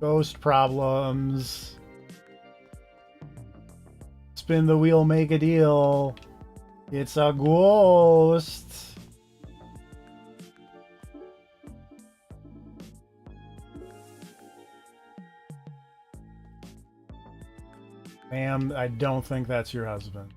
Ghost problems. Spin the wheel, make a deal. It's a ghost. Ma'am, I don't think that's your husband.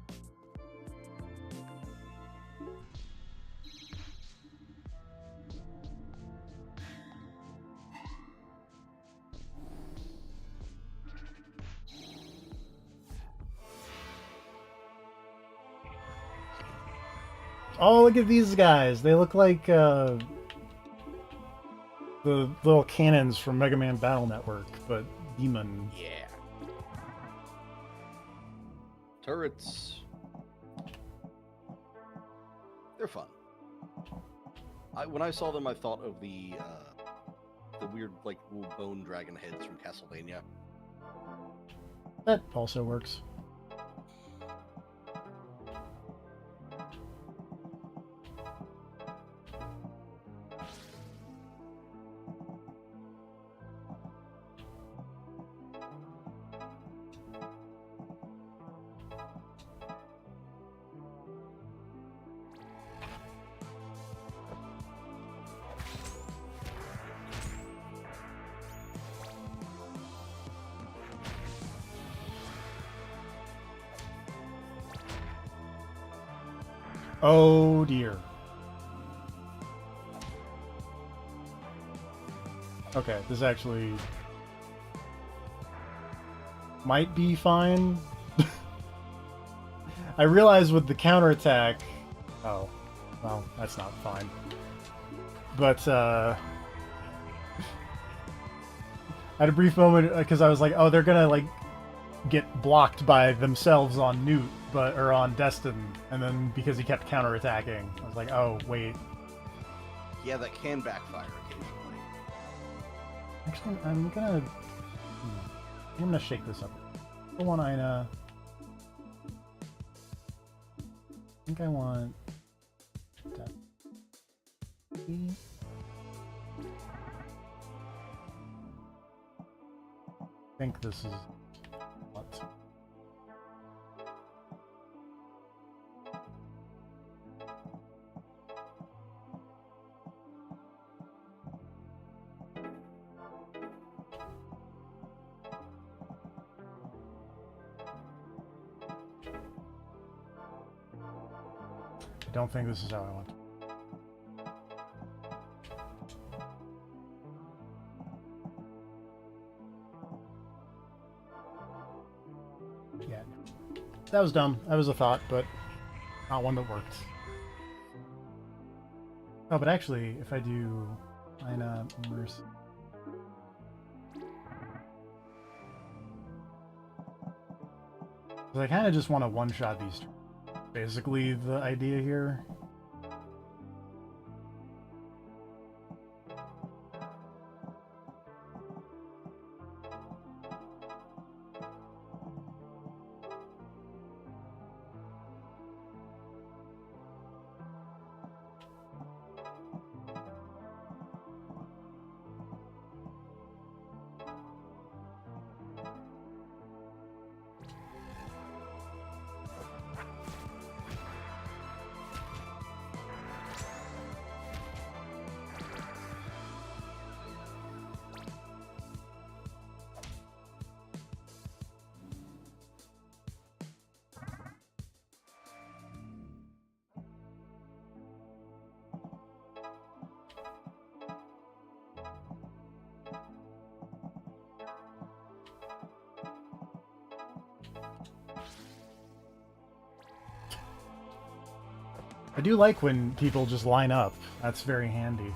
Oh, look at these guys. They look like the little cannons from Mega Man Battle Network, but demon. Yeah. Turrets. They're fun. When I saw them, I thought of the weird, like, little bone dragon heads from Castlevania. That also works. Oh dear. Okay, this actually might be fine. I realize with the counterattack... Oh, well, that's not fine. But, I had a brief moment, because I was like, oh, they're gonna, like, get blocked by themselves on Newt, or on Destin, and then because he kept counterattacking, I was like, oh, wait. Yeah, that can backfire occasionally. Actually, I'm gonna shake this up. I want Ina. I think I want that. I think this is what. I don't think this is how I want. Yeah, that was dumb. That was a thought, but not one that worked. Oh, but actually, if I do Ina Mercy. I kind of just want to one-shot these two. Basically the idea here. I do like when people just line up. That's very handy.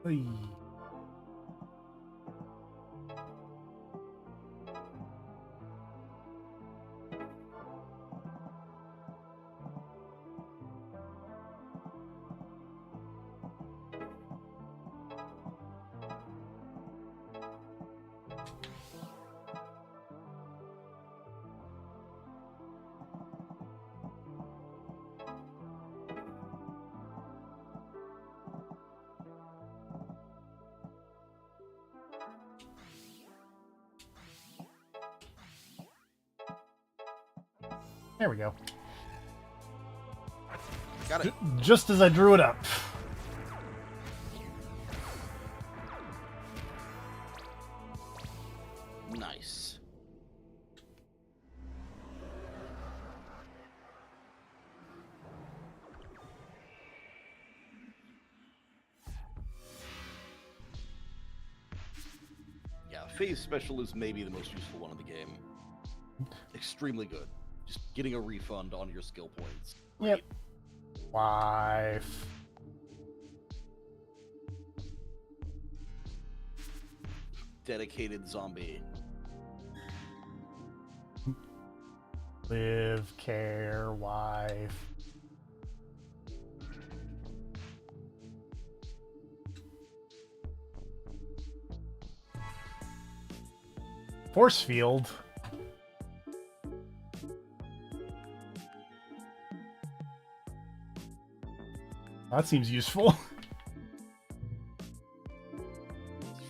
Oy. There we go. Got it. Just as I drew it up. Nice. Yeah, phase special is maybe the most useful one in the game. Extremely good. Just getting a refund on your skill points. Yep. Wife. Dedicated zombie. Live, care, wife. Force field. That seems useful.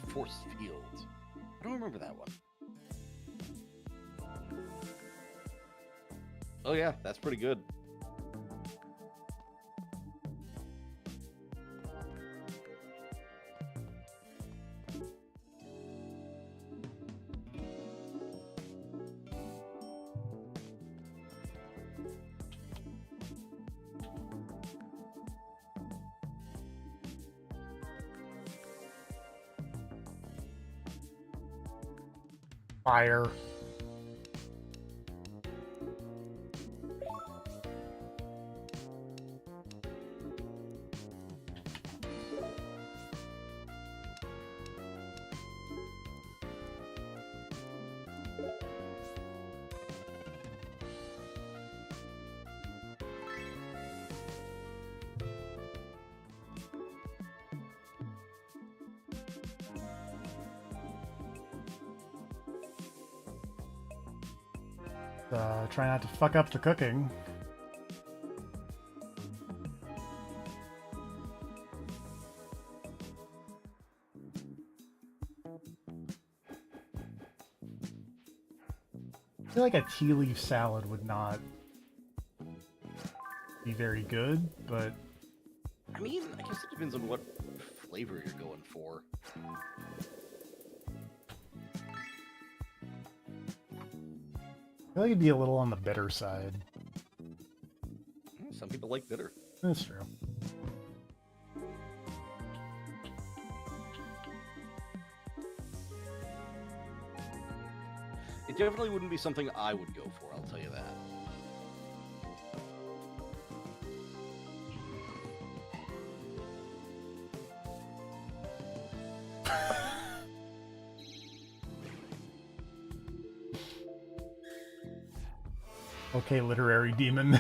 Force field. I don't remember that one. Oh yeah, that's pretty good. Fire. Try not to fuck up the cooking. I feel like a tea leaf salad would not be very good, but I mean, I guess it depends on what flavor you're going for. I feel like it'd be a little on the bitter side. Some people like bitter. That's true. It definitely wouldn't be something I would go for, I'll tell you that. Okay, literary demon.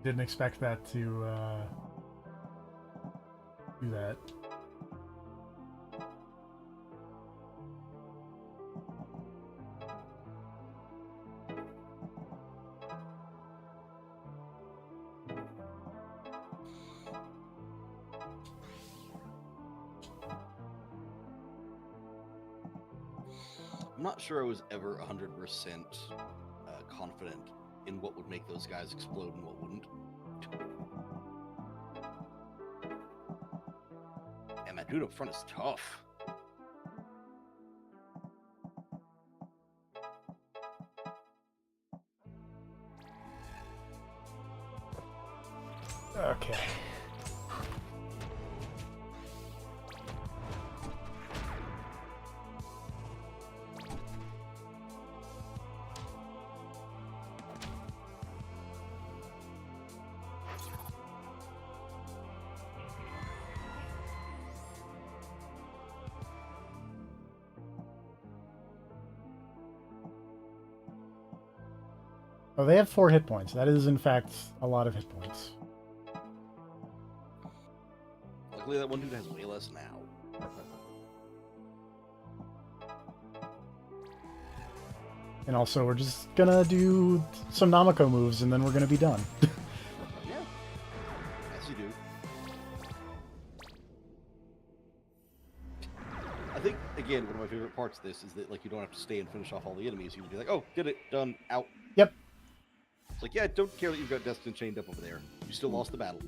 Didn't expect that to do that. I'm not sure I was ever 100% confident in what would make those guys explode and what wouldn't. And that dude up front is tough. Okay. Oh, they have 4 hit points. That is, in fact, a lot of hit points. Luckily, that one dude has way less now. And also, we're just gonna do some Namako moves, and then we're gonna be done. Yeah, as you do. I think, again, one of my favorite parts of this is that, like, you don't have to stay and finish off all the enemies. You can be like, oh, did it, done, out. Yep. It's like, yeah, don't care that you've got Destin chained up over there. You still lost the battle.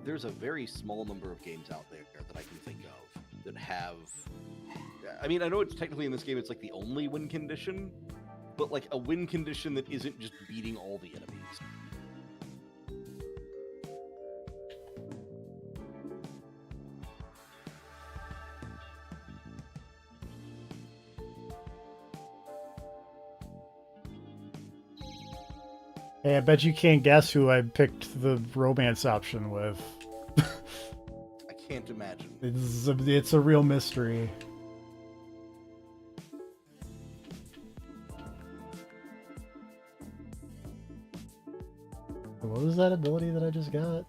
There's a very small number of games out there that I can think of that have. I mean, I know it's technically in this game, it's like the only win condition, but like a win condition that isn't just beating all the enemies. Hey, I bet you can't guess who I picked the romance option with. I can't imagine. It's a real mystery. What was that ability that I just got?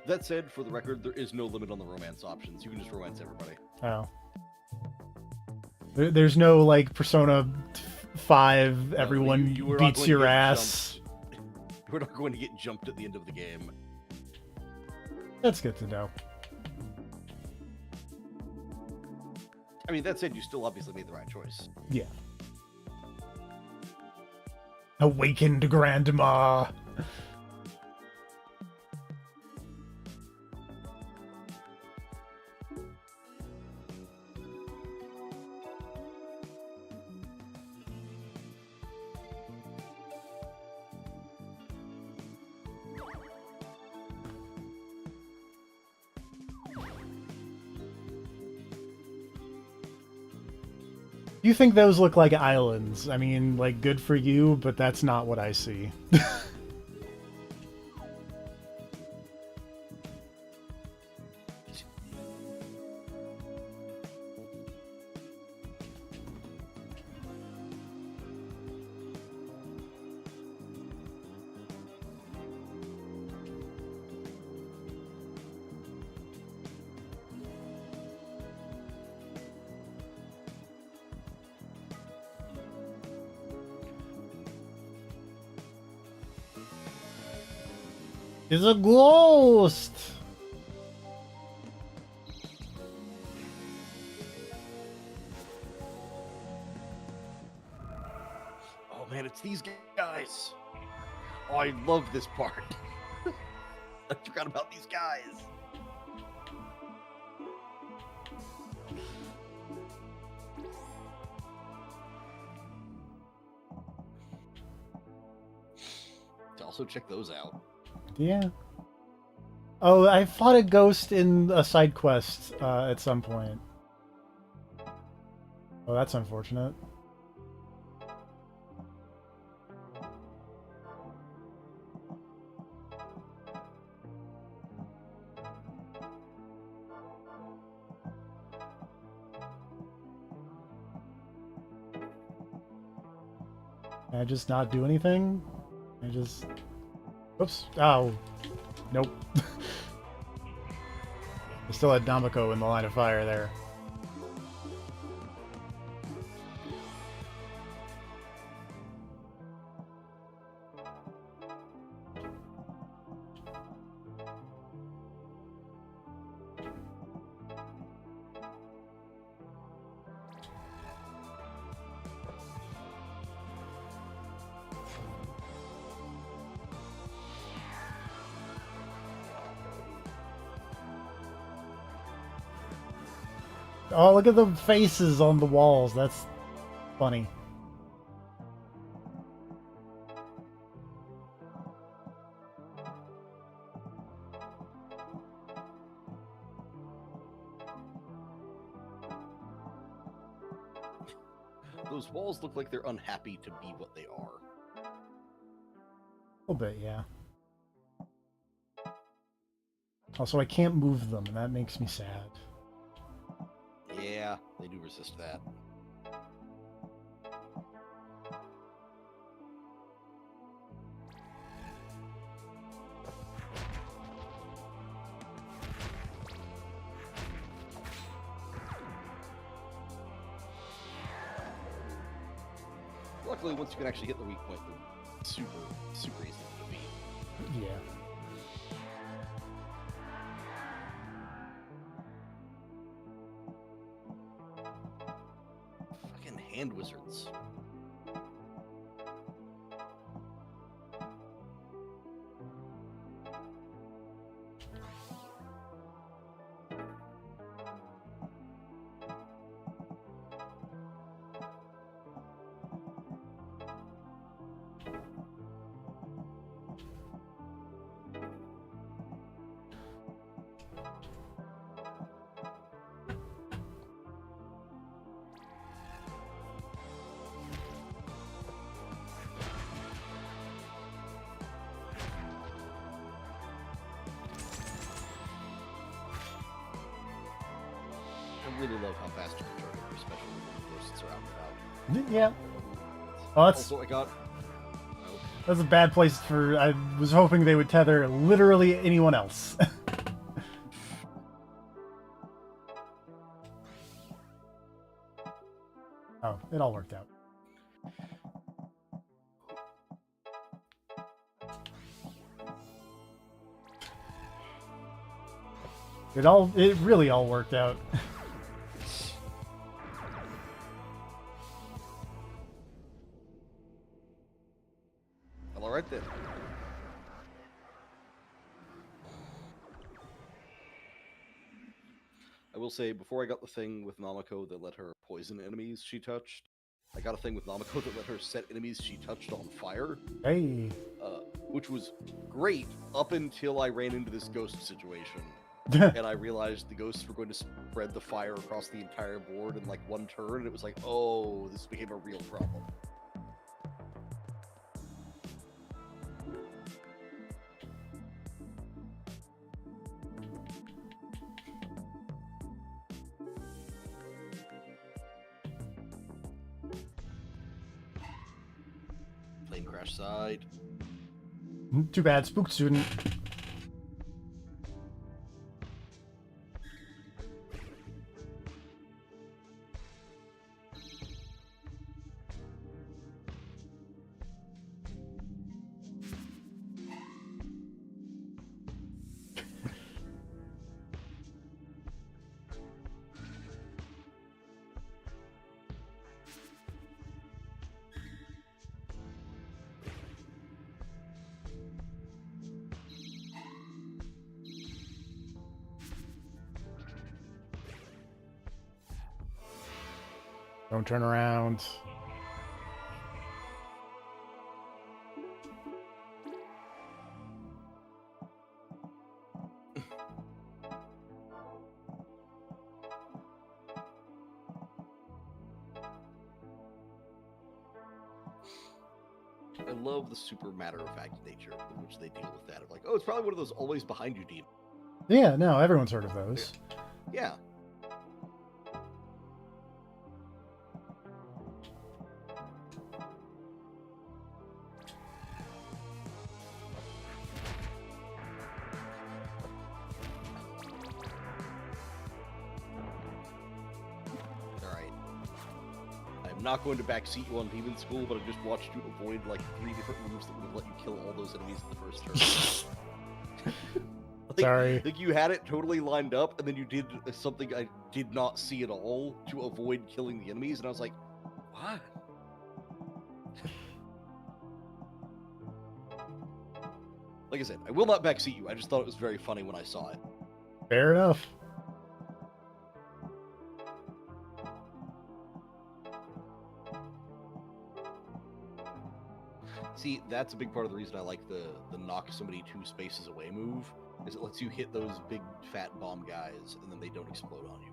That said, for the record, there is no limit on the romance options. You can just romance everybody. Oh. There's no, like, Persona 5, everyone you were not beats going to your get ass. We're not going to get jumped at the end of the game. That's good to know. I mean, that said, you still obviously made the right choice. Yeah. Awakened Grandma. You think those look like islands? I mean, like, good for you, but that's not what I see. It's a ghost! Oh man, it's these guys. Oh, I love this part. I forgot about these guys. To also check those out. Yeah. Oh, I fought a ghost in a side quest at some point. Oh, that's unfortunate. Can I just not do anything? I just... Oops. Oh. Nope. I still had Namiko in the line of fire there. Oh, look at the faces on the walls. That's funny. Those walls look like they're unhappy to be what they are. A little bit, yeah. Also, I can't move them, and that makes me sad. Yeah, they do resist that. Luckily, once you can actually hit the weak point, they're super, super easy to defeat. Yeah. Fucking hand wizards. I really love how fast you can turn it, especially when ghosts are out and about. Yeah. Oh, that's Also, I got... that's a bad place for... I was hoping they would tether literally anyone else. Oh, it all worked out. It really all worked out. Well, alright then. I will say, before I got the thing with Namiko that let her poison enemies she touched, I got a thing with Namiko that let her set enemies she touched on fire. Hey. Which was great up until I ran into this ghost situation. And I realized the ghosts were going to spread the fire across the entire board in like one turn, and it was like, oh, this became a real problem. Plane crash side. Too bad, spook student. Don't turn around. I love the super matter-of-fact nature with which they deal with that. Of like, oh, it's probably one of those always behind you demons. Yeah, no, everyone's heard of those. Yeah. I'm not going to backseat you on Demon School, but I just watched you avoid like 3 different moves that would have let you kill all those enemies in the first turn. Sorry. Like you had it totally lined up, and then you did something I did not see at all to avoid killing the enemies, and I was like, what? Like I said, I will not backseat you. I just thought it was very funny when I saw it. Fair enough. See, that's a big part of the reason I like the knock somebody 2 spaces away move, is it lets you hit those big fat bomb guys, and then they don't explode on you.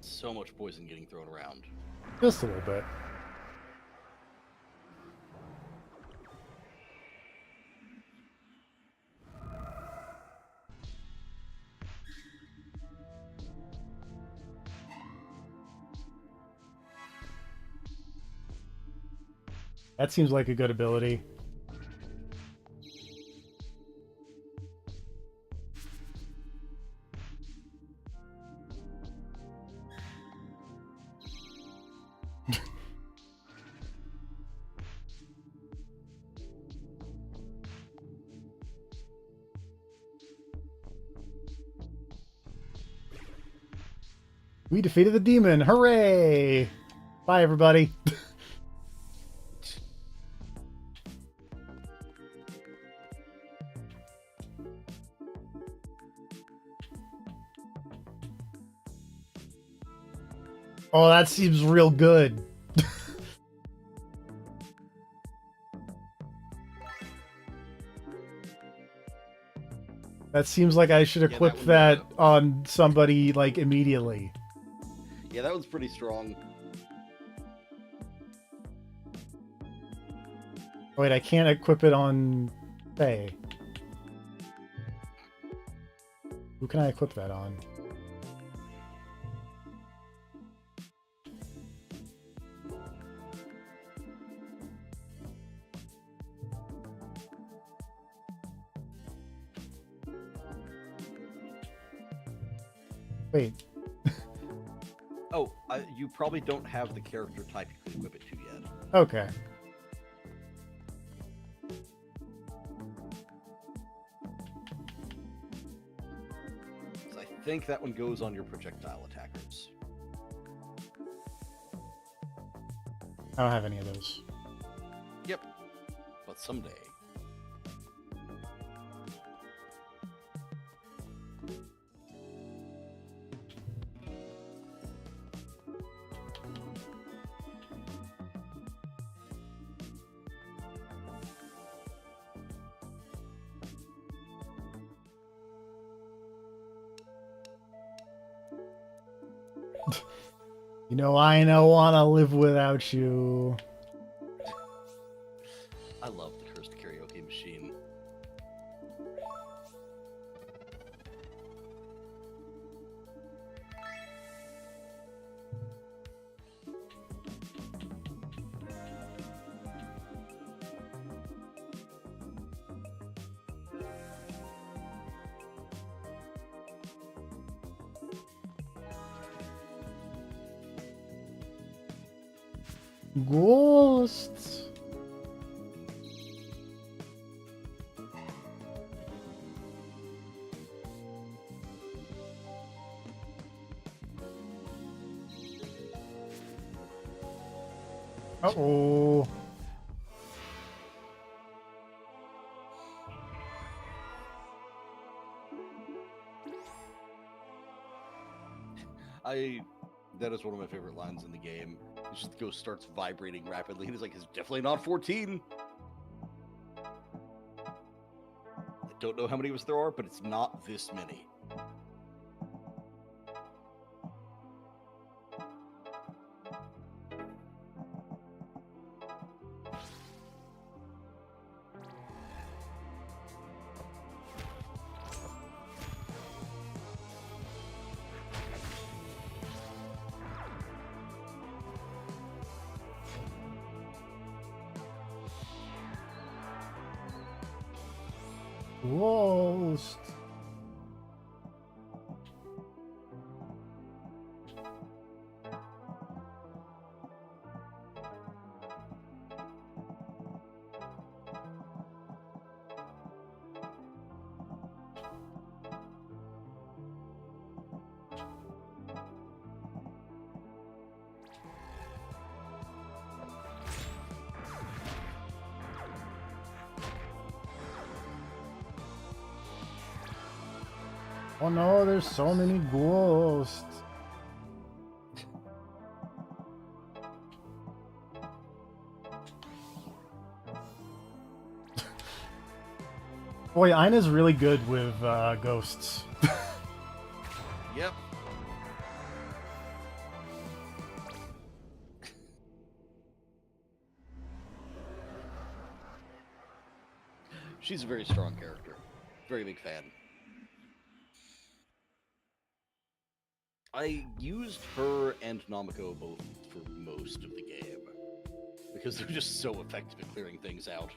So much poison getting thrown around. Just a little bit. That seems like a good ability. We defeated the demon. Hooray! Bye, everybody. Oh, that seems real good. That seems like I should equip that on somebody, like, immediately. Yeah, that one's pretty strong. Wait, I can't equip it on Faye. Who can I equip that on? Wait. Oh, you probably don't have the character type you can equip it to yet. Okay. I think that one goes on your projectile attackers. I don't have any of those. Yep. But someday. You know, I don't want to live without you. I love the cursed karaoke machine. Ghosts. Uh-oh. That is one of my favorite lines in the game. It's just the ghost starts vibrating rapidly, and he's like, "It's definitely not 14." I don't know how many of us there are, but it's not this many. Ghost. Oh no, there's so many ghosts. Boy, Ina's really good with ghosts. Yep. She's a very strong character. Very big fan. I used her and Namiko both for most of the game because they're just so effective at clearing things out.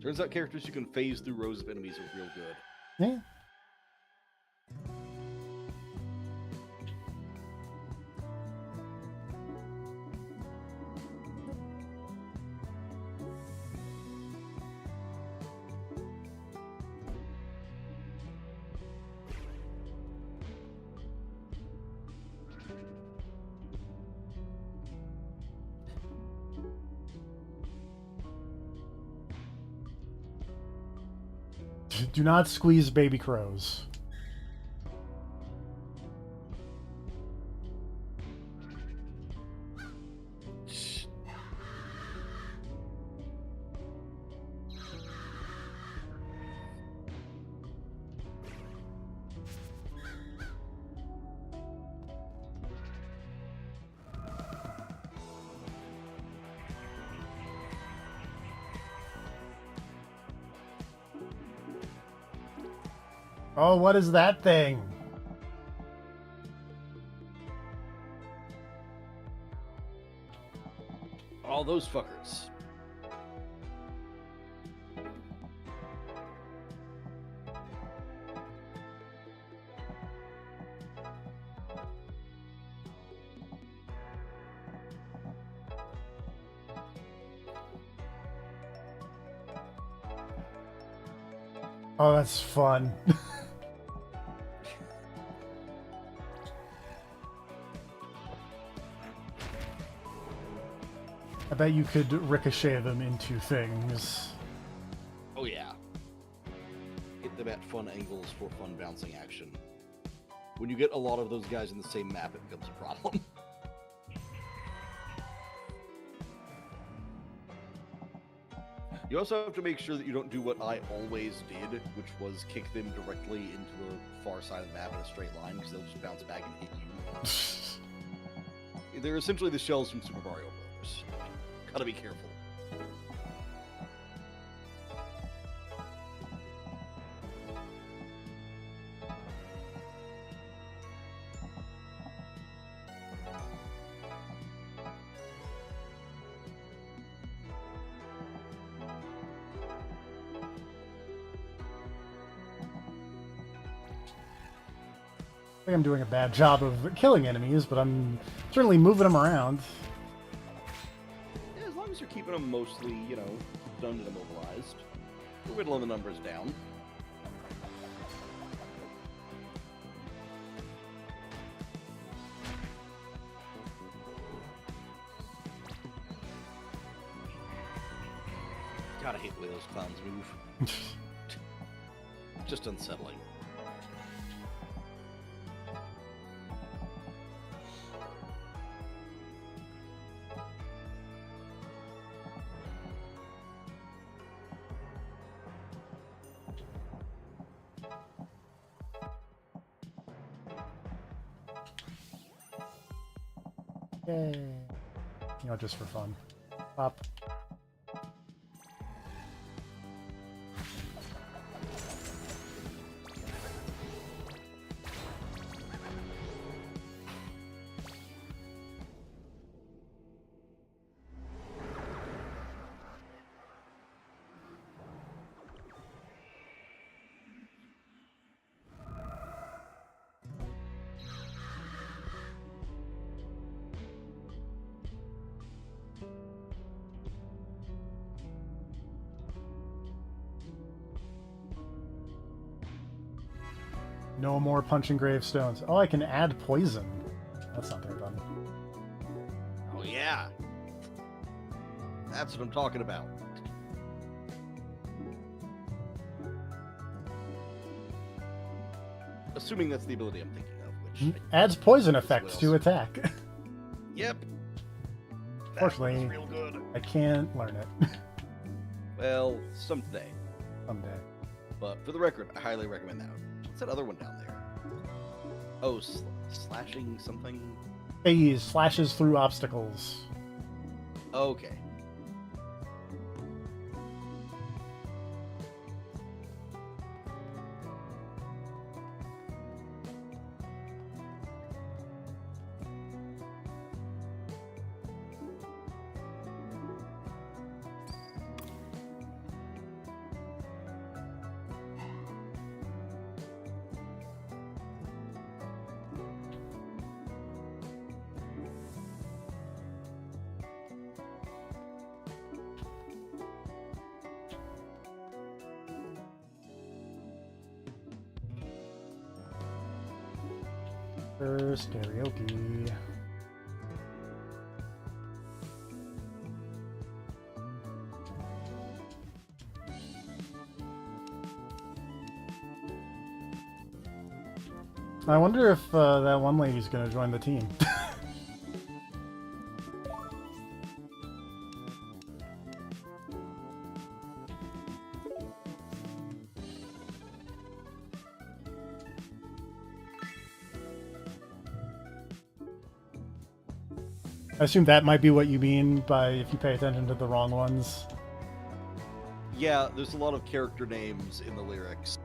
Turns out characters who can phase through rows of enemies are real good. Yeah. Do not squeeze baby crows. Oh, what is that thing? All those fuckers. Oh, that's fun. I bet you could ricochet them into things. Oh yeah. Hit them at fun angles for fun bouncing action. When you get a lot of those guys in the same map, it becomes a problem. You also have to make sure that you don't do what I always did, which was kick them directly into the far side of the map in a straight line, because they'll just bounce back and hit you. They're essentially the shells from Super Mario Bros. Gotta be careful. I think I'm doing a bad job of killing enemies, but I'm certainly moving them around. Yeah, as long as you're keeping them mostly, stunned and immobilized. You're whittling the numbers down. God, I hate the way those clowns move. Just unsettling. Yay. You know, just for fun. Pop. No more punching gravestones. Oh, I can add poison. That's not very fun. Oh yeah, that's what I'm talking about. Assuming that's the ability I'm thinking of, which Adds poison That's effects what to else. attack. Yep. That Fortunately, was real good. I can't learn it. Well, someday. Someday. But for the record, I highly recommend that one. What's that other one down there? Oh, slashing something? Phase slashes through obstacles. Okay. First karaoke. I wonder if that one lady's gonna join the team. I assume that might be what you mean by if you pay attention to the wrong ones. Yeah, there's a lot of character names in the lyrics.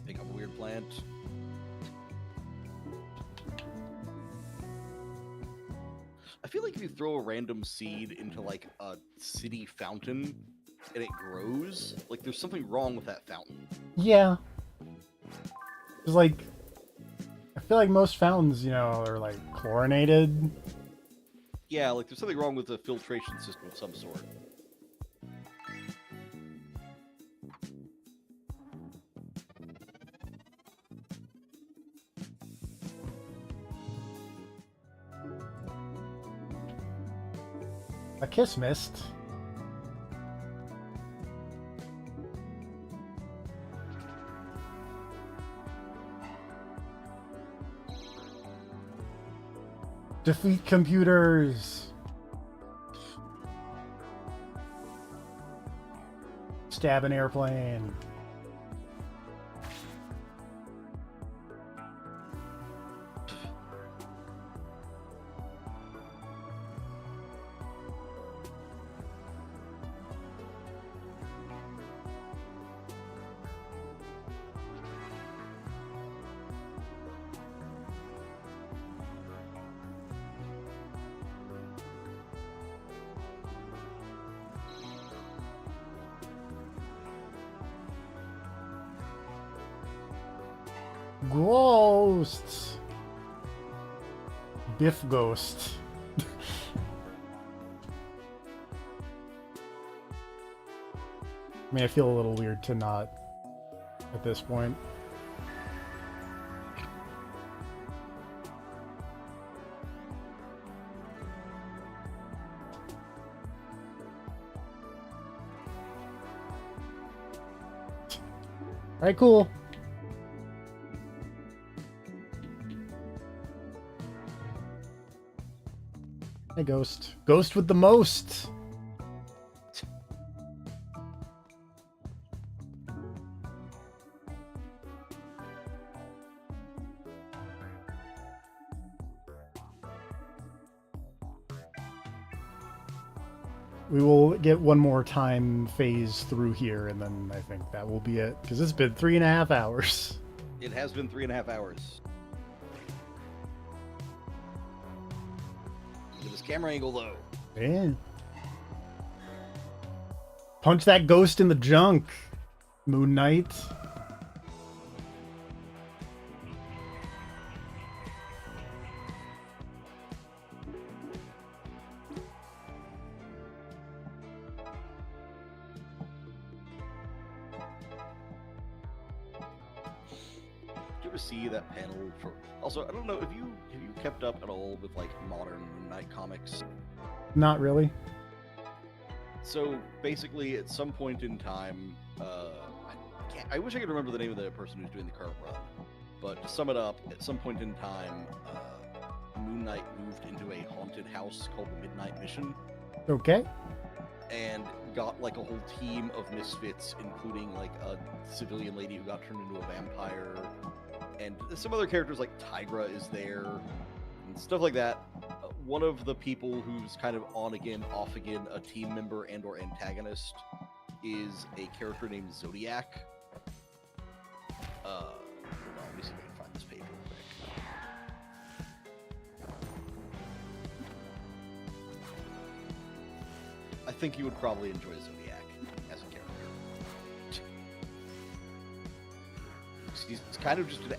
Think of a weird plant. I feel like if you throw a random seed into like a city fountain and it grows, like there's something wrong with that fountain. Yeah. It's like, I feel like most fountains, you know, are like chlorinated. Yeah, like there's something wrong with the filtration system of some sort. A kiss missed. Defeat computers. Stab an airplane. Ghosts. Biff ghost. I mean, I feel a little weird to not at this point. Alright, cool. Hey, Ghost. Ghost with the most. We will get one more time phase through here, and then I think that will be it. Because it's been 3.5 hours. It has been 3.5 hours. Look at this camera angle, though. Man. Punch that ghost in the junk, Moon Knight. Did you ever see that panel for? Also, I don't know if you have you kept up at all with like modern Moon Knight comics. Not really. So basically, at some point in time, I wish I could remember the name of the person who's doing the current run. But to sum it up, at some point in time, Moon Knight moved into a haunted house called the Midnight Mission, Okay. and got like a whole team of misfits, including like a civilian lady who got turned into a vampire, and some other characters like Tigra is there, and stuff like that. One of the people who's kind of on again, off again, a team member and or antagonist, is a character named Zodiac. Hold on, let me see if I can find this page real quick. I think you would probably enjoy Zodiac as a character. He's kind of just an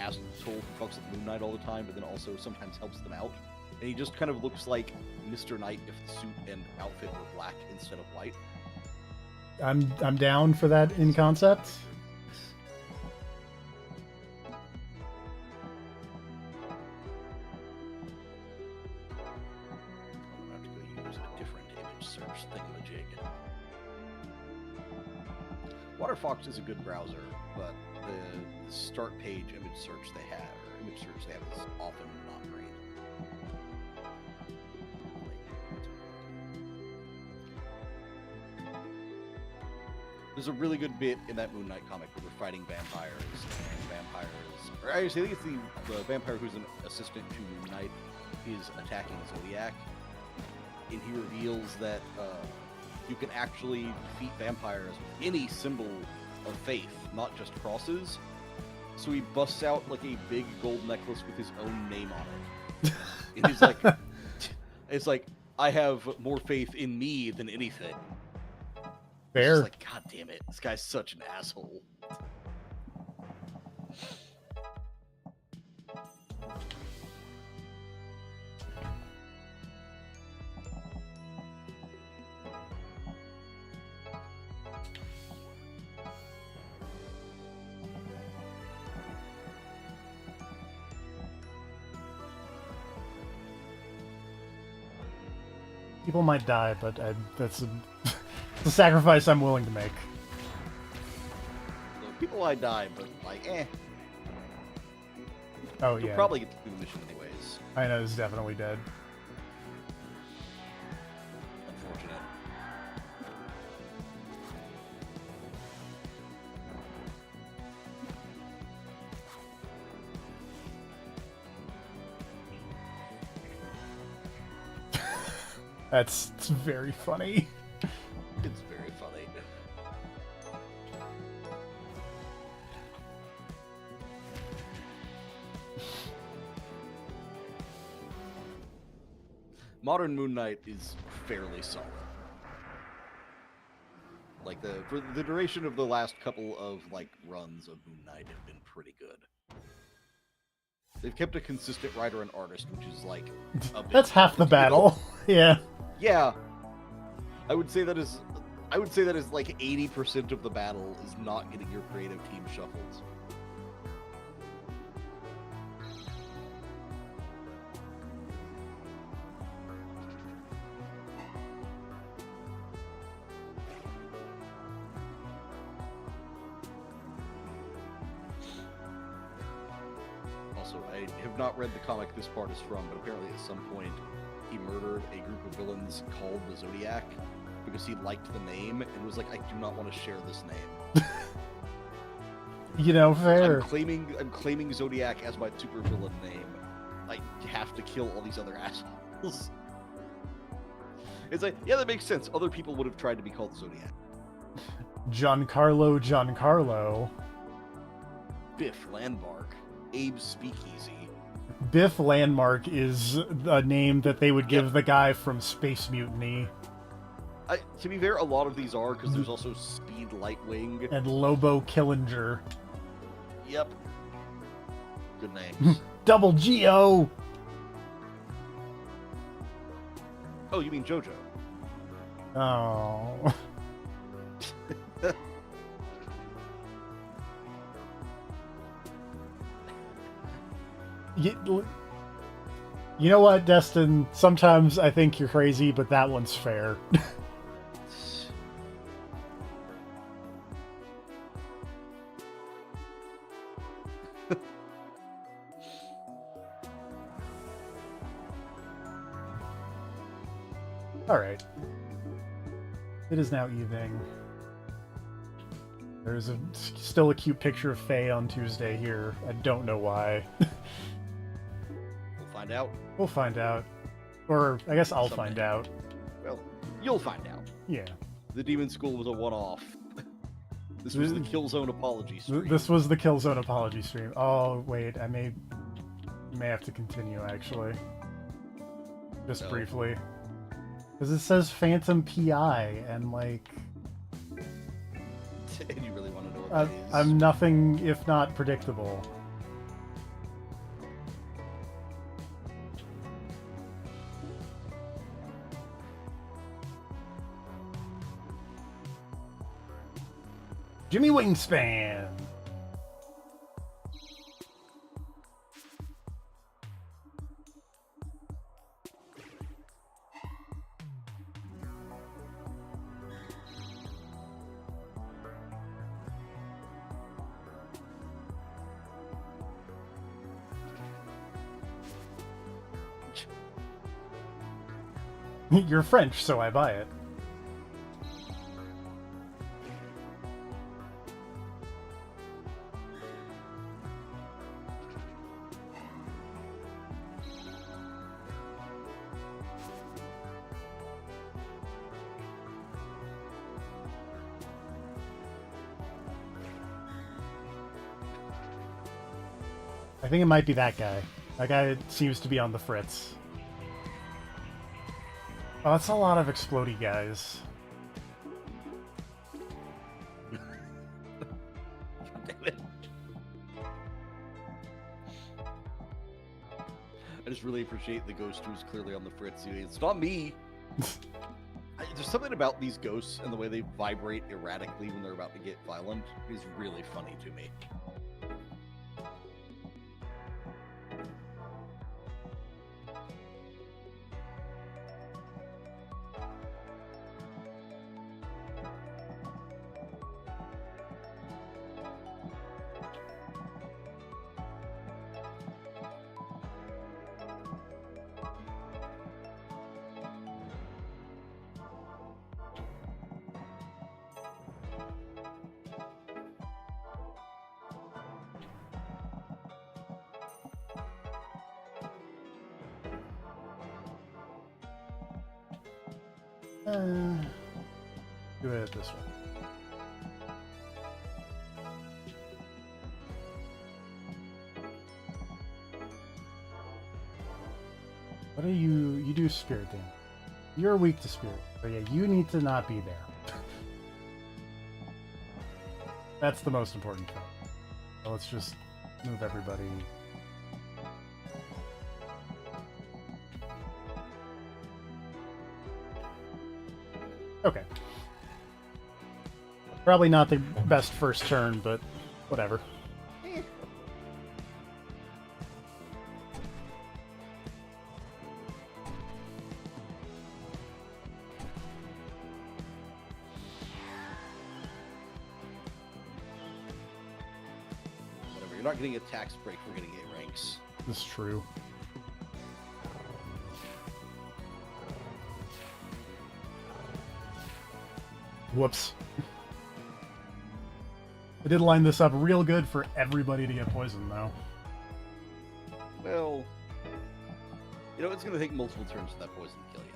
asshole who fucks with Moon Knight all the time, but then also sometimes helps them out. And he just kind of looks like Mr. Knight if the suit and outfit were black instead of white. I'm down for that in concept. I'm going to have to go use a different image search thingamajig. Waterfox is a good browser, but the start page image search they have, or image search they have, is often not great. There's a really good bit in that Moon Knight comic where we're fighting vampires, and vampires, or actually I think it's the vampire who's an assistant to Moon Knight is attacking Zodiac, and he reveals that you can actually defeat vampires with any symbol of faith, not just crosses. So he busts out like a big gold necklace with his own name on it. And he's like, it's like, I have more faith in me than anything. Fair. It's like, God damn it, this guy's such an asshole. People might die, but that's the sacrifice I'm willing to make. Look, people might die, but like, Oh, you'll yeah. probably get through the mission anyways. I know, it's definitely dead. Unfortunate. It's very funny. It's very funny. Modern Moon Knight is fairly solid. Like for the duration of the last couple of like runs of Moon Knight have been pretty good. They've kept a consistent writer and artist, which is like a big That's half the battle. Yeah. Yeah, I would say that is like 80% of the battle is not getting your creative team shuffled. Also, I have not read the comic this part is from, but apparently at some point he murdered a group of villains called the Zodiac because he liked the name and was like, I do not want to share this name. You know, fair. I'm claiming Zodiac as my supervillain name. I have to kill all these other assholes. It's like, yeah, that makes sense. Other people would have tried to be called Zodiac. Giancarlo. Biff Landmark. Abe's Speakeasy. Biff Landmark is a name that they would give the guy from Space Mutiny. To be fair, a lot of these are, because there's also Speed Lightwing. And Lobo Killinger. Yep. Good names. Double Geo! Oh, you mean JoJo? Oh. You know what, Destin? Sometimes I think you're crazy, but that one's fair. Alright. It is now evening. There's still a cute picture of Faye on Tuesday here. I don't know why. We'll find out. We'll find out. Or, I guess I'll find out. Well, you'll find out. Yeah. The Demon School was a one-off. This was the Killzone apology stream. This was the Killzone apology stream. Oh, wait, I may have to continue, actually. Just briefly. Because it says Phantom PI, and, like... And you really want to know what that is? I'm nothing if not predictable. Jimmy Wingspan! You're French, so I buy it. I think it might be that guy. That guy seems to be on the fritz. Oh, that's a lot of explodey guys. Damn it. I just really appreciate the ghost who's clearly on the fritz. It's not me. There's something about these ghosts and the way they vibrate erratically when they're about to get violent is really funny to me. Do it this way. What are you? You do spirit damage. You're weak to spirit. But yeah, you need to not be there. That's the most important thing. So let's just move everybody. Okay. Probably not the best first turn, but whatever. Whatever. You're not getting a tax break for getting A ranks. This is true. Whoops. I did line this up real good for everybody to get poisoned, though. Well, you know, it's going to take multiple turns for that poison to kill you.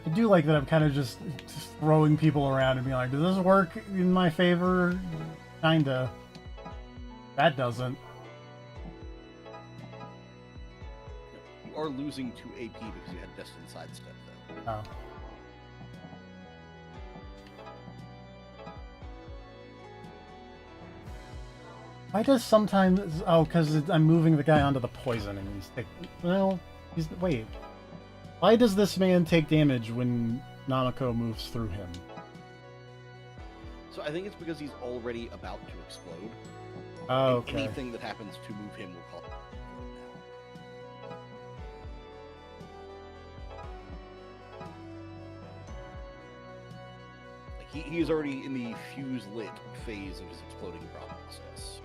I do like that I'm kind of just throwing people around and being like, does this work in my favor? Kinda. That doesn't. You are losing 2 AP because you had Destined Sidestep, though. Oh. Why does sometimes... Oh, because I'm moving the guy onto the poison and he's... Well, he's... Wait. Why does this man take damage when Namako moves through him? So I think it's because he's already about to explode. Oh, And okay. anything that happens to move him will call it now. Like he is already in the fuse lit phase of his exploding process.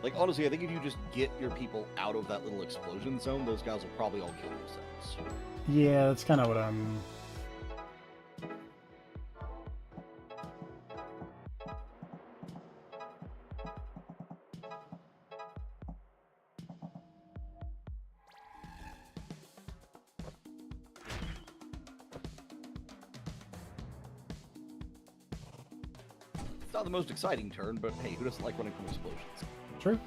Like, honestly, I think if you just get your people out of that little explosion zone, those guys will probably all kill themselves. Yeah, that's kind of what I'm... It's not the most exciting turn, but hey, who doesn't like running from explosions? True.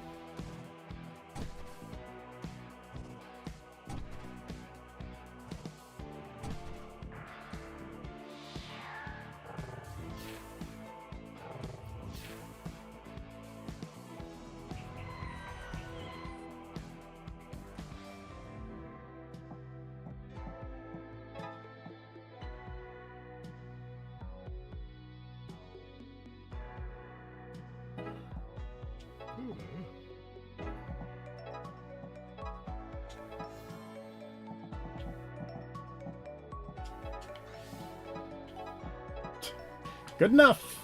Good enough.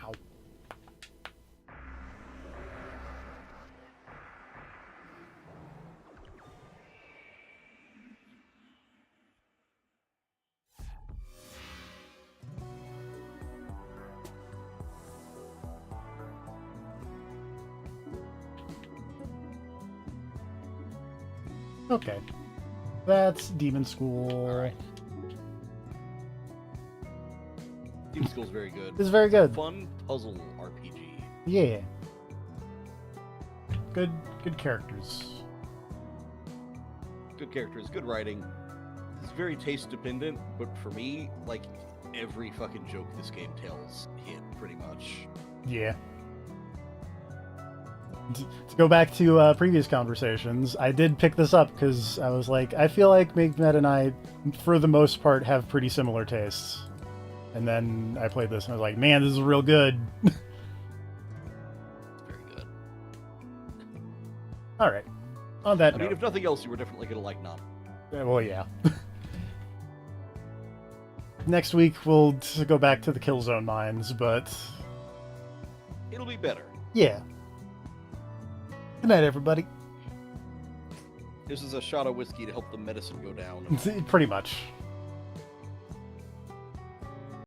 Ow. Okay. That's Demon School. All right. Demon School's very good. It's very good. Fun puzzle RPG. Yeah. Good characters. Good characters, good writing. It's very taste dependent, but for me, like, every fucking joke this game tells hit pretty much. Yeah. To go back to previous conversations, I did pick this up because I was like, I feel like Migmet and I, for the most part, have pretty similar tastes. And then I played this and I was like, man, this is real good. Very good. Alright. On that I note. mean, if nothing else, you were definitely gonna like Nom. Well, yeah. Next week, we'll go back to the Killzone mines, but... It'll be better. yeah. Good night, everybody. This is a shot of whiskey to help the medicine go down. Pretty much.